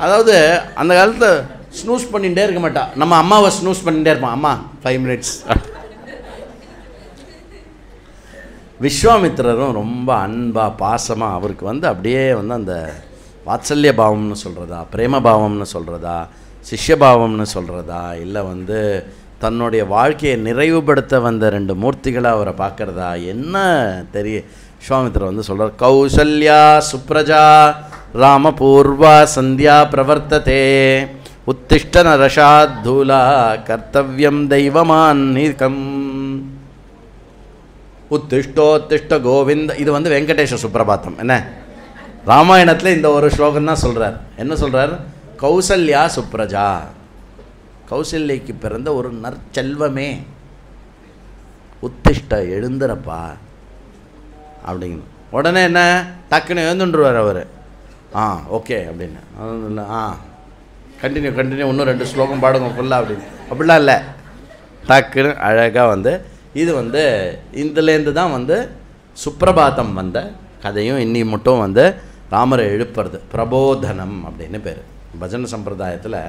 அதாவது அந்த காலத்தில் ஸ்னூஸ் பண்ணிகிட்டே இருக்க மாட்டா. நம்ம அம்மாவை ஸ்னூஸ் பண்ணிகிட்டே இருப்பான். அம்மா 5 minutes. விஸ்வாமித்திரரும் ரொம்ப அன்பாக பாசமாக அவருக்கு வந்து அப்படியே வந்து அந்த வாத்சல்ய பாவம்னு சொல்கிறதா, பிரேம பாவம்னு சொல்கிறதா, சிஷ்யபாவம்னு சொல்கிறதா, இல்லை வந்து தன்னுடைய வாழ்க்கையை நிறைவுபடுத்த வந்த 2 மூர்த்திகளை அவரை பார்க்குறதா என்ன தெரியும். விஸ்வாமித்திரர் வந்து சொல்கிறார், கௌசல்யா சுப்ரஜா ராமபூர்வா சந்தியா பிரவர்த்ததே உத்திஷ்ட நரஷாத்தூலா கர்த்தவ்யம் தெய்வமான்னிகம் உத்திஷ்டோத்திஷ்ட கோவிந்த. இது வந்து வெங்கடேஷ சுப்ரபாத்தம். என்ன ராமாயணத்தில் இந்த ஒரு ஸ்லோகம் தான் சொல்கிறார். என்ன சொல்கிறார்? கௌசல்யா சுப்ரஜா, கௌசல்யக்கு பிறந்த ஒரு நற்செல்வமே, உத்திஷ்ட எழுந்துறப்பா அப்படிங்க. உடனே என்ன டக்குன்னு எழுந்துருவார் அவர். ஓகே அப்படின்னு. கண்டினியூ இன்னும் 2 ஸ்லோகம் பாடுங்க ஃபுல்லாக அப்படின்னு. அப்படிலாம் இல்லை, டக்குன்னு அழகாக வந்து இது வந்து இதுலேருந்து தான் வந்து சுப்பிரபாதம் வந்த கதையும் இன்னி மட்டும் வந்து ராமரை எழுப்புறது பிரபோதனம் அப்படின்னு பேர். பஜனை சம்பிரதாயத்தில்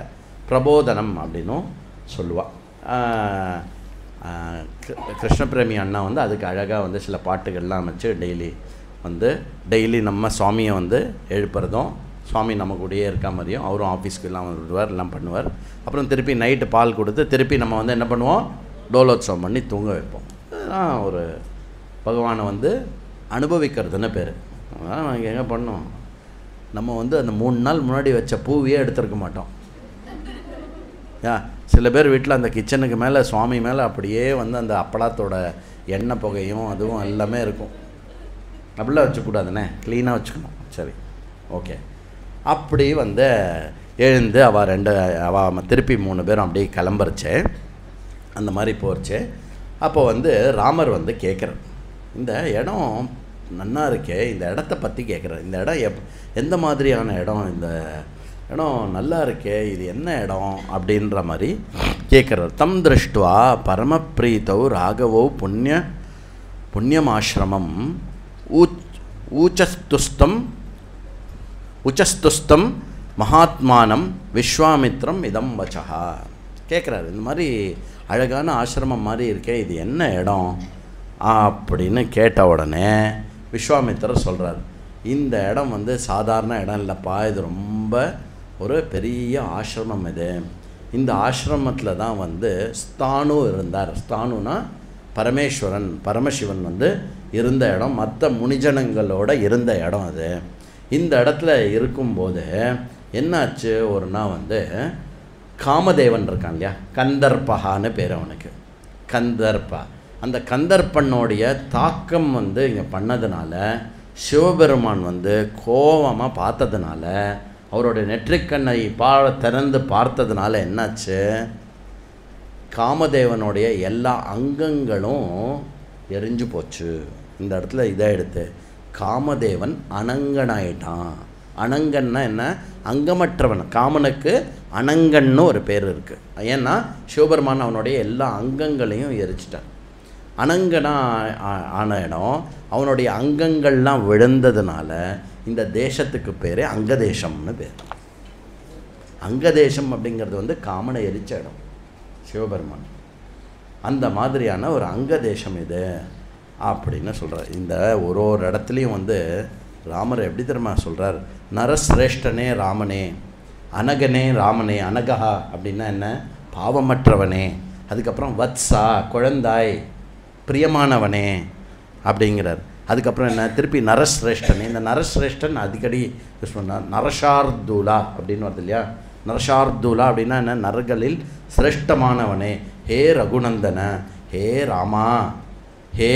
பிரபோதனம் அப்படின்னும் சொல்லுவாள். கிருஷ்ணபிரேமி அண்ணா வந்து அதுக்கு அழகாக வந்து சில பாட்டுகள்லாம் வச்சு டெய்லி நம்ம சுவாமியை வந்து எழுப்புறதும், சுவாமி நம்ம கூடயே இருக்க மாதிரியும், அவரும் ஆஃபீஸ்க்கு எல்லாம் விடுவார், எல்லாம் பண்ணுவார். அப்புறம் திருப்பி நைட்டு பால் கொடுத்து திருப்பி நம்ம வந்து என்ன பண்ணுவோம், டோலோத்சவம் பண்ணி தூங்க வைப்போம். அதுதான் ஒரு பகவானை வந்து அனுபவிக்கிறதுன்னு பேர். அதனால் நாங்கள் எங்கே பண்ணோம், நம்ம வந்து அந்த 3 நாள் முன்னாடி வச்ச பூவையே எடுத்துருக்க மாட்டோம். சில பேர் வீட்டில் அந்த கிச்சனுக்கு மேலே சுவாமி மேலே அப்படியே வந்து அந்த அப்பளத்தோட எண்ணெய் புகையும் அதுவும் எல்லாமே இருக்கும். அப்படிலாம் வச்சுக்கூடாதுண்ணே, க்ளீனாக வச்சுக்கணும். சரி, ஓகே. அப்படி வந்து எழுந்து அவள் திருப்பி 3 பேரும் அப்படியே கிளம்புறச்சே, அந்த மாதிரி போச்சு. அப்போ வந்து ராமர் வந்து கேட்குறார், இந்த இடம் நன்னா இருக்கே, இந்த இடத்த பற்றி கேட்குறார். இந்த இடம் எந்த மாதிரியான இடம், இந்த இடம் நல்லா இருக்கே, இது என்ன இடம் அப்படின்ற மாதிரி கேட்குறார். தம் திருஷ்டுவா பரமப்ரீதௌ ராகவோ புண்ணியமாசிரமம் உச்சஸ்துஸ்தம் மகாத்மானம் விஸ்வாமித்ரம் இதம் வச்சா கேட்குறாரு. இந்த மாதிரி அழகான ஆசிரமம் மாதிரி இருக்கே, இது என்ன இடம் அப்படின்னு கேட்ட உடனே விஸ்வாமித்திரர் சொல்கிறார், இந்த இடம் வந்து சாதாரண இடம் இல்லைப்பா, இது ரொம்ப ஒரு பெரிய ஆசிரமம். இந்த ஆசிரமத்தில் தான் வந்து ஸ்தானு இருந்தார். ஸ்தானுனா பரமசிவன் வந்து இருந்த இடம், மற்ற முனிஜனங்களோட இருந்த இடம் அது. இந்த இடத்துல இருக்கும்போது என்னாச்சு, ஒரு நாள் வந்து காமதேவன் இருக்கான் இல்லையா, கந்தர்பகான்னு பேர் அவனுக்கு, கந்தர்பா. அந்த கந்தர்ப்பனுடைய தாக்கம் வந்து இங்கே பண்ணதுனால சிவபெருமான் வந்து கோபமாக பார்த்ததுனால, அவருடைய நெற்றிக்கண்ணை திறந்து பார்த்ததுனால என்னாச்சு, காமதேவனுடைய எல்லா அங்கங்களும் எரிஞ்சு போச்சு. இந்த இடத்துல இதை எடுத்து காமதேவன் அனங்கனாயிட்டான். அனங்கன்னா என்ன, அங்கமற்றவன். காமனுக்கு அனங்கன்னு ஒரு பேர் இருக்குது. ஏன்னா சிவபெருமான் அவனுடைய எல்லா அங்கங்களையும் எரிச்சிட்டான். அனங்கனா ஆன இடம், அவனுடைய அங்கங்கள்லாம் விழுந்ததுனால இந்த தேசத்துக்கு பேர் அங்கதேசம்னு பேர். அங்கதேசம் அப்படிங்கிறது வந்து காமனை எரிச்ச இடம் சிவபெருமான். அந்த மாதிரியான ஒரு அங்கதேசம் இது அப்படின்னு சொல்கிறார். இந்த ஒரு இடத்துலையும் வந்து ராமர் எப்படி தெரியுமா சொல்கிறார், நரசிரேஷ்டனே ராமனே, அனகனே ராமனே. அனகா அப்படின்னா என்ன, பாவமற்றவனே. அதுக்கப்புறம் வத்சா குழந்தாய், பிரியமானவனே அப்படிங்கிறார். அதுக்கப்புறம் என்ன, திருப்பி நரசிரேஷ்டனே. இந்த நரசிரேஷ்டன் அடிக்கடி யூஸ் பண்ணார். நரஷார்தூலா அப்படின்னு வருது இல்லையா, நரஷார்தூலா அப்படின்னா என்ன, நரகளில் சிரேஷ்டமானவனே. ஹே ரகுநந்தன, ஹே ராமா, ஹே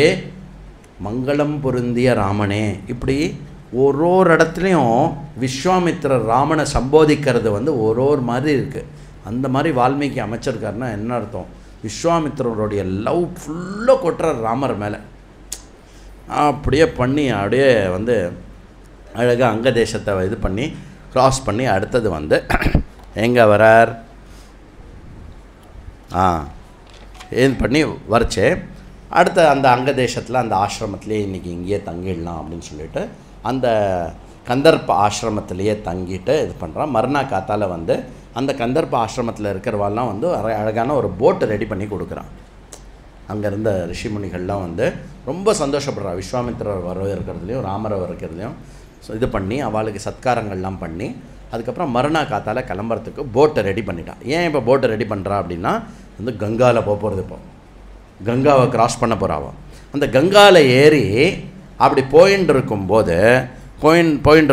மங்களம் பொருந்திய ராமனே. இப்படி ஒரு இடத்துலையும் விஸ்வாமித்திரர் ராமனை சம்போதிக்கிறது வந்து ஒரு மாதிரி இருக்குது. அந்த மாதிரி வால்மீகி அமைச்சிருக்காருன்னா என்ன அர்த்தம், விஸ்வாமித்திரருடைய லவ் ஃபுல்லாக கொட்டுறார் ராமர் மேலே. அப்படியே பண்ணி அப்படியே வந்து அழகாக அங்க தேசத்தை இது பண்ணி க்ராஸ் பண்ணி அடுத்தது வந்து எங்கே வரார், இது பண்ணி வரைச்சே அடுத்த அந்த அங்க தேசத்தில் அந்த ஆசிரமத்திலே இன்றைக்கி இங்கேயே தங்கிடலாம் அப்படின்னு சொல்லிட்டு அந்த கந்தர்ப்ப ஆசிரமத்திலேயே தங்கிட்டு இது பண்ணுறான். மறுநாள் காத்தால் வந்து அந்த கந்தர்ப்ப ஆசிரமத்தில் இருக்கிறவாள்லாம் வந்து அழகான ஒரு போட்டு ரெடி பண்ணி கொடுக்குறான். அங்கே இருந்த ரிஷிமுனிகள்லாம் வந்து ரொம்ப சந்தோஷப்படுறா. விஸ்வாமித்திரர் வரவேற்கிறதுலையும் ராமரை வரவேற்கிறதுலையும் இது பண்ணி அவளுக்கு சத்காரங்கள்லாம் பண்ணி அதுக்கப்புறம் மறுநாள் காத்தால் கிளம்புறதுக்கு போட்டை ரெடி பண்ணிட்டான். ஏன் இப்போ போட்டை ரெடி பண்ணுறா அப்படின்னா வந்து கங்காவில் போகிறது. இப்போ கங்காவை கிராஸ் பண்ண போகிறாவோ. அந்த கங்காவில் ஏறி அப்படி போயின்னு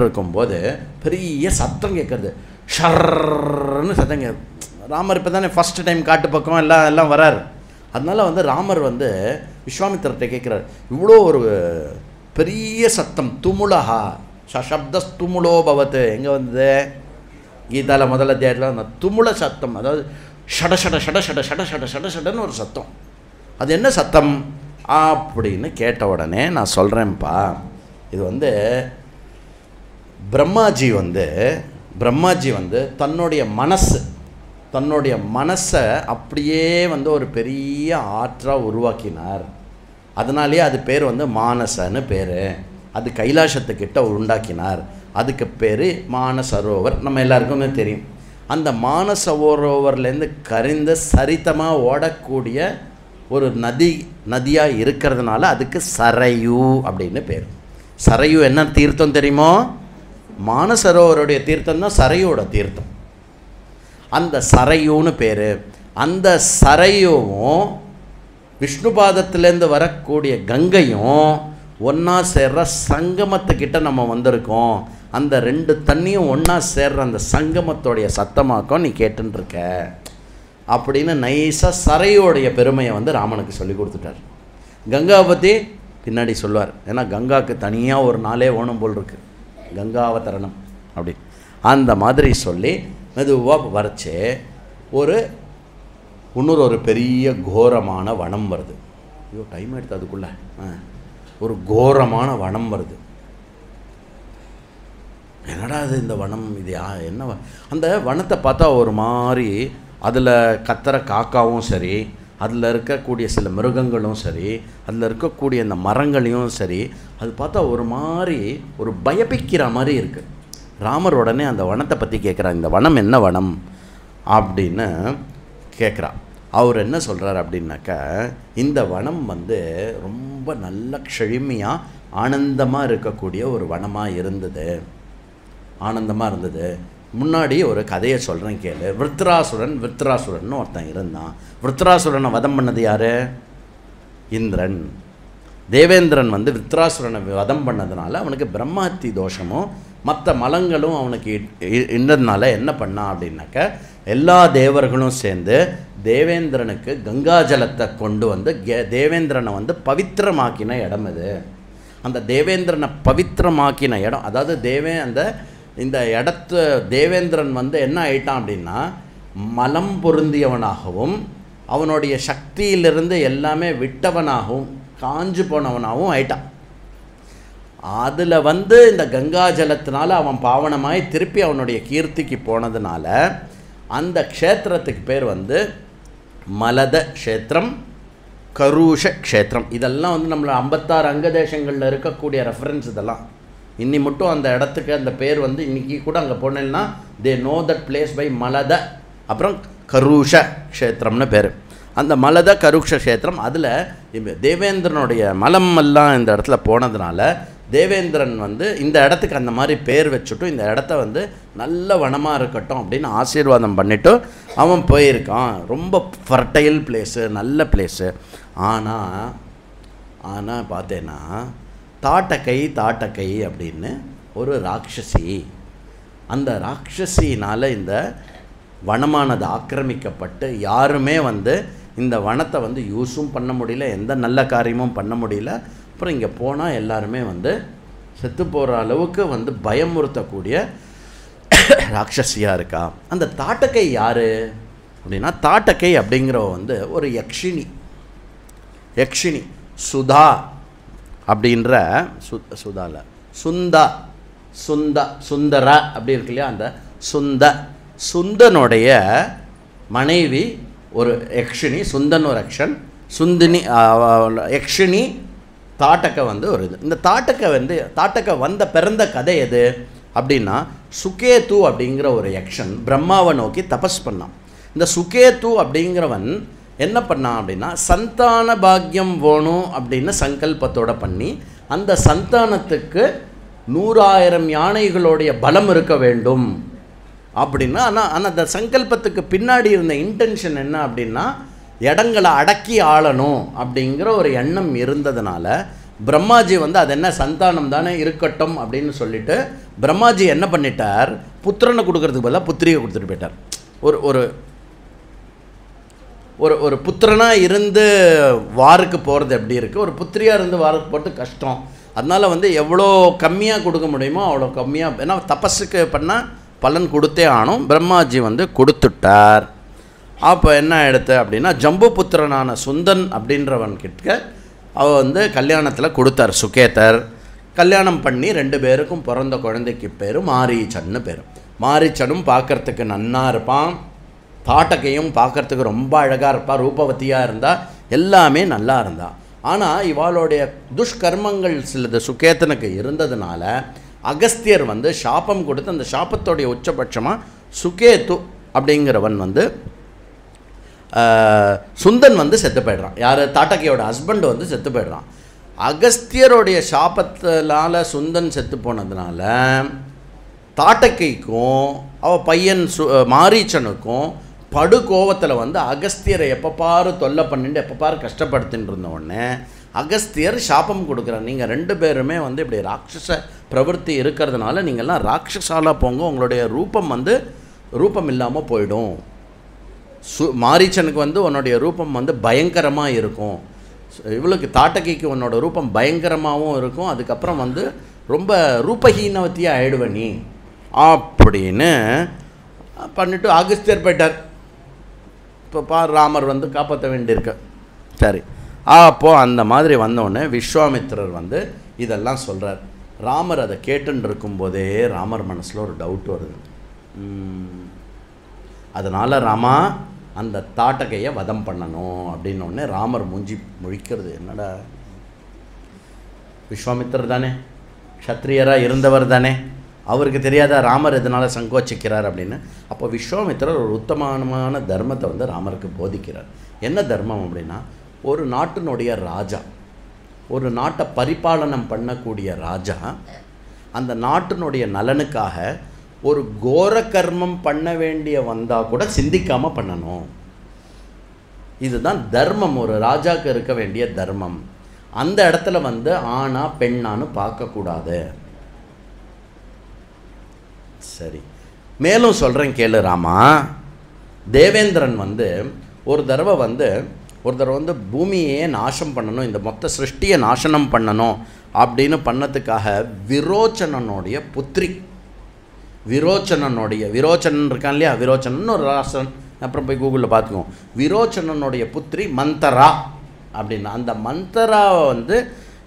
இருக்கும்போது பெரிய சத்தம் கேட்குறது, ஷர்ன்னு சத்தம் கேட்குது. ராமர் இப்போ தானே ஃபஸ்ட்டு டைம் காட்டு பக்கம் எல்லாம் வரார். அதனால் வந்து ராமர் வந்து விஸ்வாமித்திரர்கிட்ட கேட்குறார், இவ்வளோ ஒரு பெரிய சத்தம், துமுலஹா சப்தஸ்துமுலோ பவத்து எங்கே வந்தது, கீதாவில் முதல் அத்தியாயத்தில் அந்த துமுல சத்தம், அதாவது ஷட ஷட ஷட ஷட ஷட ஷட ஷட ஷடன்னு ஒரு சத்தம். அது என்ன சத்தம் அப்படின்னு கேட்ட உடனே நான் சொல்கிறேன்ப்பா, இது வந்து பிரம்மாஜி வந்து தன்னுடைய மனசை அப்படியே வந்து ஒரு பெரிய ஆற்றாக உருவாக்கினார். அதனாலேயே அது பேர் வந்து மானசன்னு பேர். அது கைலாசத்துக்கிட்ட உண்டாக்கினார். அதுக்கு பேர் மானசரோவர். நம்ம எல்லாருக்குமே தெரியும். அந்த மானசரோவர்லேருந்து கரிந்த சரித்தமாக ஓடக்கூடிய ஒரு நதியாக இருக்கிறதுனால அதுக்கு சரையு அப்படின்னு பேர். சரையு என்ன தீர்த்தம் தெரியுமோ? மானசரோவருடைய தீர்த்தம் தான் சரையோட தீர்த்தம். அந்த சரையுன்னு பேர். அந்த சரையும் விஷ்ணுபாதத்திலேருந்து வரக்கூடிய கங்கையும் ஒன்றா சேர்ற சங்கமத்துக்கிட்ட நம்ம வந்திருக்கோம். அந்த ரெண்டு தண்ணியும் ஒன்றா சேர்ற அந்த சங்கமத்தோடைய சத்தமாக்கம் நீ கேட்டுருக்க அப்படின்னு நைஸாக சரையோடைய பெருமையை வந்து ராமனுக்கு சொல்லி கொடுத்துட்டார். கங்காவை பற்றி பின்னாடி சொல்லுவார். ஏன்னா கங்காவுக்கு தனியாக ஒரு நாளே ஓணும் போல் இருக்கு, கங்காவதரணம் அப்படி. அந்த மாதிரி சொல்லி மெதுவாக வரைச்சே இன்னொரு ஒரு பெரிய கோரமான வனம் வருது. ஐயோ டைம் எடுத்து அதுக்குள்ளே ஒரு கோரமான வனம் வருது. என்னடா அது இந்த வனம், இது என்ன? அந்த வனத்தை பார்த்தா ஒரு மாதிரி அதில் கத்துற காக்காவும் சரி, அதில் இருக்கக்கூடிய சில மிருகங்களும் சரி, அதில் இருக்கக்கூடிய இந்த மரங்களையும் சரி, அது பார்த்தா ஒரு மாதிரி ஒரு பயப்பிக்கிற மாதிரி இருக்குது. ராமர் உடனே அந்த வனத்தை பற்றி கேட்குறார். இந்த வனம் என்ன வனம் அப்படின்னு கேட்குறா. அவர் என்ன சொல்கிறார் அப்படின்னாக்கா, இந்த வனம் வந்து ரொம்ப நல்ல செழுமையாக ஆனந்தமாக இருக்கக்கூடிய ஒரு வனமாக இருந்தது. ஆனந்தமாக இருந்தது. முன்னாடி ஒரு கதையை சொல்கிறேன் கேளு. விருத்ராசுரன் ஒருத்தன் இருந்தான். விருத்ராசுரனை வதம் பண்ணது யார்? இந்திரன். தேவேந்திரன் வந்து விருத்ராசுரனை வதம் பண்ணதுனால அவனுக்கு பிரம்மஹத்தி தோஷமும் மற்ற மலங்களும் அவனுக்கு இருந்ததுனால என்ன பண்ணான் அப்படின்னாக்க, எல்லா தேவர்களும் சேர்ந்து தேவேந்திரனுக்கு கங்காஜலத்தை கொண்டு வந்து தேவேந்திரனை வந்து பவித்திரமாக்கின இடம் இது. அந்த தேவேந்திரனை பவித்திரமாக்கின இடம், அதாவது இந்த இடத்து தேவேந்திரன் வந்து என்ன ஆயிட்டான் அப்படின்னா, மலம் பொருந்தியவனாகவும் அவனுடைய சக்தியிலிருந்து எல்லாமே விட்டவனாகவும் காஞ்சு போனவனாகவும் ஆயிட்டான். அதில் வந்து இந்த கங்கா ஜலத்தினால அவன் பாவனமாய் திருப்பி அவனுடைய கீர்த்திக்கு போனதுனால அந்த க்ஷேத்திரத்துக்கு பேர் வந்து மலத க்ஷேத்திரம், கருஷ க்ஷேத்திரம். இதெல்லாம் வந்து நம்மள 56 அங்க தேசங்களில் இருக்கக்கூடிய ரெஃபரன்ஸ். இதெல்லாம் இன்னி மட்டும் அந்த இடத்துக்கு அந்த பேர் வந்து இன்றைக்கி கூட அங்கே போனேன்னா they know that place by மலத அப்புறம் கருஷ க்ஷேத்திரம்னு பேர். அந்த மலத கருஷ க்ஷேத்திரம், அதில் தேவேந்திரனுடைய மலம் எல்லாம் இந்த இடத்துல போனதுனால தேவேந்திரன் வந்து இந்த இடத்துக்கு அந்த மாதிரி பேர் வச்சுட்டு இந்த இடத்த வந்து நல்ல வனமாக இருக்கட்டும் அப்படின்னு ஆசீர்வாதம் பண்ணிவிட்டு அவன் போயிருக்கான். ரொம்ப ஃபர்டைல் பிளேஸு, நல்ல பிளேஸு. ஆனால் பார்த்தேன்னா தாட்டக்கை அப்படின்னு ஒரு ராட்சசி. அந்த ராட்சசினால் இந்த வனமானது ஆக்கிரமிக்கப்பட்டு யாருமே வந்து இந்த வனத்தை வந்து யூஸும் பண்ண முடியல, எந்த நல்ல காரியமும் பண்ண முடியல. அப்புறம் இங்கே போனால் எல்லாருமே வந்து செத்து போகிற அளவுக்கு வந்து பயமுறுத்தக்கூடிய ராட்சசியாக இருக்கா. அந்த தாட்டக்கை யார் அப்படின்னா, தாட்டக்கை அப்படிங்கிறவ வந்து ஒரு யக்ஷினி. சுதா அப்படின்ற சுந்தரா அப்படி இருக்கு இல்லையா, அந்த சுந்தனுடைய மனைவி ஒரு யக்ஷினி. சுந்தன் ஒரு சுந்தினி யக்ஷினி. தாட்டக்க வந்து ஒரு இது. இந்த தாட்டக்க வந்த பிறந்த கதை எது அப்படின்னா, சுகேது அப்படிங்கிற ஒரு யக்ஷன் பிரம்மாவை நோக்கி தபஸ் பண்ணான். இந்த சுகேது அப்படிங்கிறவன் என்ன பண்ணான் அப்படின்னா, சந்தான பாக்கியம் வேணும் அப்படின்னு சங்கல்பத்தோடு பண்ணி அந்த சந்தானத்துக்கு 100,000 யானைகளுடைய பலம் இருக்க வேண்டும் அப்படின்னா. ஆனால் அந்த சங்கல்பத்துக்கு பின்னாடி இருந்த இன்டென்ஷன் என்ன அப்படின்னா, இடங்களை அடக்கி ஆளணும் அப்படிங்கிற ஒரு எண்ணம் இருந்ததுனால பிரம்மாஜி வந்து அது என்ன சந்தானம் தானே இருக்கட்டும் அப்படின்னு சொல்லிட்டு பிரம்மாஜி என்ன பண்ணிட்டார், புத்திரனை கொடுக்கறதுக்கு பதிலாக புத்திரியை கொடுத்துட்டு போயிட்டார். ஒரு ஒரு ஒரு புத்திரனாக இருந்து வாருக்கு போகிறது எப்படி இருக்குது, ஒரு புத்திரியாக இருந்து வாருக்கு போகிறது கஷ்டம். அதனால் வந்து எவ்வளோ கம்மியாக கொடுக்க முடியுமோ அவ்வளோ கம்மியாக, ஏன்னா தபஸுக்கு பண்ணால் பலன் கொடுத்தே ஆனும். பிரம்மாஜி வந்து கொடுத்துட்டார். அப்போ என்ன எடுத்து அப்படின்னா, ஜம்பு புத்திரனான சுந்தன் அப்படின்றவன்கிட்ட அவள் வந்து கல்யாணத்தில் கொடுத்தார். சுகேதர் கல்யாணம் பண்ணி 2 பேருக்கும் பிறந்த குழந்தைக்கு பேர் மாரீச்சன்னு பேர். மாரீச்சனும் பார்க்குறதுக்கு நன்னா இருப்பான், தாட்டக்கையும் பார்க்குறதுக்கு ரொம்ப அழகாக இருப்பாள், ரூபவதியாக இருந்தால் எல்லாமே நல்லா இருந்தாள். ஆனால் இவாளுடைய துஷ்கர்மங்கள் சிலது சுகேதனுக்கு இருந்ததுனால அகஸ்தியர் வந்து சாபம் கொடுத்து அந்த சாபத்தோடைய உச்சபட்சமாக சுகேது அப்படிங்கிறவன் வந்து சுந்தன் வந்து செத்து போய்ட்றான். யார்? தாட்டகையோட ஹஸ்பண்ட் வந்து செத்து போய்ட்றான். அகஸ்தியருடைய சாபத்தினால சுந்தன் செத்து போனதுனால தாட்டகைக்கும் அவள் பையன் மாரீச்சனுக்கும் படு கோவத்தில் வந்து அகஸ்தியரை எப்போ பாரு தொல்லை பண்ணிட்டு எப்போ பாரு கஷ்டப்படுத்தின்னு இருந்த உடனே அகஸ்தியர் சாபம் கொடுக்குறார். நீங்கள் 2 பேருமே வந்து இப்படி ராட்சச பிரவൃத்தி இருக்கிறதுனால நீங்கள்லாம் ராட்சசாலாக போங்க, உங்களுடைய ரூபம் வந்து ரூபம் இல்லாமல் போயிடும். மாரீச்சனுக்கு வந்து உன்னுடைய ரூபம் வந்து பயங்கரமாக இருக்கும், இவளுக்கு தாட்டகைக்கு உன்னோட ரூபம் பயங்கரமாகவும் இருக்கும், அதுக்கப்புறம் வந்து ரொம்ப ரூபஹீனவத்தியாக ஆயிடுவ நீ அப்படின்னு பண்ணிவிட்டு அகஸ்தியர் போயிட்டார். இப்போ ராமர் வந்து காப்பாற்ற வேண்டியிருக்கு. சரி, அப்போது அந்த மாதிரி வந்தோடனே விஸ்வாமித்திரர் வந்து இதெல்லாம் சொல்கிறார். ராமர் அதை கேட்டுன்னு இருக்கும்போதே ராமர் மனசில் ஒரு டவுட் வருது. அதனால் ராமா அந்த தாட்டகையை வதம் பண்ணணும் அப்படின்னோடனே ராமர் முழிக்கிறது. என்னடா, விஸ்வாமித்திரர் தானே, க்ஷத்ரியராக இருந்தவர் தானே, அவருக்கு தெரியாத ராமர் எதனால் சங்கோச்சிக்கிறார் அப்படின்னு. அப்போ விஸ்வாமித்திரர் ஒரு உத்தமமான தர்மத்தை வந்து ராமருக்கு போதிக்கிறார். என்ன தர்மம் அப்படின்னா, ஒரு நாட்டினுடைய ராஜா, ஒரு நாட்டை பரிபாலனம் பண்ணக்கூடிய ராஜா அந்த நாட்டினுடைய நலனுக்காக ஒரு கோர கர்மம் பண்ண வேண்டிய வந்தால் கூட சிந்திக்காமல் பண்ணணும். இதுதான் தர்மம், ஒரு ராஜாவுக்கு இருக்க வேண்டிய தர்மம். அந்த இடத்துல வந்து ஆணா பெண்ணான்னு பார்க்கக்கூடாது. சரி, மேலும் சொல்கிறேன் கேளு ராமா. தேவேந்திரன் வந்து ஒரு தடவை வந்து பூமியே நாசம் பண்ணணும், இந்த மொத்த சிருஷ்டியை நாசனம் பண்ணணும் அப்படின்னு பண்ணதுக்காக விரோச்சனனுடைய புத்திரி, விரோச்சனன் இருக்கான் இல்லையா, விரோச்சனன் ஒரு ராசன், அப்புறம் போய் கூகுளில் பார்த்துக்குவோம். விரோச்சனனுடைய புத்திரி மந்தரா அப்படின்னு, அந்த மந்தராவை வந்து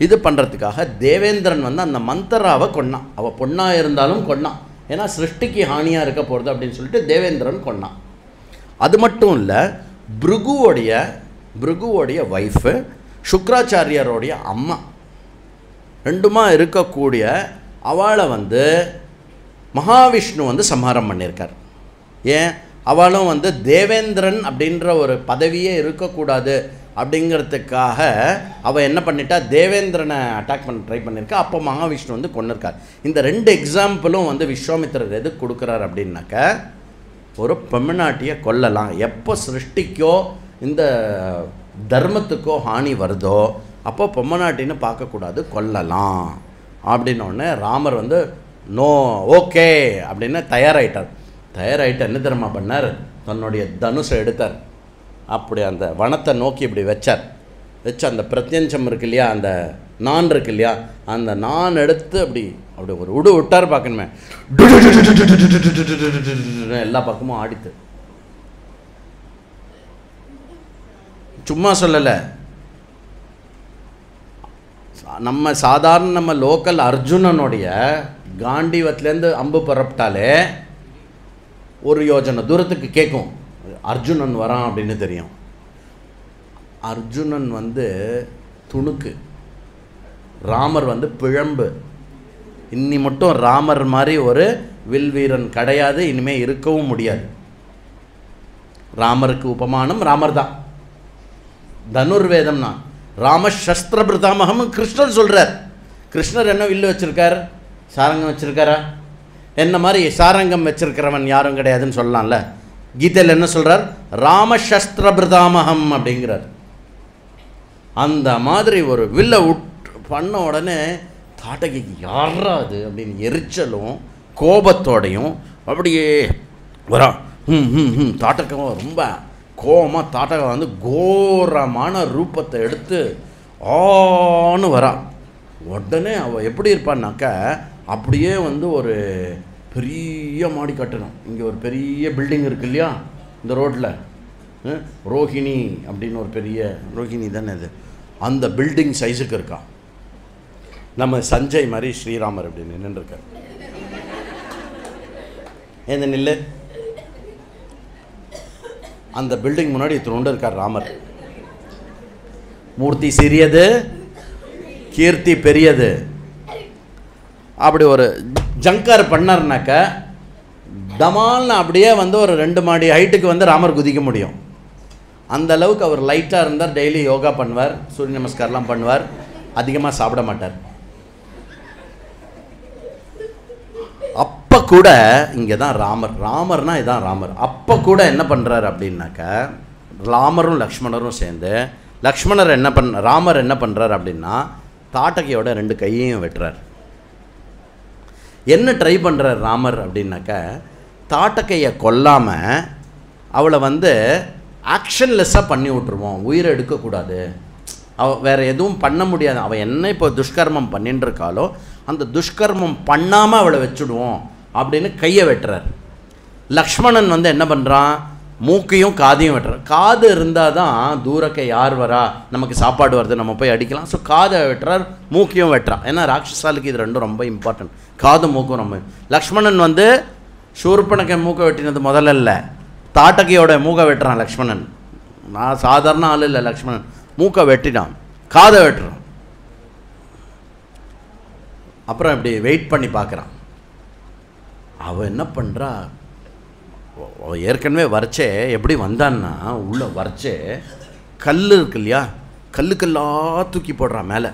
இது பண்ணுறதுக்காக தேவேந்திரன் வந்து அந்த மந்தராவை கொன்னான். அவள் பொண்ணாக இருந்தாலும் கொன்னான், ஏன்னா சிருஷ்டிக்கு ஹானியாக இருக்க போகிறது அப்படின்னு சொல்லிட்டு தேவேந்திரன் கொன்னான். அது மட்டும் இல்லை, பிருகுவோடைய ஒய்ஃபு சுக்ராச்சாரியரோடைய அம்மா ரெண்டுமா இருக்கக்கூடிய அவளை வந்து மகாவிஷ்ணு வந்து சம்ஹாரம் பண்ணியிருக்கார். ஏன்? அவளும் வந்து தேவேந்திரன் அப்படின்ற ஒரு பதவியே இருக்கக்கூடாது அப்படிங்கிறதுக்காக அவள் என்ன பண்ணிட்டா, தேவேந்திரனை அட்டாக் பண்ண ட்ரை பண்ணியிருக்கா. அப்போ மகாவிஷ்ணு வந்து கொண்டிருக்கார். இந்த 2 எக்ஸாம்பிளும் வந்து விஸ்வாமித்திரர் எதுக்கு கொடுக்குறார் அப்படின்னாக்க, ஒரு பெண்ணாட்டியை கொல்லலாம், எப்போ சிருஷ்டிக்கோ இந்த தர்மத்துக்கோ ஹானி வருதோ அப்போ பொம்மநாட்டின்னு பார்க்கக்கூடாது, கொல்லலாம் அப்படின்னோடனே ராமர் வந்து நோ ஓகே அப்படின்னு தயாராகிட்டார். என்ன தெரியுமா பண்ணார்? தன்னுடைய தனுஷை எடுத்தார், அப்படி அந்த வனத்தை நோக்கி இப்படி வச்சு அந்த பிரத்யஞ்சம் இருக்கு இல்லையா, அந்த நான் இருக்கு இல்லையா, அந்த நான் எடுத்து அப்படி ஒரு விட்டார். பார்க்கணுமே, எல்லா பக்கமும் ஆடித்து. சும்மா சொல்லலை, நம்ம லோக்கல் அர்ஜுனனுடைய காண்டிவத்துலேருந்து அம்பு புறப்பட்டாலே 1 யோஜனை தூரத்துக்கு கேட்கும் அர்ஜுனன் வரான் அப்படின்னு தெரியும். அர்ஜுனன் வந்து துணுக்கு, ராமர் வந்து பிழம்பு. இன்னி மட்டும் ராமர் மாதிரி ஒரு வில் வீரன் கிடையாது, இனிமேல் இருக்கவும் முடியாது. ராமருக்கு உபமானம் ராமர் தான், தனுர்வேதம்னா. ராமசஸ்திர பிரதாமகம் கிருஷ்ணர் சொல்கிறார். கிருஷ்ணர் என்ன வில்லு வச்சுருக்கார், சாரங்கம் வச்சுருக்காரா? என்ன மாதிரி சாரங்கம் வச்சுருக்கிறவன் யாரும் கிடையாதுன்னு சொல்லலாம்ல. கீதையில் என்ன சொல்கிறார்? ராமசஸ்திர பிரதாமகம் அப்படிங்கிறார். அந்த மாதிரி ஒரு வில்லை பண்ண உடனே தாட்டகைக்கு யாராது அப்படின்னு எரிச்சலும் கோபத்தோடையும் அப்படியே வரா. தாட்டகம் ரொம்ப கோபமாக தாட்டகம் வந்து கோரமான ரூபத்தை எடுத்து ஆன்னு வரா. உடனே அவள் எப்படி இருப்பான்னாக்கா, அப்படியே வந்து ஒரு பெரிய மாடி கட்டணும். இங்கே ஒரு பெரிய பில்டிங் இருக்குது இல்லையா இந்த ரோட்டில், ரோஹிணி அப்படின்னு ஒரு பெரிய, ரோஹிணி தானே அது, அந்த பில்டிங் சைஸுக்கு இருக்கா. நம்ம சஞ்சய் மாதிரி ஸ்ரீராமர் அப்படின்னு நின்றுருக்கார். ஏந்த நில்லு, அந்த பில்டிங் முன்னாடி இத்தனோண்டு இருக்கார் ராமர். மூர்த்தி சிறியது, கீர்த்தி பெரியது. அப்படி ஒரு ஜங்கார் பண்ணார்னாக்க டமால்னு அப்படியே வந்து ஒரு 2 மாடி ஹைட்டுக்கு வந்து ராமர் குதிக்க முடியும். அந்த அளவுக்கு அவர் லைட்டாக இருந்தார். டெய்லி யோகா பண்ணுவார், சூரிய நமஸ்காரம்லாம் பண்ணுவார், அதிகமாக சாப்பிட மாட்டார். அப்போ கூட இங்கே தான் ராமர்னா இதுதான் ராமர். அப்போ கூட என்ன பண்ணுறாரு அப்படின்னாக்க, ராமரும் லக்ஷ்மணரும் சேர்ந்து ராமர் என்ன பண்ணுறாரு அப்படின்னா தாட்டகையோட 2 கையையும் வெட்டுறார். என்ன ட்ரை பண்ணுறார் ராமர் அப்படின்னாக்க, தாட்டகையை கொல்லாமல் அவளை வந்து ஆக்ஷன்லெஸ்ஸாக பண்ணி விட்டுருவோம், உயிரை எடுக்கக்கூடாது, அவள் வேறு எதுவும் பண்ண முடியாது, அவள் என்ன இப்போ துஷ்கர்மம் பண்ணிட்டு இருக்காளோ அந்த துஷ்கர்மம் பண்ணாமல் அவளை வச்சுடுவோம் அப்படின்னு கையை வெட்டுறார். லக்ஷ்மணன் வந்து என்ன பண்ணுறான், மூக்கையும் காதையும் வெட்டுறார். காது இருந்தால் தான் தூரக்க யார் வரா, நமக்கு சாப்பாடு வருது, நம்ம போய் அடிக்கலாம். ஸோ காதை வெட்டுறார், மூக்கையும் வெட்டுறான். ஏன்னா ராட்சசாலுக்கு இது 2 ரொம்ப இம்பார்ட்டன்ட், காது மூக்கும் ரொம்ப. லக்ஷ்மணன் வந்து சூர்பனகை மூக்கை வெட்டினது முதல்ல இல்லை, தாட்டகையோட மூக்கை வெட்டுறான் லக்ஷ்மணன். நான் சாதாரண ஆள் இல்லை, லக்ஷ்மணன் மூக்கை வெட்டினான், காதை வெட்டுறான். அப்புறம் இப்படி வெயிட் பண்ணி பார்க்குறான். அவள் என்ன பண்ணுறா, ஏற்கனவே வரைச்சே எப்படி வந்தான்னா, உள்ளே வரைச்சே கல் இருக்கு இல்லையா, கல்லுக்கெல்லாம் தூக்கி போடுறான், மேலே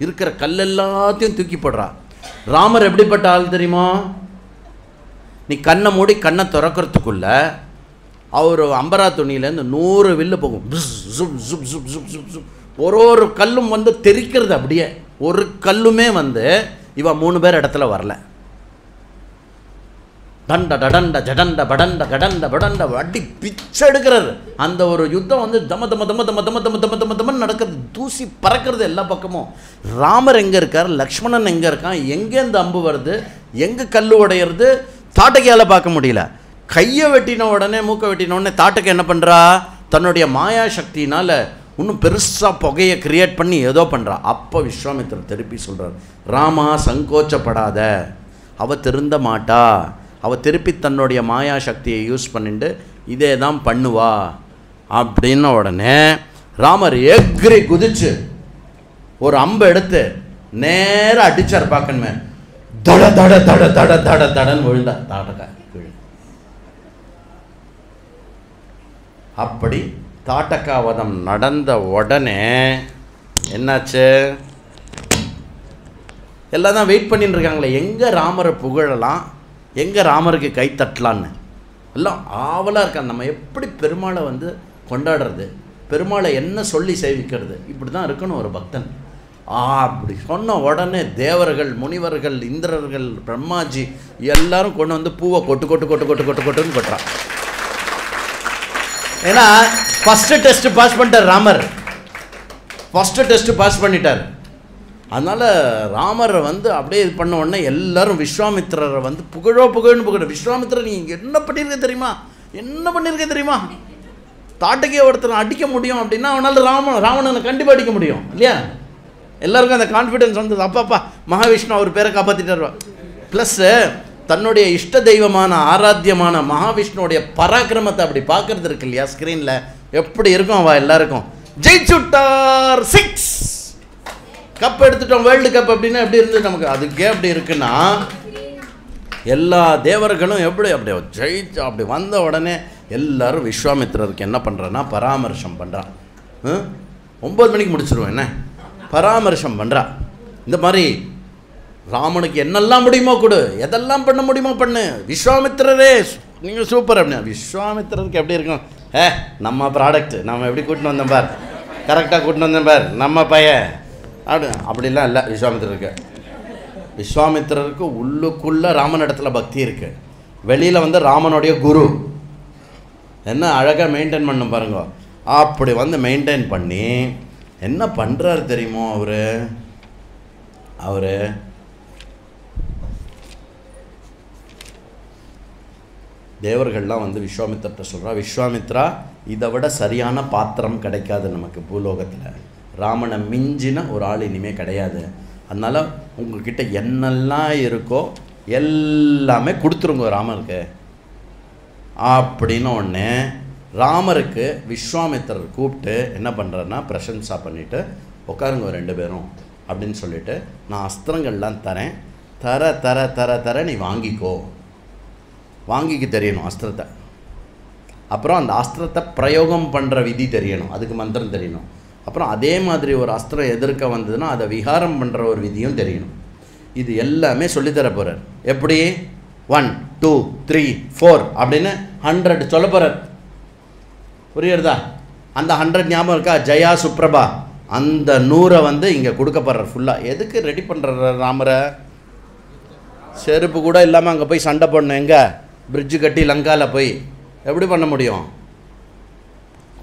இருக்கிற கல் எல்லாத்தையும் தூக்கி போடுறா. ராமர் எப்படிப்பட்ட ஆள் தெரியுமா, நீ கண்ணை மூடி கண்ணை திறக்கிறதுக்குள்ள அவர் அம்பரா துணியிலேருந்து 100 வில்லு போகும். ஒரு கல்லும் வந்து தெரிக்கிறது, அப்படியே ஒரு கல்லுமே வந்து இவன் 3 பேர் இடத்துல வரல. டண்ட டடண்ட ஜடண்ட படண்ட கடண்ட படண்ட அடி பிச்சை எடுக்கிறார். அந்த ஒரு யுத்தம் வந்து தம தம தம தம தம தம தம தம தமன்னு நடக்கிறது, தூசி பறக்கிறது எல்லா பக்கமும். ராமர் எங்கே இருக்கார், லக்ஷ்மணன் எங்கே இருக்கான், எங்கேருந்து அம்பு வருது, எங்கே கல் உடையிறது, தாட்டகையால் பார்க்க முடியல. கையை வெட்டின உடனே, மூக்கை வெட்டின உடனே தாட்டகை என்ன பண்ணுறா, தன்னுடைய மாயா சக்தினால் இன்னும் பெருசாக புகையை கிரியேட் பண்ணி ஏதோ பண்ணுறா. அப்போ விஸ்வாமித்திரர் திருப்பி சொல்கிறார், ராமா சங்கோச்சப்படாத, அவள் திருந்த மாட்டா, அவள் திருப்பி தன்னுடைய மாயா சக்தியை யூஸ் பண்ணிட்டு இதே தான் பண்ணுவா அப்படின்ன உடனே ராமர் எக்ரி குதிச்சு ஒரு அம்பை எடுத்து நேராக அடிச்சார். பார்க்கணுமே, தட தட தட தட தட தடன்னு விழுந்தா தாட்டகை. அப்படி தாட்டகாவதம் நடந்த உடனே என்னாச்சு, எல்லாம் தான் வெயிட் பண்ணிட்டு இருக்காங்களே, எங்கே ராமரை புகழலாம், எங்கே ராமருக்கு கை தட்டலான்னு எல்லாம் ஆவலாக இருக்காங்க. நம்ம எப்படி பெருமாளை வந்து கொண்டாடுறது, பெருமாளை என்ன சொல்லி சேவிக்கிறது, இப்படி தான் இருக்கணும் ஒரு பக்தன். அப்படி சொன்ன உடனே தேவர்கள், முனிவர்கள், இந்திரர்கள், பிரம்மாஜி எல்லாரும் கொண்டு வந்து பூவை கொட்டு கொட்டு கொட்டு கொட்டு கொட்டு கொட்டுன்னு கொட்டுறான். ஏன்னா ஃபஸ்ட்டு டெஸ்ட் பாஸ் பண்ணிட்டார் ராமர், ஃபஸ்ட்டு டெஸ்ட் பாஸ் பண்ணிட்டார். அதனால் ராமரை வந்து அப்படியே இது பண்ண உடனே எல்லாரும் விஸ்வாமித்திரரை வந்து புகழ். விஸ்வாமித்திரர் நீ என்ன பண்ணியிருக்க தெரியுமா, என்ன பண்ணியிருக்க தெரியுமா, தாட்டகையை ஒருத்தனை அடிக்க முடியும் அப்படின்னா அவனால் ராவணனை கண்டிப்பாக அடிக்க முடியும் இல்லையா. எல்லாருக்கும் அந்த கான்ஃபிடென்ஸ் வந்தது. அப்பா மகாவிஷ்ணு அவர் பேரை காப்பாற்றிட்டார். ப்ளஸ்ஸு தன்னுடைய இஷ்ட தெய்வமான ஆராத்தியமான மகாவிஷ்ணுடைய பராக்கிரமத்தை அப்படி பார்க்கறது இருக்கு இல்லையா ஸ்க்ரீனில், எப்படி இருக்கும் அவள் எல்லாருக்கும். ஜெயிச்சுட்டார், 6 கப் எடுத்துட்டோம், வேர்ல்டு கப் அப்படின்னா எப்படி இருந்தது நமக்கு, அதுக்கே அப்படி இருக்குன்னா எல்லா தேவர்களும் எப்படி அப்படியே ஜெயிச்சு அப்படி வந்த உடனே எல்லாரும் விஸ்வாமித்திரருக்கு என்ன பண்ணுறான்னா பராமர்சம் பண்ணுறான். 9 மணிக்கு முடிச்சிருவோம், என்ன பராமர்சம் பண்ணுறா. இந்த மாதிரி ராமனுக்கு என்னெல்லாம் முடியுமோ கொடு, எதெல்லாம் பண்ண முடியுமோ பண்ணு, விஸ்வாமித்திரரே நீங்கள் சூப்பர் அப்படின்னா. விஸ்வாமித்திரருக்கு எப்படி இருக்கும், நம்ம ப்ராடக்ட் நம்ம எப்படி கூட்டின்னு வந்தோம் பார், கரெக்டாக கூட்டின்னு வந்தோம் பார், நம்ம பையன் அப்படிலாம் இல்லை. விஸ்வாமித்திரருக்கு உள்ளுக்குள்ளே ராமன் இடத்துல பக்தி இருக்குது, வெளியில் வந்து ராமனுடைய குரு என்ன அழகாக மெயின்டைன் பண்ண பாருங்க. அப்படி வந்து மெயின்டைன் பண்ணி என்ன பண்ணுறாரு தெரியுமோ அவர் தேவர்கள்லாம் வந்து விஸ்வாமித்திரத்தை சொல்கிறா, விஸ்வாமித்ரா இதை விட சரியான பாத்திரம் கிடைக்காது நமக்கு பூலோகத்தில், ராமனை மிஞ்சின ஒரு ஆள் இனிமேல் கிடையாது, அதனால் உங்கள்கிட்ட என்னெல்லாம் இருக்கோ எல்லாமே கொடுத்துருங்க ராமருக்கு அப்படின்னு. ஒன்று ராமருக்கு விஸ்வாமித்திரர் கூப்பிட்டு என்ன பண்ணுறாருன்னா பிரசம்சா பண்ணிவிட்டு உட்காருங்க 2 பேரும் அப்படின்னு சொல்லிவிட்டு நான் அஸ்திரங்கள்லாம் தரேன், தர தர தர தர நீ வாங்கிக்கோ, வாங்கிக்க தெரியணும் அஸ்திரத்தை. அப்புறம் அந்த அஸ்திரத்தை பிரயோகம் பண்ணுற விதி தெரியணும், அதுக்கு மந்திரம் தெரியணும். அப்புறம் அதே மாதிரி ஒரு அஸ்திரம் எதிர்க்க வந்ததுன்னா அதை விகாரம் பண்ணுற ஒரு விதியும் தெரியணும். இது எல்லாமே சொல்லித்தர போகிறார். எப்படி 1 2 3 4 அப்படின்னு 100 சொல்ல போகிறார். புரியுறதா? அந்த 100 ஞாபகம் இருக்கா? ஜெயா சுப்ரபா அந்த 100 வந்து இங்கே கொடுக்கப்படுறார் ஃபுல்லாக. எதுக்கு ரெடி பண்ணுற ராமரை? செருப்பு கூட இல்லாமல் அங்கே போய் சண்டை போடணும். எங்கே? பிரிட்ஜு கட்டி லங்காவில் போய் எப்படி பண்ண முடியும்?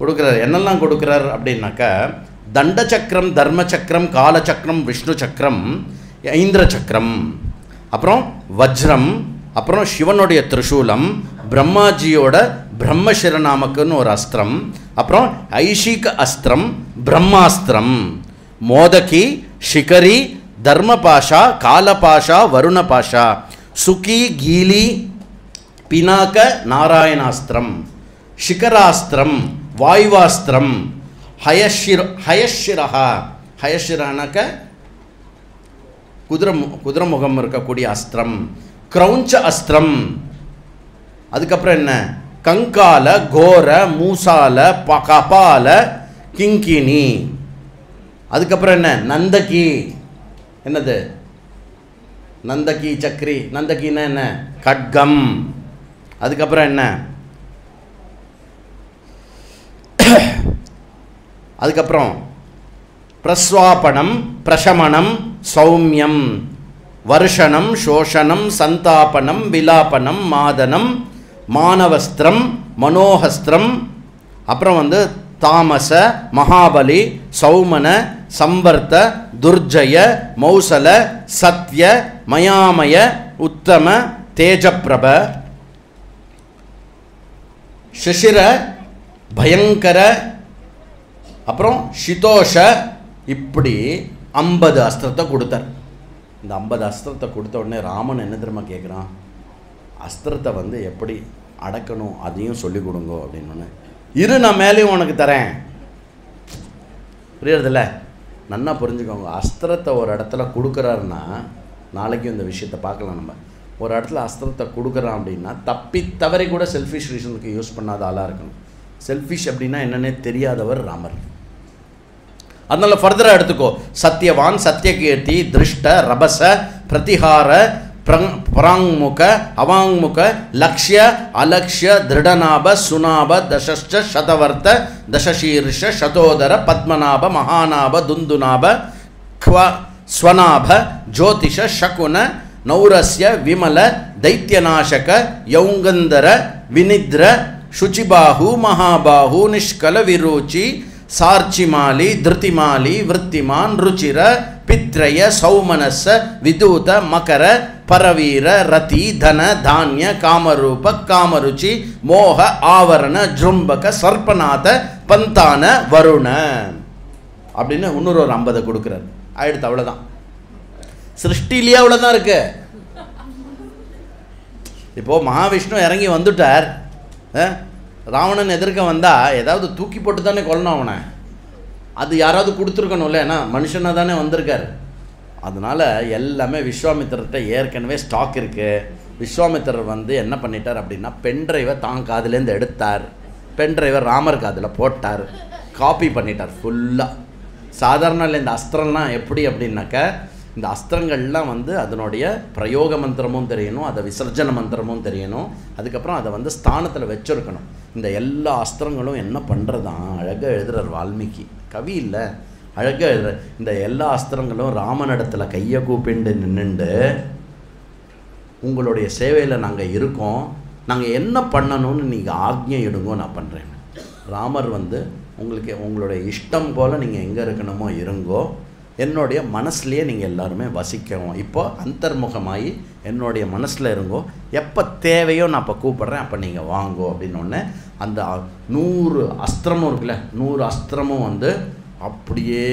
கொடுக்குறார். என்னெல்லாம் கொடுக்குறார் அப்படின்னாக்கா தண்ட சக்கரம், தர்ம சக்கரம், காலச்சக்கரம், விஷ்ணு சக்கரம், இந்திர சக்கரம், அப்புறம் வஜ்ரம், அப்புறம் சிவனுடைய திரிசூலம், பிரம்மாஜியோட பிரம்மசிரநாமக்குன்னு ஒரு அஸ்திரம், அப்புறம் ஐஷிக அஸ்திரம், பிரம்மாஸ்திரம், மோதகி, ஷிகரி, தர்மபாஷா, காலபாஷா, வருணபாஷா, சுகி, கீலி, பினாக, நாராயணாஸ்திரம், ஷிகராஸ்திரம், வாயுவாஸ்திரம், ஹயஷிரஹா, ஹயஷிரானாக்க குதிரை முகம் இருக்கக்கூடிய அஸ்திரம், கிரௌஞ்ச அஸ்திரம், அதுக்கப்புறம் என்ன கங்கால, கோர, மூசால, கபால, கிங்கினி, அதுக்கப்புறம் என்ன நந்தகி, என்னது நந்தகி சக்ரி, நந்தகின்னா என்ன கட்கம், அதுக்கப்புறம் என்ன அதுக்கப்புறம் பிரஸ்வாபனம், பிரசமனம், சௌமியம், வருஷனம், சோஷனம், சந்தாபனம், விலாபனம், மாதனம், மானவஸ்திரம், மனோஹஸ்திரம், அப்புறம் வந்து தாமச, மகாபலி, சௌமன, சம்பர்த்த, துர்ஜய, மௌசல, சத்ய, மயாமய, உத்தம, தேஜப்பிரப, சிசிர, பயங்கர, அப்புறம் சிதோஷ, இப்படி 50 அஸ்திரத்தை கொடுத்தார். இந்த 50 அஸ்திரத்தை கொடுத்த உடனே ராமன் என்ன தெரியுமா கேட்குறான்? அஸ்திரத்தை வந்து எப்படி அடக்கணும் அதையும் சொல்லிக் கொடுங்கோ அப்படின்னு. இரு நான் மேலேயும் உனக்கு தரேன். புரியுறதில்ல? நல்லா புரிஞ்சுக்கோங்க. அஸ்திரத்தை ஒரு இடத்துல கொடுக்குறாருன்னா நாளைக்கும் இந்த விஷயத்தை பார்க்கலாம். நம்ம ஒரு இடத்துல அஸ்திரத்தை கொடுக்குறான் அப்படின்னா தப்பி தவறி கூட செல்ஃபிஷ் ரீசனுக்கு யூஸ் பண்ணாத ஆளாக இருக்கணும். செல்ஃபிஷ் அப்படின்னா என்னன்னே தெரியாதவர் ராமர். அதனால ஃபர்தராக எடுத்துக்கோ. சத்யவான், சத்யகீர்த்தி, திருஷ்ட, ரபச, பிரதிஹார, பராங்முக, அவாங்முக, லக்ஷ்ய, அலக்ஷ்ய, திருடநாப, சுனாப, தசஷ்ட, சதவர்த்த, தசசீர்ஷ, சதோதர, பத்மநாப, மகாநாப, துந்துநாப, ஸ்வநாப, ஜோதிஷ, சகுன, நௌரஸ்ய, விமல, தைத்தியநாசக, யௌங்கந்தர, வினித்ர, शुचिबाहु, महाबाहु, निष्कल, विरुचि, सार्चिमाली, धृतिमाली, वृत्तिमान, रुचिर, पित्रय, सौमनस, विदूत, मकर, परवीर, रति, धन, धान्य, कामरूप, कामरुचि, मोह, आवरण, जृंबक, सर्पनाथ, पंतान, वरुण அப்படின்னு இன்னொரு 50 கொடுக்குறாரு. ஆயிடுத்து. அவ்வளோதான். சிருஷ்டிலேயே அவ்வளோதான் இருக்கு. இப்போது மகாவிஷ்ணு இறங்கி வந்துட்டார். ராவணன் எதிர்க்க வந்தால் ஏதாவது தூக்கி போட்டு தானே கொல்லணும் அவனை. அது யாராவது கொடுத்துருக்கணும்ல, ஏன்னா மனுஷனாக தானே வந்திருக்கார். அதனால் எல்லாமே விஸ்வாமித்திரர்கிட்ட ஏற்கனவே ஸ்டாக் இருக்குது. விஸ்வாமித்திரர் வந்து என்ன பண்ணிட்டார் அப்படின்னா பென்ட்ரைவை தான் காதுலேருந்து எடுத்தார், பென்ட்ரைவை ராமர் காதில் போட்டார், காப்பி பண்ணிட்டார் ஃபுல்லாக. சாதாரண இல்லை. இந்த அஸ்திரம்லாம் எப்படி அப்படின்னாக்க இந்த அஸ்திரங்கள்லாம் வந்து அதனுடைய பிரயோக மந்திரமும் தெரியணும், அதை விசர்ஜன மந்திரமும் தெரியணும், அதுக்கப்புறம் அதை வந்து ஸ்தானத்தில் வச்சுருக்கணும். இந்த எல்லா அஸ்திரங்களும் என்ன பண்ணுறதான் அழகாக எழுதுறார் வால்மீகி. கவி இல்லை, அழகாக எழுதுற. இந்த எல்லா அஸ்திரங்களும் ராமனிடத்தில் கையை கூப்பிண்டு நின்றுண்டு உங்களுடைய சேவையில் நாங்கள் இருக்கோம், நாங்கள் என்ன பண்ணணும்னு நீங்கள் ஆக்ஞை இடுங்கோ, நான் பண்ணுறேன். ராமர் வந்து உங்களுக்கு உங்களுடைய இஷ்டம் போல் நீங்கள் எங்கே இருக்கணுமோ இருங்கோ, என்னுடைய மனசுலேயே நீங்கள் எல்லாருமே வசிக்கவும், இப்போ அந்தர்முகமாகி என்னுடைய மனசில் இருங்கோ, எப்போ தேவையோ நான் இப்போ கூப்பிட்றேன், அப்போ நீங்கள் வாங்கோ அப்படின்னோடனே அந்த 100 அஸ்திரமும் இருக்குல்ல, 100 அஸ்திரமும் வந்து அப்படியே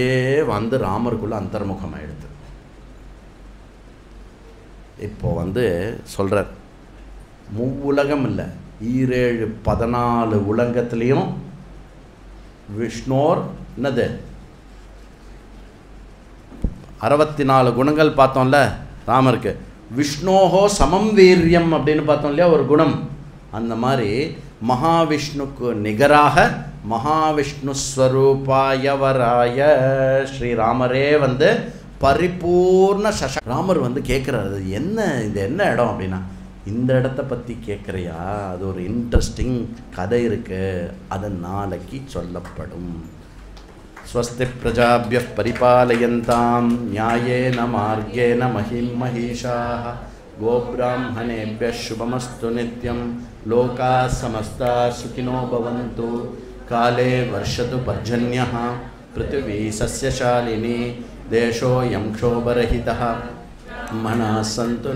வந்து ராமருக்குள்ளே அந்தர்முகமாகிடுது. இப்போ வந்து சொல்கிறார், மூவுலகம் இல்லை ஈரேழு 14 உலகத்துலேயும் விஷ்ணோர் என்னது 64 குணங்கள் பார்த்தோம்ல ராமருக்கு. விஷ்ணோஹோ சமம் வீரியம் அப்படின்னு பார்த்தோம் இல்லையா ஒரு குணம். அந்த மாதிரி மகாவிஷ்ணுக்கு நிகராக மகாவிஷ்ணு ஸ்வரூபாயவராய ஸ்ரீராமரே வந்து பரிபூர்ண ராமர் வந்து கேட்குறாரு, என்ன இது என்ன இடம் அப்படின்னா, இந்த இடத்த பற்றி கேட்குறியா, அது ஒரு இன்ட்ரெஸ்டிங் கதை இருக்குது, அது நாளைக்கு சொல்லப்படும். ஸ்வஸ்தி பிரஜாபிய பரிபாலயந்தாம் நியாயேன மார்கேன மஹிம் மஹீஷாः கோப்ராஹ்மணேभ्यः शुभमस्तु नित्यं लोकाः समस्ताः सुखिनो भवन्तु काले वर्षतु पर्जन्यः पृथिवी सस्यशालिनी देशोऽयं क्षोभरहितः मनाः सन्तु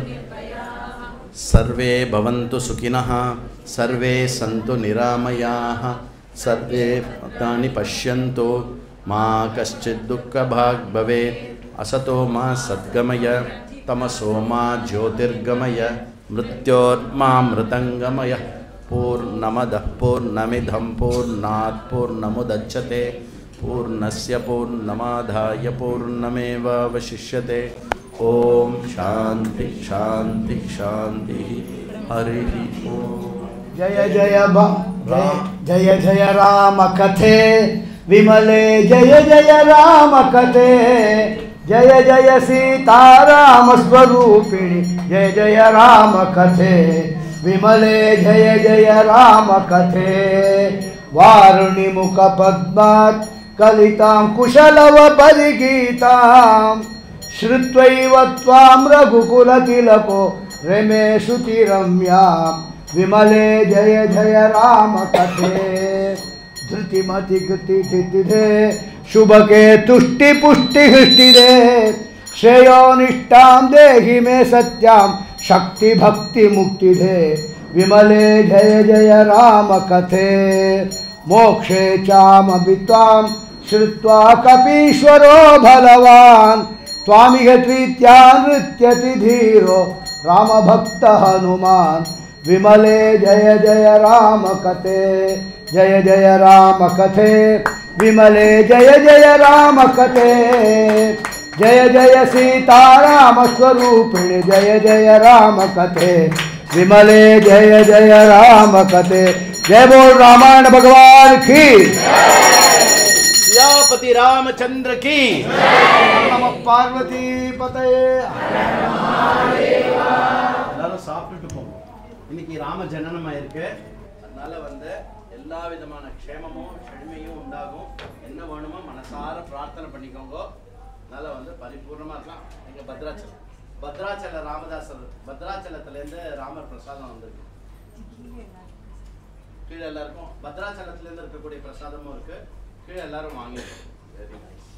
सर्वे भवन्तु सुखिनः सर्वे सन्तु निरामयाः सर्वे तानि पश्यन्तु मा कश्चित् दुःखभाग् भवेत् असतो मा सद्गमय तमसो मा ज्योतिर्गमय मृत्योर्मामृतङ्गमय पूर्णमदः पूर्णमिदं पूर्णात् पूर्णमुदच्यते पूर्णस्य पूर्णमादाय पूर्णमेवावशिष्यते ओम शांति शांति शांति हरि ओम। जय जय जय जय राम कथे विमले जय जय राम कथे जय जय सीताराम स्वरूपिणी जय जय राम कथे विमले जय जय राम कथे वारुणि मुख पद्मात् कलितां कुशलव परिगीतां श्रुत्वैव त्वां रघुकुलतिलको रमे श्रुतिरम्यां विमले जय जय राम कथे धृतिमति कृतिथितिदे शुभके तुष्टि पुष्टि हृष्टिदे श्रेयोनिष्ठां देहि मे सत्यां शक्ति भक्ति मुक्तिदे विमले जय जय राम कथे मोक्षे चामपि त्वां श्रुत्वा कपीश्वरो बलवान् त्वामिह प्रीत्या नृत्यति धीरो रामभक्त हनुमान् विमले जय जय राम कथे जय जय राम कथे विमले जय जय राम कथे जय जय सीताराम स्वरूपिणी जय जय राम कथे विमले जय जय राम कथे। जय बोल रामायण भगवान की, सियापति रामचंद्र की, नमः पार्वती पतये। எல்லாரும் சாப்பிட்டுட்டு போங்க. இன்னைக்கு ராம ஜனனம் ஆயிருக்கு. அதனால வந்து எல்லா விதமான க்ஷேமமும் செழுமையும் உண்டாகும். என்ன வேணுமோ மனசார பிரார்த்தனை பண்ணிக்கோங்க. அதனால வந்து பரிபூர்ணமா இருக்கலாம். எங்க பத்ராச்சல ராமதாசர் பத்ராச்சலத்திலேருந்து ராமர் பிரசாதம் வந்திருக்கு. கீழே எல்லாருக்கும் பத்ராச்சலத்திலேருந்து இருக்கக்கூடிய பிரசாதமும் இருக்கு. கீழே எல்லாரும் வாங்கிருக்கோம். Very nice.